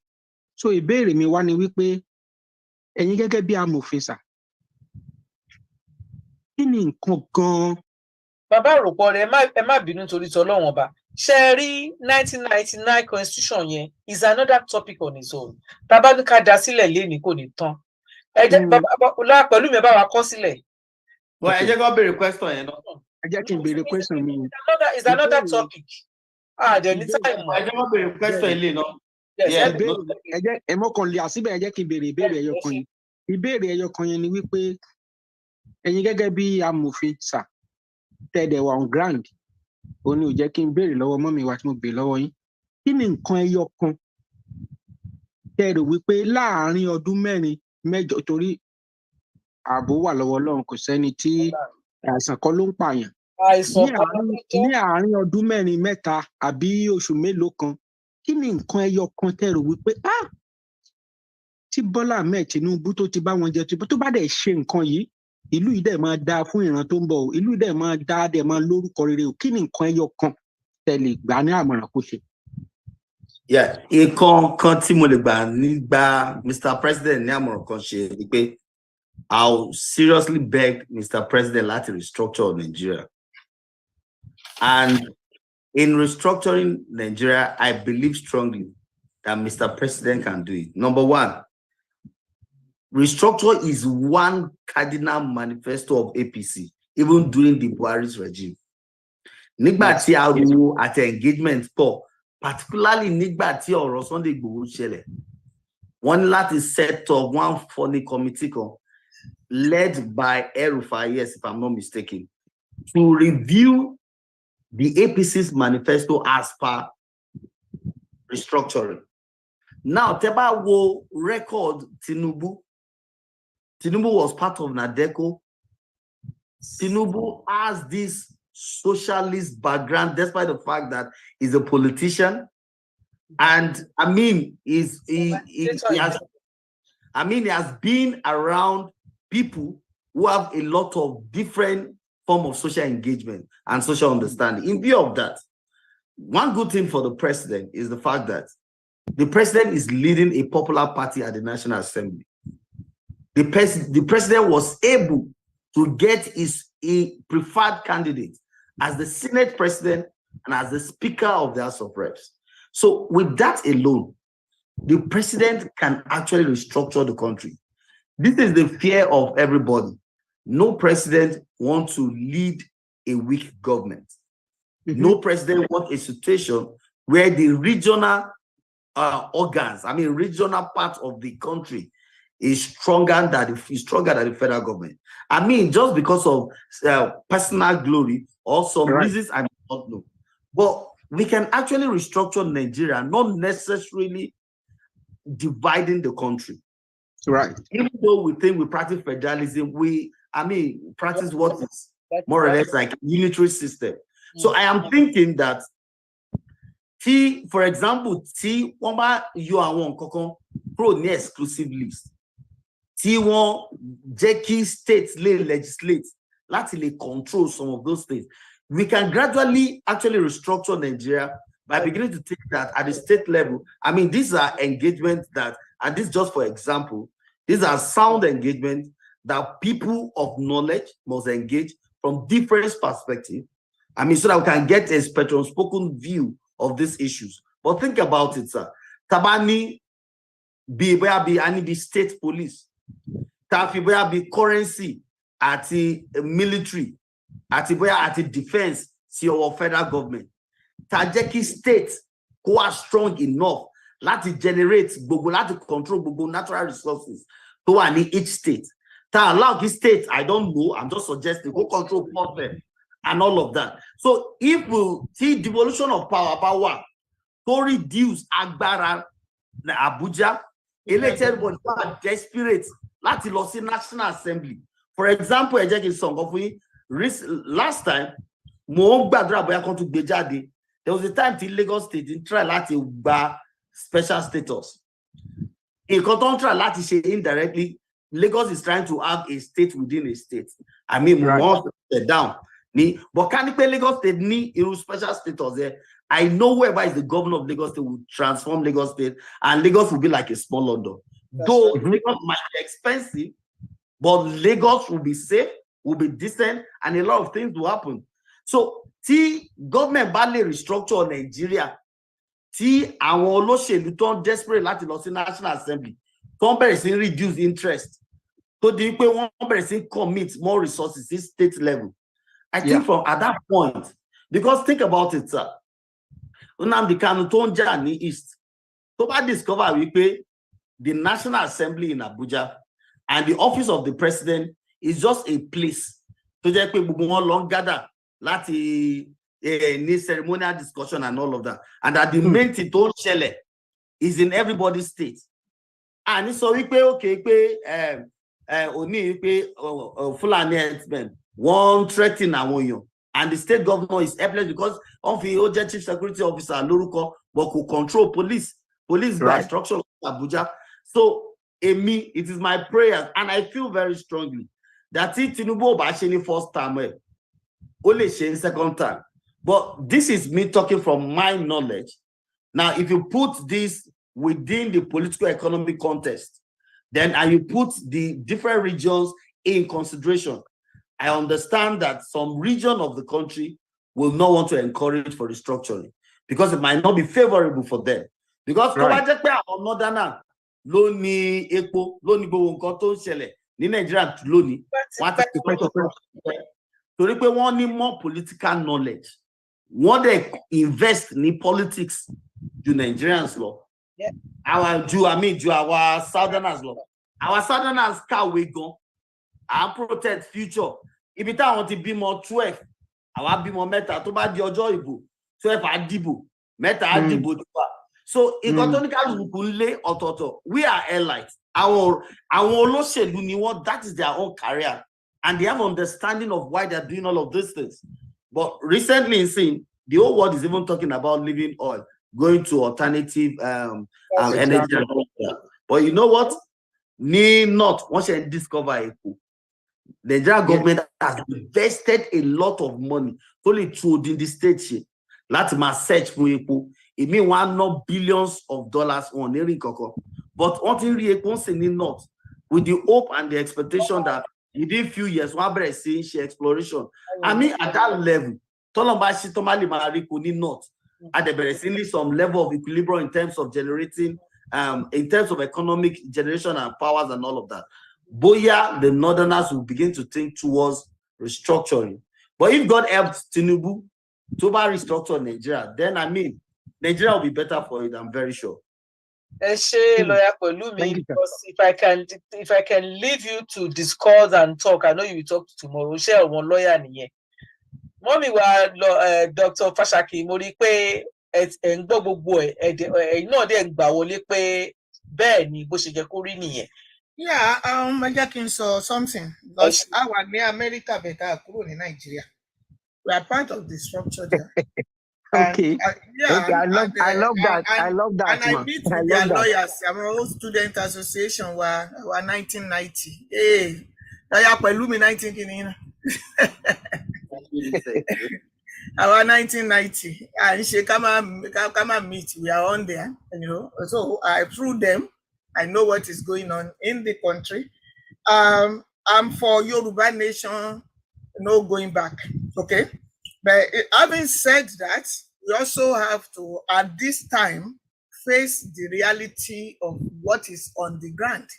Speaker 8: So ìbéèrè mi wá ni wípé ẹ̀yin gẹ́gẹ́ bí amòfin sà, kí ni nǹkan gan-an?
Speaker 1: Bàbá Aropo rẹ ẹ má bínú torí tọlọ́run ọba. Ṣé rí 1999 constitution yẹn is another topic on its own. Tàbá ní ká dá sílẹ̀ lénìí kò ní tán. Ẹ jẹ́ bàbá pẹ̀lú mi bá wa kọ sílẹ̀.
Speaker 4: Wọ́n ẹ jẹ́ kó béèrè question yẹn náà.
Speaker 8: Ẹ jẹ́ kí n béèrè question mi.
Speaker 1: Is another topic. Dẹ̀ ní time mọ́.
Speaker 4: Ẹ jẹ́ kó béèrè question ilé náà.
Speaker 8: Ẹ jẹ́ ẹmọ́kànlé àsíbẹ̀ ẹ jẹ́ kí n béèrè ìbéèrè ẹyọ kan yẹn. Ìbéèrè ẹyọ kan yẹn ni wípé ẹ̀yin gẹ́gẹ́ bí amòfin sà tẹ̀dẹ̀ wà on ground, ó ní ò jẹ́ kí n béèrè lọ́wọ́ mọ́mì wa tí mo béèrè lọ́wọ́ yín. Kí ni nǹkan ẹyọ kan tẹ́ rò wípé láàárín ọdún mẹ́jọ torí ààbò wà lọ́wọ́ Ọlọ́run, kò sẹ́ni tí àìsàn kan ló ń pààyàn. Ní àárín ọdún mẹ́ta àbí oṣù mélòó kan, kí ni nǹkan ẹyọ kan tẹ́ rò wípé tí Bọ́lá Ahmed Tinubu tó ti bá wọn jẹ tó bá dẹ̀ ṣe nǹkan yìí, ìlú yìí dẹ̀ máa dáa fún ìran tó ń bọ̀, ìlú yìí dẹ̀ máa dáa dẹ̀ máa lórúkọ rere. Kí ni nǹkan ẹyọ kan tẹ́ lè gbà ní àmọ̀ràn kó ṣe?
Speaker 4: Nǹkan kan tí mo lè gbà nígbà Mr. President ní àmọ̀ràn kan ṣe ni pé I'll seriously beg Mr. President láti restructure Nigeria. And in restructuring Nigeria, I believe strongly that Mr. President can do it. Number one, restructure is one cardinal manifesto of APC, even during the Buhari's regime. Nígbà tí ariwo àti engagement pọ̀, particularly nígbà tí ọ̀rọ̀ Sunday Igboho ṣẹlẹ̀, wọ́n ní láti set up one funny committee led by El-Rufai, yes, if I'm not mistaken, to review the APC's manifesto as per restructuring. Now, teba wo record Tinubu was part of NADECO. Tinubu has this socialist background, despite the fact that he's a politician. And I mean, he has been around people who have a lot of different form of social engagement and social understanding. In view of that, one good thing for the president is the fact that the president is leading a popular party at the National Assembly. The president was able to get a preferred candidate as the Senate president and as the Speaker of the House of Reps. So with that alone, the president can actually restructure the country. This is the fear of everybody. No president wants to lead a weak government. No president wants a situation where the regional organs, regional part of the country is stronger than the federal government. I mean, just because of personal glory or some reasons I do not know. But we can actually restructure Nigeria, not necessarily dividing the country.
Speaker 8: Right.
Speaker 4: Even though we think we practice federalism, we practice what is more or less like unitary system. So I am thinking that for example, wọ́n bá yọ àwọn nǹkan kan kúrò ní exclusive list, tí wọ́n jẹ́ kí states lè legislate láti lè control some of those states, we can gradually actually restructure Nigeria by beginning to think that at the state level. I mean, these are engagements that, and this just for example, these are sound engagements that people of knowledge must engage from different perspectives. I mean, so that we can get a spectrum spoken view of these issues. But think about it, sir. Tabani be state police. Tafi be currency at the military, at the defense, see our federal government. Tajeki state who are strong enough to generate to control natural resources to each state. To allow this state, I don't know, I'm just suggesting, go control them and all of that. So if we see devolution of power to reduce Agbara Abuja, elected ones are desperate láti lọ sí National Assembly. For example, last time, there was a time till Lagos State didn't try láti gba special status. In contrary, láti ṣe indirectly, Lagos is trying to have a state within a state. I mean, we want to down. But can you pay Lagos State need a special status there? I know whoever is the governor of Lagos State will transform Lagos State, and Lagos will be like a small London. Though Lagos might be expensive, but Lagos will be safe, will be decent, and a lot of things will happen. So, tí government badly restructure Nigeria, tí àwọn olóṣèlú tó ń desperate láti lọ sí National Assembly, tó ń bẹ̀rẹ̀ sí reduce interest, tó di pé wọ́n bẹ̀rẹ̀ sí commit more resources at state level. I think from at that point, because think about it, sir. Nnamdi Kanu tó ń jà ní East, tó bá discover wípé the National Assembly in Abuja and the office of the president is just a place tó jẹ́ pé gbogbo wọn lọ ń gather láti ní ceremonial discussion and all of that, and that the main thing tó ń ṣẹlẹ̀ is in everybody's state. And it's so wípé okay pé òní wípé Fulani herdsmen wọ́n threaten àwọn èèyàn, and the state governor is helpless because of the OJ chief security officer lórúkọ, but could control police by structure of Abuja. So it is my prayer, and I feel very strongly that Tinubu bá ṣe ní first term, only ṣe second term. But this is me talking from my knowledge. Now, if you put this within the political economic context, then and you put the different regions in consideration, I understand that some region of the country will not want to encourage for restructuring because it might not be favorable for them. Because northern ló ní epo, ló ní gbogbo nǹkan tó ń ṣẹlẹ̀ ní Nigeria lónìí, torí pé wọ́n ní more political knowledge, wọ́n dẹ̀ invest ní politics ju Nigerians lọ. Ju our southerners lọ. Our southerners kàwé gan, and protect future. Ibi táwọn ti bímọ 12, àwa bímọ mẹ́ta, tó bá di ọjọ́ ìbò 12 á dìbò, mẹ́ta á dìbò tiwa. So we are allies. Our olóṣèlú ni wọ́n, that is their own career, and they have understanding of why they're doing all of these things. But recently, the whole world is even talking about leaving oil, going to alternative energy. But you know what? Once you discover the Nigerian government has invested a lot of money only through the state shit. Let's search for epo. It means $1 billion on every cocoa. But until the not with the hope and the expectation that within a few years, one better see exploration. I mean, at that level, Tolombashi Tomali Mariko need not at the very some level of equilibrium in terms of generating, in terms of economic generation and powers and all of that. Boya, the Northerners will begin to think towards restructuring. But if God helps Tinubu to restructure Nigeria, then I mean, Nigeria will be better for it, I'm very sure.
Speaker 1: Because if I can leave you to discuss and talk, I know you will talk tomorrow. Share one lawyer niye. Mommy wa Dr. Fashaki mo rí pé ẹ ń gbọ́ gbogbo ẹ̀ náà dẹ̀ ń gbà wọlé pé bẹ́ẹ̀ ni bó ṣe jẹ́ kó rí nìyẹn.
Speaker 3: Yeah, I can say something because I was near America, but I grew in Nigeria. We are part of the structure there.
Speaker 8: Okay.
Speaker 3: Yeah,
Speaker 8: Okay. I love that. I love that,
Speaker 3: and I
Speaker 8: man.
Speaker 3: meet
Speaker 8: I
Speaker 3: with
Speaker 8: love
Speaker 3: their
Speaker 8: that.
Speaker 3: lawyers. Our old student association were 1990. Hey, lawyer Pelumi 1990. Our 1990. And she come and meet. We are on there, you know. So through them, I know what is going on in the country. I'm for Yoruba nation, no going back. Okay. But having said that, we also have to, at this time, face the reality of what is on the ground.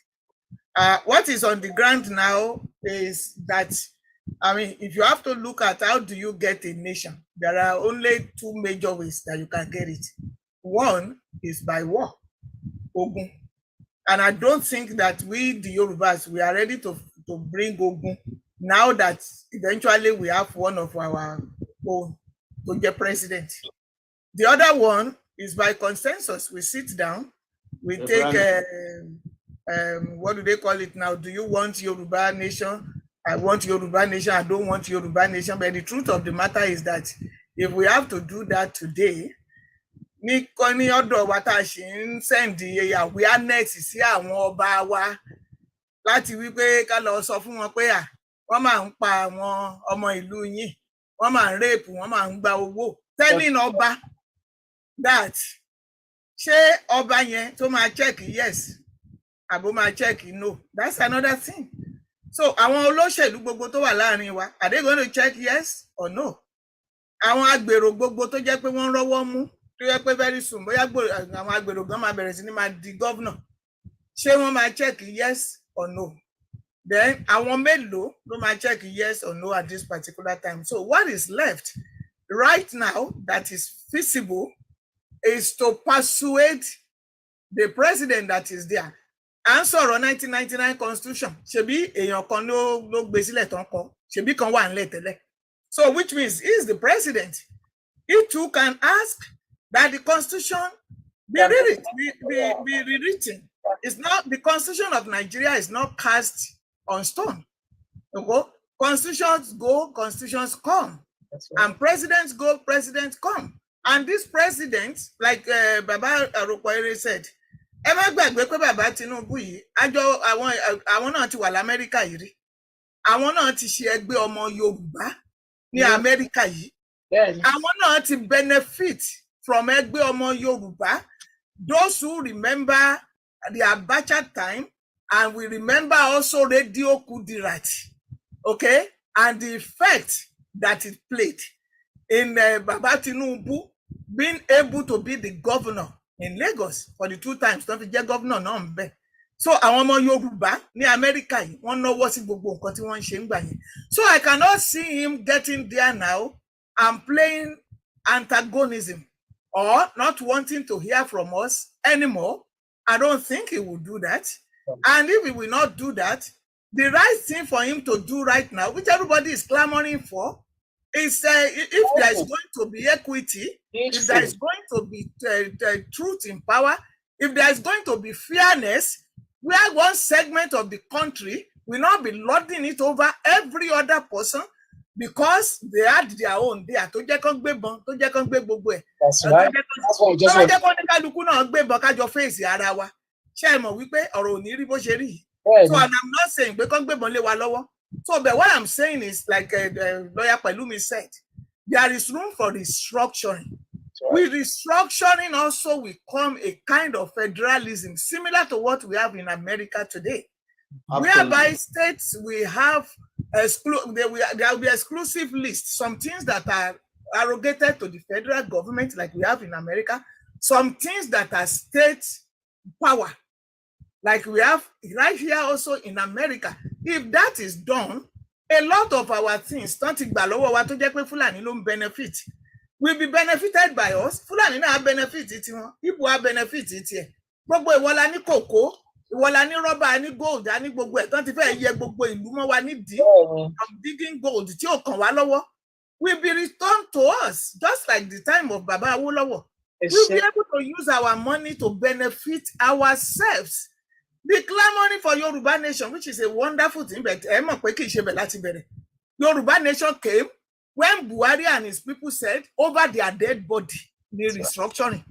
Speaker 3: What is on the ground now is that, I mean, if you have to look at how do you get a nation, there are only two major ways that you can get it. One is by war, Ogun. And I don't think that we, the Yorubas, we are ready to bring Ogun now that eventually we have one of our own to get president. The other one is by consensus. We sit down, we take, what do they call it now? Do you want Yoruba nation? I want Yoruba nation. I don't want Yoruba nation. But the truth of the matter is that if we have to do that today, ní ọ̀dọ̀ wa tá a ṣe ń sẹ́ǹdì awareness sí àwọn ọba wa láti wípé ká lọ sọ fún wọn pé wọ́n máa ń pa àwọn ọmọ ìlú yín, wọ́n máa ń rape, wọ́n máa ń gba owó. Telling ọba that ṣé ọba yẹn tó máa check yes àbó máa check no, that's another thing. So àwọn olóṣèlú gbogbo tó wà láàrin wa, are they going to check yes or no? Àwọn agbèrò gbogbo tó jẹ́ pé wọ́n rọ́wọ́ mú tó yẹ pé very soon bóyá àwọn agbèrò gan máa bẹ̀rẹ̀ sí ní máa di governor, ṣé wọ́n máa check yes or no? Then àwọn mélòó ló máa check yes or no at this particular time? So what is left right now that is feasible is to persuade the president that is there. À ń sọ̀rọ̀ 1999 constitution, ṣebí èèyàn kan ló gbé sílẹ̀ tán kọ, ṣebí kan wà nílẹ̀ tẹ́lẹ̀. So which means he is the president. He too can ask that the constitution be rewritten. It's not, the constitution of Nigeria is not cast on stone. Okay? Constitutions go, constitutions come. Right. And presidents go, presidents come. And this president, like Baba Aropo said, ẹ má gbàgbé pé Baba Tinubu yìí, àwọn náà ti wà l'Amẹ́ríkà yìí rí. Àwọn náà ti ṣe ẹgbẹ́ ọmọ Yorùbá ní Amẹ́ríkà yìí. Àwọn náà ti benefit from ẹgbẹ́ ọmọ Yorùbá. Those who remember the Abacha time, and we remember also Radio Kudirat, okay, and the effect that it played in Baba Tinubu being able to be the governor in Lagos for the 2 times, don't forget governor náà ń bẹ. So àwọn ọmọ Yorùbá ní Amẹ́ríkà yìí wọ́n náwó sí gbogbo nǹkan tí wọ́n ń ṣe ń gbà yẹn. So I cannot see him getting there now and playing antagonism or not wanting to hear from us anymore. I don't think he will do that. And if he will not do that, the right thing for him to do right now, which everybody is clamoring for, is if there is going to be equity, if there is going to be truth in power, if there is going to be fairness, where one segment of the country will not be lording it over every other person because they had their own there. Tó jẹ́ kán gbébọn, tó jẹ́ kán gbé gbogbo ẹ̀. That's right. Tó jẹ́ kán ní kálukú náà gbébọn kájọ fèsì ara wa. Ṣé ẹ mọ̀ wípé ọ̀rọ̀ ò ní rí bó ṣe rí? So and I'm not saying pé kán gbébọn lé wa lọ́wọ́. So but what I'm saying is, like lawyer Pelumi said, there is room for restructuring. Right. With restructuring also will come a kind of federalism similar to what we have in America today. Absolutely. Whereby states will have there will be exclusive lists, some things that are arrogated to the federal government like we have in America, some things that are state power like we have right here also in America. If that is done, a lot of our things don't benefit will be benefited by us. Fulani na benefit it, people are benefit it here. Gbogbo ìwọlá ní cocoa, ìwọlá ní rubber, ní gold, ní gbogbo ẹ̀ tán ti fẹ́ yẹ gbogbo ìlú mọ́ wa nídìí. I'm digging gold tí ó kàn wá lọ́wọ́ will be returned to us just like the time of Baba Awolowo. We'll be able to use our money to benefit ourselves. The clamoring for Yoruba nation, which is a wonderful thing, but Yoruba nation came when Buhari and his people said over their dead body, the restructuring.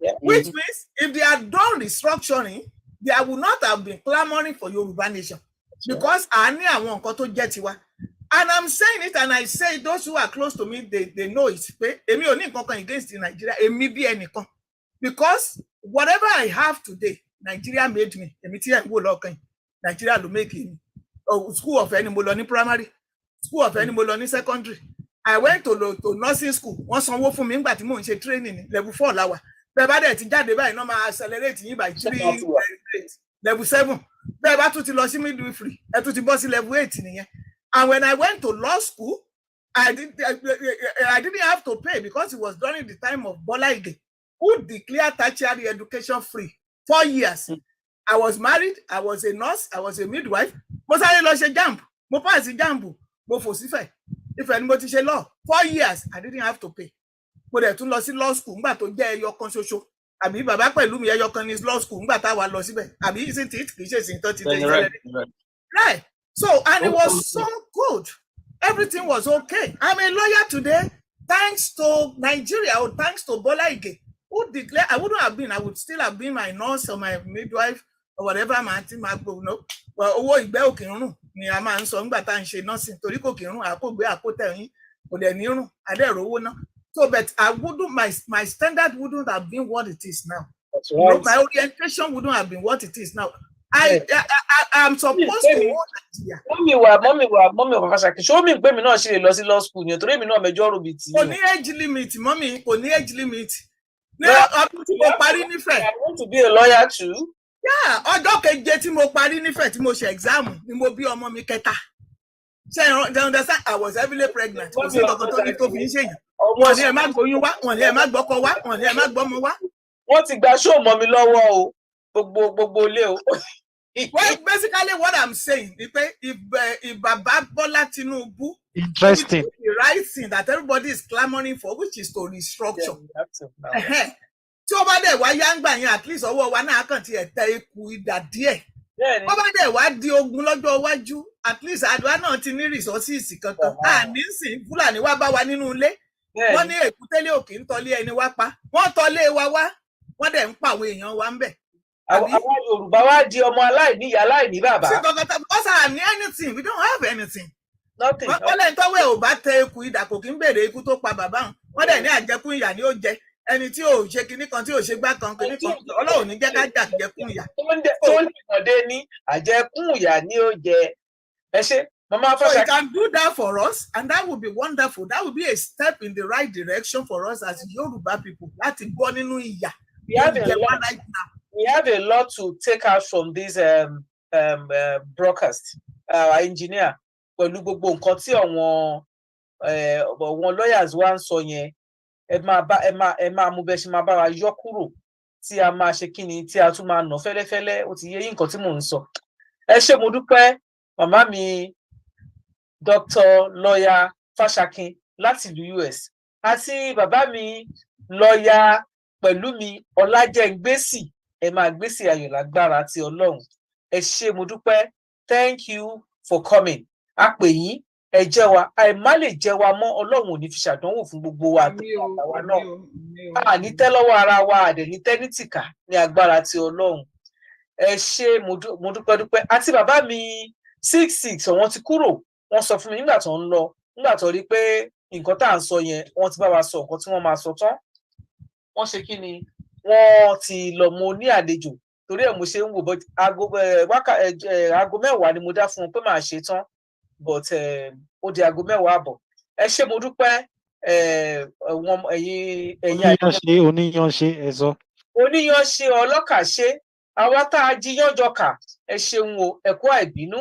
Speaker 1: Yeah.
Speaker 3: Which means if they had done restructuring, they would not have been clamoring for Yoruba nation. Because I knew I want to get tiwa. And I'm saying it, and I say those who are close to me, they know it. Emi only against Nigeria, emi bi enikan. Because whatever I have today, Nigeria made me. Nigeria will make me. School of any Moloni primary, school of any Moloni secondary. I went to nursing school. Once sanwó fún mi nígbà tí mò ń ṣe training level 4 láwà. Bẹ́ẹ̀ bá dẹ̀ ti jáde báyìí náà máa accelerate yín by 3 grades. Level 7. Bẹ́ẹ̀ bá tún ti lọ sí midwifery, ẹ tún ti bọ́ sí level 8 nìyẹn. And when I went to law school, I didn't have to pay because it was during the time of Bola Ige, who declared tertiary education free 4 years. I was married, I was a nurse, I was a midwife. Mo sáré lọ ṣe JAMB, mo pass JAMB, mo fò sífẹ̀. If anybody say law, 4 years, I didn't have to pay. Mo dẹ̀ tún lọ sí law school, ngbà tó jẹ́ ẹyọ kan ṣoṣo. Àbí bàbá pẹ̀lú mi ẹyọ kan ní law school, ngbà tá wà lọ síbẹ̀. Àbí isn't it? Kì í ṣe ìsìn tó ti dé ìṣẹ̀lẹ̀. Right. So, and it was so good. Everything was okay. I'm a lawyer today, thanks to Nigeria, or thanks to Bola Ige, who declared, I wouldn't have been, I would still have been my nurse or my midwife or whatever, no. Well, owó ìgbẹ́ òkè rùn ni a máa ń sọ nígbà tá à ń ṣe nursing, torí kò kì í rùn, àpògbé àpòtẹ̀ yín, kò dẹ̀ ní rùn, adẹ́rò owó náà. So, but I wouldn't, my standard wouldn't have been what it is now. That's right. You know, my orientation wouldn't have been what it is now. I'm supposed to hold Nigeria.
Speaker 1: Mommy wa Fashaki. Show me pé mi náà ṣe lè lọ sí law school ni torí mi náà mẹjọ ro bi ti.
Speaker 3: Kò ní age limit, mommy, kò ní age limit. I
Speaker 1: want to be a lawyer too.
Speaker 3: Yeah, ọjọ́ keje tí mo parí nífẹ̀ẹ́ tí mo ṣe exam ni mo bí ọmọ mi kẹta. Ṣé you understand? I was heavily pregnant. Kò sí nǹkan tó ní tó fi ń ṣèyàn. Wọ́n ní ẹ má gbóyún wá, wọ́n ní ẹ má gbọ́kọ wá, wọ́n ní ẹ má gbọ́mọ wá.
Speaker 1: Wọ́n ti gba show mọ́ mi lọ́wọ́ o. Gbogbo ilé o.
Speaker 3: Well, basically what I'm saying is if Baba Bola Tinubu,
Speaker 5: interesting,
Speaker 3: the right thing that everybody is clamoring for, which is to restructure. Tí ó bá dẹ̀ wá yáǹgbà yẹn, at least ọwọ́ wa náà kàn ti ẹ̀tẹ̀ ikú ìdà díẹ̀. Ó bá dẹ̀ wá di ogun lọ́jọ́ iwájú, at least àdúrà náà ti ní resources kankan. Àní sìn Fúlàní wá bá wa nínú ilé. Wọ́n ní èkútélé òkè ń tọ́lé ẹni wá pa. Wọ́n tọ́lé wa wá, wọ́n dẹ̀ ń pa àwọn èèyàn wa ń bẹ̀.
Speaker 1: Àwọn Yorùbá wá di ọmọ aláìní ìyá aláìní bàbá.
Speaker 3: Because I need anything, we don't have anything.
Speaker 1: Nothing.
Speaker 3: Wọ́n lẹ́yìn tọ́wọ́ ẹ̀ ò bá tẹ eku ìdà kò kí ń bèrè ikú tó pa bàbá wọn. Wọ́n dẹ̀ ní àjẹkún ìyà ni ó jẹ. Ẹni tí ò ṣe kinní kan tí ò ṣe gbá kan kinní kan. Ọlọ́run ní jẹ́ ká jà àjẹkún ìyà.
Speaker 1: Tó ń dìbòdé ní àjẹkún ìyà ni ó jẹ. Ẹ ṣe, Mama Fashaki.
Speaker 3: So he can do that for us, and that would be wonderful. That would be a step in the right direction for us as Yoruba people. Láti bọ́ nínú ìyà.
Speaker 1: We have a lot to take out from this broadcast. Engineer, pẹ̀lú gbogbo nǹkan tí àwọn lawyers wá ń sọ yẹn, ẹ máa mú bẹ́ ṣe máa bá wa yọ kúrò tí a máa ṣe kíni tí a tún máa nà fẹ́lẹ́fẹ́lẹ́ ó ti yé yín nǹkan tí mò ń sọ. Ẹ ṣé mo dúpẹ́ màmá mi Dr. Lawyer Fashaki láti ìlú US àti bàbá mi lawyer pẹ̀lú mi Ọlájẹ́ngbésì. Ẹ máa gbèsè ayọ̀ lágbára ti Ọlọ́run. Ẹ ṣé mo dúpẹ́. Thank you for coming. A pè yín, ẹ jẹ́ wa, àìmá lè jẹ́ wa mọ́ Ọlọ́run ò ní fi ṣàdánwò fún gbogbo wa àtàwa náà. A ní tẹ́ lọ́wọ́ ara wa, àdẹ̀ ní tẹ́ ní tìkà ní agbára ti Ọlọ́run. Ẹ ṣé mo dúpẹ́. Àti bàbá mi 66 wọ́n ti kúrò. Wọ́n sọ fún mi nígbà tó ń lọ, nígbà tó rí pé nǹkan tá à ń sọ yẹn, wọ́n ti bá wa sọ nǹkan tí wọ́n máa sọ tán. Wọ́n ṣe kí ni? Wọ́n ti lọ mo ní àlejò torí ẹ̀ mo ṣe ń wò but aago 10 ni mo dá fún un pé màá ṣe tán but ó di aago 10 àbọ̀. Ẹ ṣé mo dúpẹ́
Speaker 5: ẹ̀yin oníyanṣe ẹ sọ.
Speaker 1: Oníyanṣe ọlọ́kà ṣe àwa tá a jiyán jọkà ẹ ṣeun o ẹ kú àìbínú.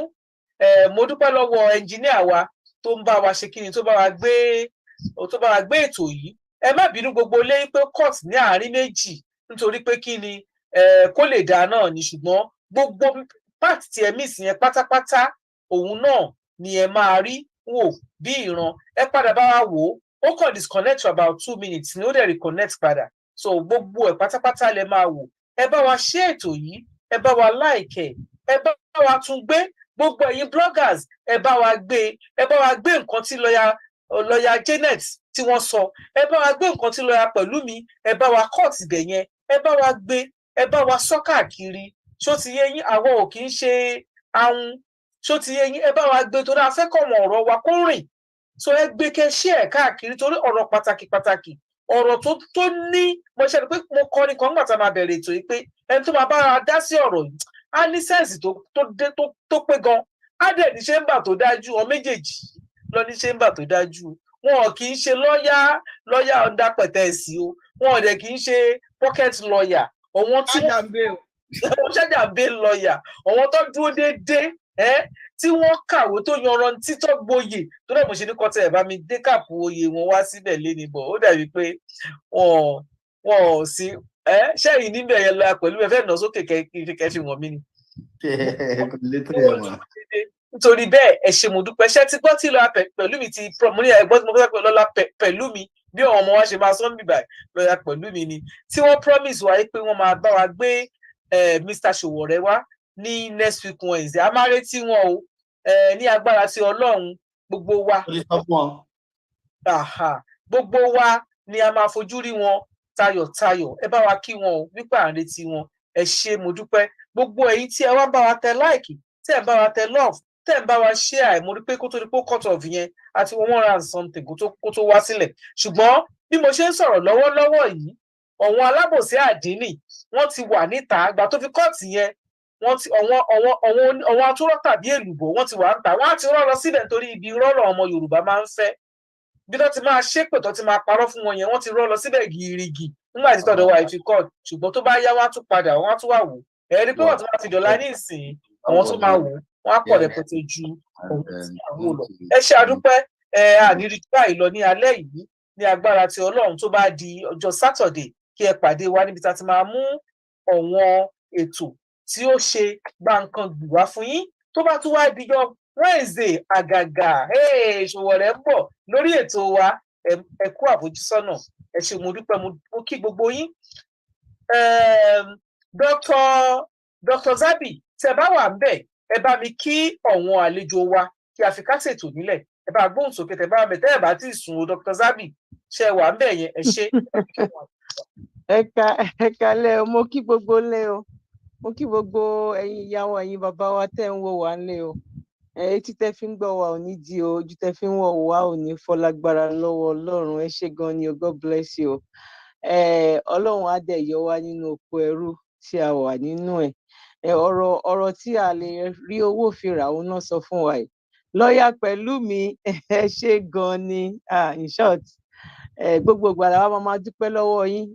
Speaker 1: Mo dúpẹ́ lọ́wọ́ ẹnjìníà wa tó ń bá wa ṣe kíni tó bá wa gbé ètò yìí. Ẹ má bínú gbogbo lé pé court ní àárín méjì nítorí pé kí ni kó lè dáa náà ni ṣùgbọ́n gbogbo part tí ẹ miss yẹn pátápátá òun náà ni ẹ máa rí wò bí ìran. Ẹ padà bá wa wò ó kàn disconnect for about 2 minutes ni ó dẹ̀ reconnect padà so gbogbo ẹ̀ pátápátá lẹ máa wò. Ẹ bá wa share ètò yìí ẹ bá wa like ẹ bá wa tún gbé, gbogbo ẹ̀yin bloggers ẹ bá wa gbé nǹkan tí lọ́yà Janet tí wọ́n sọ, ẹ bá wa gbé nǹkan tí lọ́yà Pẹ̀lúmi, ẹ bá wa cut ibẹ̀ yẹn, ẹ bá wa gbé, ẹ bá wa sọ káàkiri. Ṣó ti yé yín, àwọn ò kì í ṣe ahun. Ṣó ti yé yín, ẹ bá wa gbé torí a fẹ́ kọ́ àwọn ọ̀rọ̀ wa kó rìn. So ẹ gbé kẹ́ share káàkiri torí ọ̀rọ̀ pàtàkì ọ̀rọ̀ tó ní, mo ṣe pé mo kọ́ ní kan nígbà tá a máa bẹ̀rẹ̀ ètò yìí pé ẹni tó máa bá wa dá sí ọ̀rọ̀ yìí á ní sẹ́ǹsì tó pé gan, á dẹ̀ ní ṣéǹbà tó dájú, ọ méjèèjì lọ ní ṣéǹbà tó dájú. Wọn kì í ṣe lọ́yà ọ̀dà pẹ̀tẹ́ẹ̀sì o, wọn ò dẹ̀ kì í ṣe pocket lawyer, àwọn tí wọ́n ṣájà bail lawyer, àwọn tó dúró déédéé tí wọ́n kàwé tó yanrantí tó gboyè, tó dẹ̀ mo ṣe ní kọ́tẹ́ ẹ̀ bá mi dé kàpù oyè wọn wá síbẹ̀ léni bọ̀, ó dàbí pé wọn ò sí ṣẹ́yìn níbẹ̀ yẹn lọ pẹ̀lú ẹ fẹ́ nà sókè kẹ́ fi wọ̀n mí ni. Nítorí bẹ́ẹ̀ ẹ ṣé mo dúpẹ́, ṣé ti gbọ́ tí lọ́la Pẹ̀lúmi ti mo ní ẹ̀gbọ́n tí mo fẹ́ pẹ́ lọ́la Pẹ̀lúmi bí àwọn ọmọ wa ṣe máa sọ́n bíbà lọ́la Pẹ̀lúmi ni tí wọ́n promise wa pé wọ́n máa bá wa gbé Mr. Sowore wá ní next week Wednesday. A máa retí wọn o ní agbára sí Ọlọ́run, gbogbo wa gbogbo wa ni a máa fojú rí wọn tayọ̀tayọ̀. Ẹ bá wa kí wọn o wípé à ń retí wọn. Ẹ ṣé mo dúpẹ́, gbogbo ẹ̀yin tí ẹ wá ń bá wa tẹ like, tẹ́ ẹ bá wa tẹ love, tẹ́ ẹ bá wa share, mo rí pé kó tó di pé cut off yẹn àti 100 something kó tó wá sílẹ̀. Ṣùgbọ́n bí mo ṣe ń sọ̀rọ̀ lọ́wọ́lọ́wọ́ yìí, àwọn alábòsí àdínì wọ́n ti wà níta àgbà tó fi kọ́ọ̀tì yẹn, wọ́n ti àwọn atúrọ̀ tàbí èlùbọ́ wọ́n ti wà ń ta, wọ́n á ti rọ́ lọ síbẹ̀ nítorí ibi rọ́rọ̀ ọmọ Yorùbá máa ń fẹ́. Bí tó ti máa ṣépè tó ti máa parọ́ fún wọn yẹn, wọ́n ti rọ́ lọ síbẹ̀ gírígì nígbà tí tọ̀dọ̀ wa ìfi kọ́ọ̀t, ṣùgbọ́n tó bá yá wọ́n á tún padà, wọ́n á tún wà wò. Ẹ rí pé wọ́n ti máa fi dọ̀la ní ìsìn, àwọn tó máa wò wọ́n á pọ̀ rẹpẹtẹ ju ohun tí àwọn ò lọ. Ẹ ṣé àdúpẹ́, àníri báyìí lọ ní alẹ́ yìí ní agbára ti Ọlọ́run. Tó bá di ọjọ́ Saturday kí ẹ pàdé wa níbi tá a ti máa mú àwọn ètò tí ó ṣe gbàǹkan gbì wá fún yín. Tó bá tún wá dijọ́ Wednesday àgàgà Sowore ń bọ̀ lórí ètò wa, ẹ kú àfojúsọ́nà. Ẹ ṣé mo dúpẹ́, mo kí gbogbo yín. Dr. Zabi, tẹ́ bá wà ńbẹ̀, ẹ bá mi kí àwọn àlejò wa kí a fi kásẹ̀ ètò nílẹ̀. Ẹ bá gbóhùn sókè, tẹ́ bá ńbẹ̀, tẹ́ ẹ bá ti sùn o Dr. Zabi, ṣé wà ńbẹ̀ yẹn? Ẹ ṣé.
Speaker 9: Ẹ kálẹ́ o, mo kí gbogbo lé o, mo kí gbogbo ẹ̀yin ìyá wa, ẹ̀yin bàbá wa tẹ́ ń wò wá ńlé o. Etí tẹ́ fi ń gbọ́ wa ò ní di o, ojú tẹ́ fi ń wò wá ò ní fọ́ lágbára lọ́wọ́ Ọlọ́run. Ẹ ṣé gan ni o, God bless you. Ọlọ́run á dẹ̀ yọ wá nínú oko ẹrú tí a wà nínú ẹ̀. Ọ̀rọ̀ tí a lè rí owó fi rà òun náà sọ fún wa yìí. Lọ́yà Pẹ̀lúmi, ẹ ṣé gan ni, in short, gbogbo ìgbà làwa máa dúpẹ́ lọ́wọ́ yín.